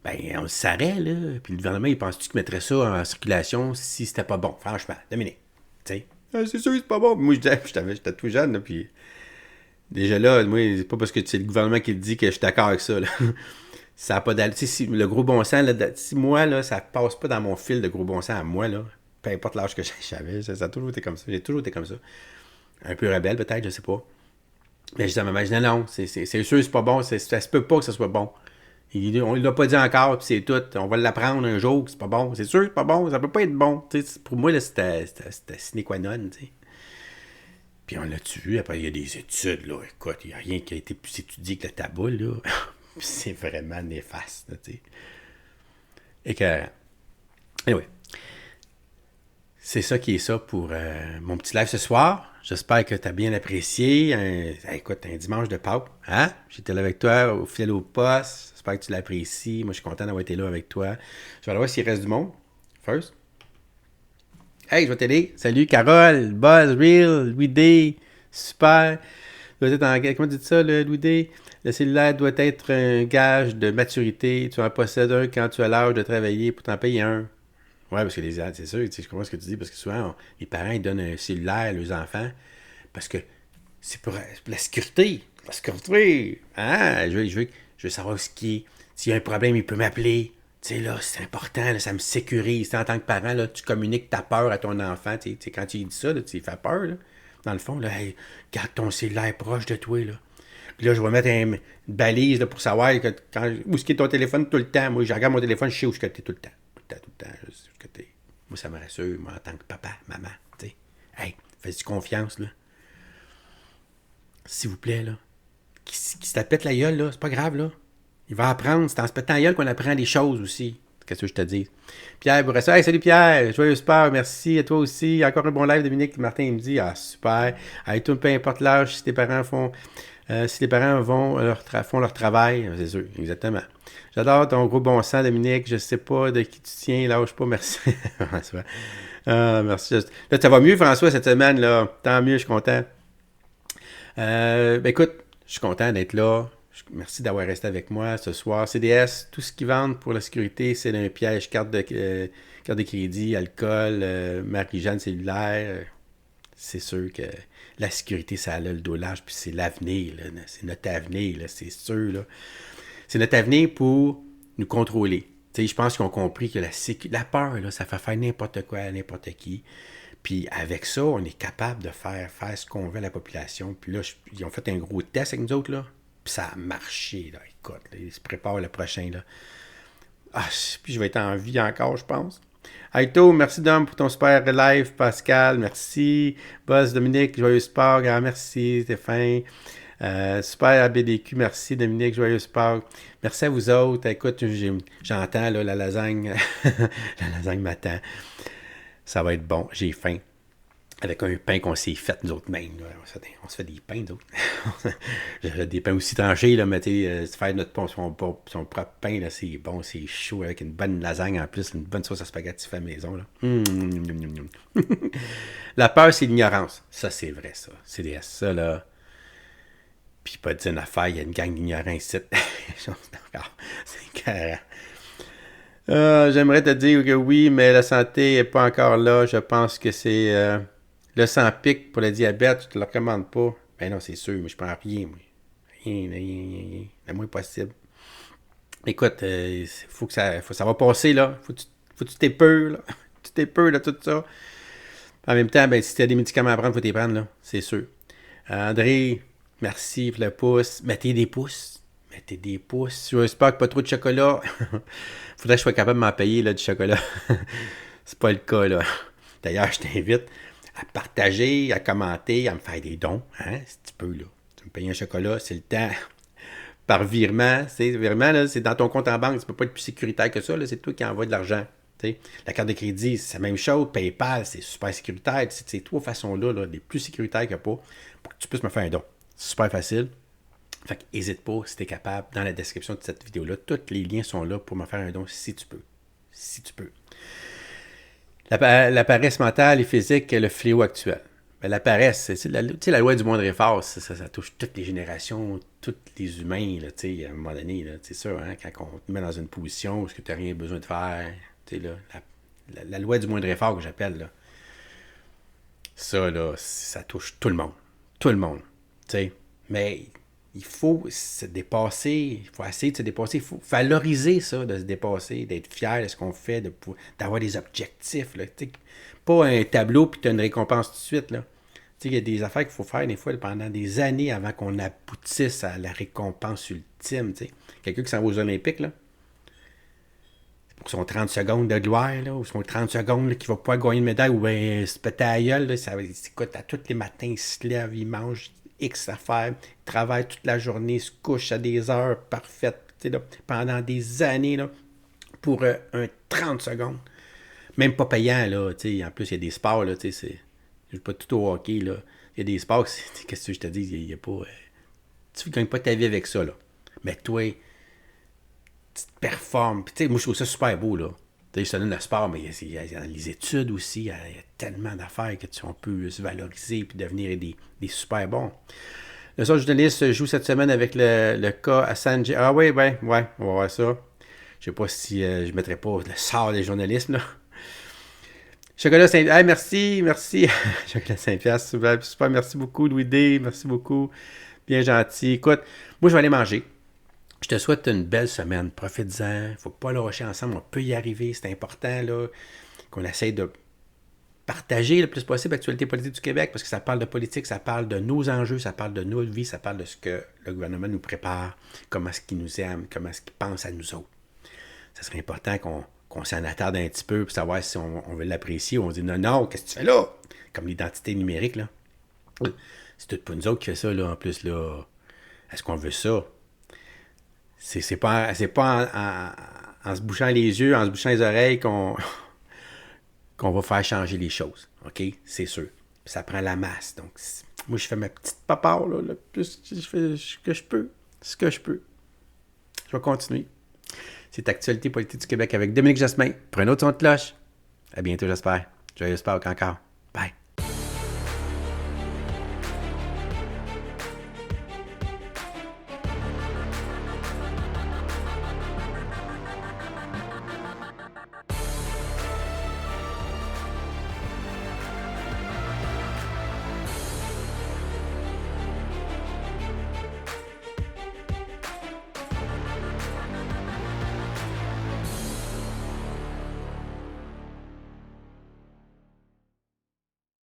ben, on le saurait, là. Puis le gouvernement, il pense-tu qu'il mettrait ça en circulation si c'était pas bon? Franchement, Dominique, tu sais. C'est sûr que c'est pas bon. Moi, j'étais tout jeune, là, puis déjà là, moi, c'est pas parce que c'est le gouvernement qui le dit que je suis d'accord avec ça, là. Ça n'a pas d'allure. Tu sais, si le gros bon sens, là, si moi, là, ça passe pas dans mon fil de gros bon sens à moi, là, peu importe l'âge que j'avais, ça a toujours été comme ça. J'ai toujours été comme ça. Un peu rebelle, peut-être, je sais pas. Mais je disais à ma mère, non, c'est sûr, c'est pas bon. Ça se peut pas que ça soit bon. On ne l'a pas dit encore, puis c'est tout. On va l'apprendre un jour, c'est pas bon. C'est sûr, c'est pas bon, ça peut pas être bon. T'sais, pour moi, là, c'était sine qua non. T'sais. Puis on l'a-tu vu, après, il y a des études, là. Écoute, il n'y a rien qui a été plus étudié que le tabac, là. C'est vraiment néfaste, là, t'sais. Et que... Anyway. C'est ça qui est ça pour mon petit live ce soir. J'espère que tu as bien apprécié. Écoute, un dimanche de Pâques. Hein? J'étais là avec toi, au fil au poste. J'espère que tu l'apprécies. Moi, je suis content d'avoir été là avec toi. Je vais aller voir s'il reste du monde. First. Hey, je vais t'aider. Salut, Carole, Buzz, Real, Louis D. Super. Comment tu dis ça, Louis D? Le cellulaire doit être un gage de maturité. Tu en possèdes un quand tu as l'âge de travailler pour t'en payer un. Oui, parce que c'est sûr, je comprends ce que tu dis, parce que souvent, les parents ils donnent un cellulaire à leurs enfants parce que c'est pour la sécurité. La sécurité. Ah, je veux savoir s'il y a un problème, il peut m'appeler. Tu sais, là, c'est important, là, ça me sécurise. T'sais, en tant que parent, là, tu communiques ta peur à ton enfant. T'sais, quand tu lui dis ça, là, tu lui fais peur. Là. Dans le fond, là, hey, garde ton cellulaire proche de toi. Là. Puis là, je vais mettre une balise là, pour savoir où est ton téléphone tout le temps. Moi, je regarde mon téléphone, je sais où je suis tout le temps. Tout le temps. Moi, ça me rassure, moi, en tant que papa, maman, tu sais. Hey, fais-tu confiance, là. S'il vous plaît, là. Qui se pète la gueule, là, c'est pas grave, là. Il va apprendre, c'est en se pétant la gueule qu'on apprend des choses aussi. Qu'est-ce que je te dis? Pierre Bourassa, hey, salut Pierre, joyeux super, merci à toi aussi. Encore un bon live, Dominique, Martin, il me dit, ah, super. Hey, toi, peu importe l'âge, si tes parents font... si les parents font leur travail, c'est sûr, exactement. J'adore ton gros bon sens, Dominique. Je sais pas de qui tu tiens, lâche pas, merci. Merci. Là, ça va mieux, François, cette semaine, là. Tant mieux, je suis content. Écoute, je suis content d'être là. Merci d'avoir resté avec moi ce soir. CDS, tout ce qu'ils vendent pour la sécurité, c'est un piège. Carte de crédit, alcool, Marie-Jeanne cellulaire. C'est sûr que la sécurité, ça a le dos large, puis c'est l'avenir. Là. C'est notre avenir, là, c'est sûr. Là. C'est notre avenir pour nous contrôler. T'sais, je pense qu'ils ont compris que la peur, là, ça fait faire n'importe quoi à n'importe qui. Puis avec ça, on est capable de faire ce qu'on veut à la population. Puis là, ils ont fait un gros test avec nous autres, là. Puis ça a marché, là. Écoute, là, ils se préparent le prochain, là. Ah, puis je vais être en vie encore, je pense. Aito, merci Dom pour ton super live. Pascal, merci. Boss Dominique, joyeux sport. Grand merci, Stéphane. Super ABDQ, merci Dominique, joyeux sport. Merci à vous autres. Écoute, j'entends là, la lasagne. La lasagne m'attend. Ça va être bon, j'ai faim. Avec un pain qu'on s'est fait nous autres mêmes. On se fait des pains, nous autres. J'ai des pains aussi tranchés, là, mais faire notre pain, son propre pain, là, c'est bon, c'est chaud, avec une bonne lasagne en plus, une bonne sauce à spaghetti fait à la maison. Là. La peur, c'est l'ignorance. Ça, c'est vrai, ça. C'est des ça, là. Puis pas dire une affaire, il y a une gang d'ignorants ici. C'est carré. J'aimerais te dire que oui, mais la santé n'est pas encore là. Je pense que c'est le sang pique pour le diabète. Je te le recommande pas. Ben non, c'est sûr, mais je prends rien, moi. Rien. Le moins possible. Écoute, faut que ça va passer, là. Faut que tu t'épures, là. Tu t'épures de tout ça. En même temps, ben, si tu as des médicaments à prendre, faut t'y prendre, là. C'est sûr. André, merci pour le pouce. Mettez des pouces. J'espère que pas trop de chocolat. Faudrait que je sois capable de m'en payer là, du chocolat. C'est pas le cas, là. D'ailleurs, je t'invite à partager, à commenter, à me faire des dons. Hein, si tu peux, là. Tu me payes un chocolat, c'est le temps. Par virement. Virement, là, c'est dans ton compte en banque. Ça peut pas être plus sécuritaire que ça. Là. C'est toi qui envoies de l'argent. T'sais. La carte de crédit, c'est la même chose. PayPal, c'est super sécuritaire. C'est ces trois façons-là, là, les plus sécuritaires que pas, pour que tu puisses me faire un don. C'est super facile. Fait que n'hésite pas, si tu es capable, dans la description de cette vidéo-là, tous les liens sont là pour me faire un don si tu peux. Si tu peux. La paresse mentale et physique est le fléau actuel. Ben, la paresse, c'est la loi du moindre effort, ça touche toutes les générations, tous les humains, là, à un moment donné. C'est sûr, hein, quand on te met dans une position où tu n'as rien besoin de faire, là, la loi du moindre effort que j'appelle, là, ça, là, ça touche tout le monde. Tout le monde. T'sais. Mais il faut se dépasser, il faut essayer de se dépasser, il faut valoriser ça, de se dépasser, d'être fier de ce qu'on fait, d'avoir des objectifs. Là, pas un tableau puis tu as une récompense tout de suite. Il y a des affaires qu'il faut faire des fois pendant des années avant qu'on aboutisse à la récompense ultime. T'sais. Quelqu'un qui s'en va aux Olympiques, là, pour son 30 secondes de gloire, là, ou son 30 secondes là, qu'il va pas gagner une médaille, ou bien se péter à la gueule, là, écoute, à tous les matins, il se lève, il mange X affaires, il travaille toute la journée, il se couche à des heures parfaites, là, pendant des années, là, pour un 30 secondes. Même pas payant, là, en plus, il y a des sports, là, c'est pas tout au hockey, là. Il y a des sports, qu'est-ce que je te dis, il y a pas... tu ne gagnes pas ta vie avec ça, là. Mais toi, tu te performes. Puis, moi, je trouve ça super beau, là. Je te donne le sport, mais il y a les études aussi. Il y a tellement d'affaires qu'on peut se valoriser et devenir des super bons. Le sort journaliste joue cette semaine avec le cas Assange. Ah oui, ouais, on va voir ça. Je sais pas si je ne mettrais pas le sort des journalistes, là. Chocolat Saint-Pierre. Hey, merci. Chocolat Saint-Pierre, super. Merci beaucoup, Louis D. Merci beaucoup. Bien gentil. Écoute, moi, je vais aller manger. Je te souhaite une belle semaine. Profite-en. Il ne faut pas lâcher ensemble. On peut y arriver. C'est important là, qu'on essaye de partager le plus possible l'actualité politique du Québec parce que ça parle de politique, ça parle de nos enjeux, ça parle de notre vie, ça parle de ce que le gouvernement nous prépare, comment est-ce qu'il nous aime, comment est-ce qu'il pense à nous autres. Ça serait important qu'on s'en attarde un petit peu pour savoir si on veut l'apprécier ou on dit non, qu'est-ce que tu fais là? Comme l'identité numérique, là. C'est tout pour nous autres qui fait ça, là, en plus, là. Est-ce qu'on veut ça? C'est pas en se bouchant les yeux, en se bouchant les oreilles qu'on va faire changer les choses. OK? C'est sûr. Puis ça prend la masse. Donc, moi, je fais ma petite papare, là, le plus je fais ce que je peux. Je vais continuer. C'est Actualité politique du Québec avec Dominique Jasmin. Pour un autre son de cloche. À bientôt, j'espère. Joyeux sport encore.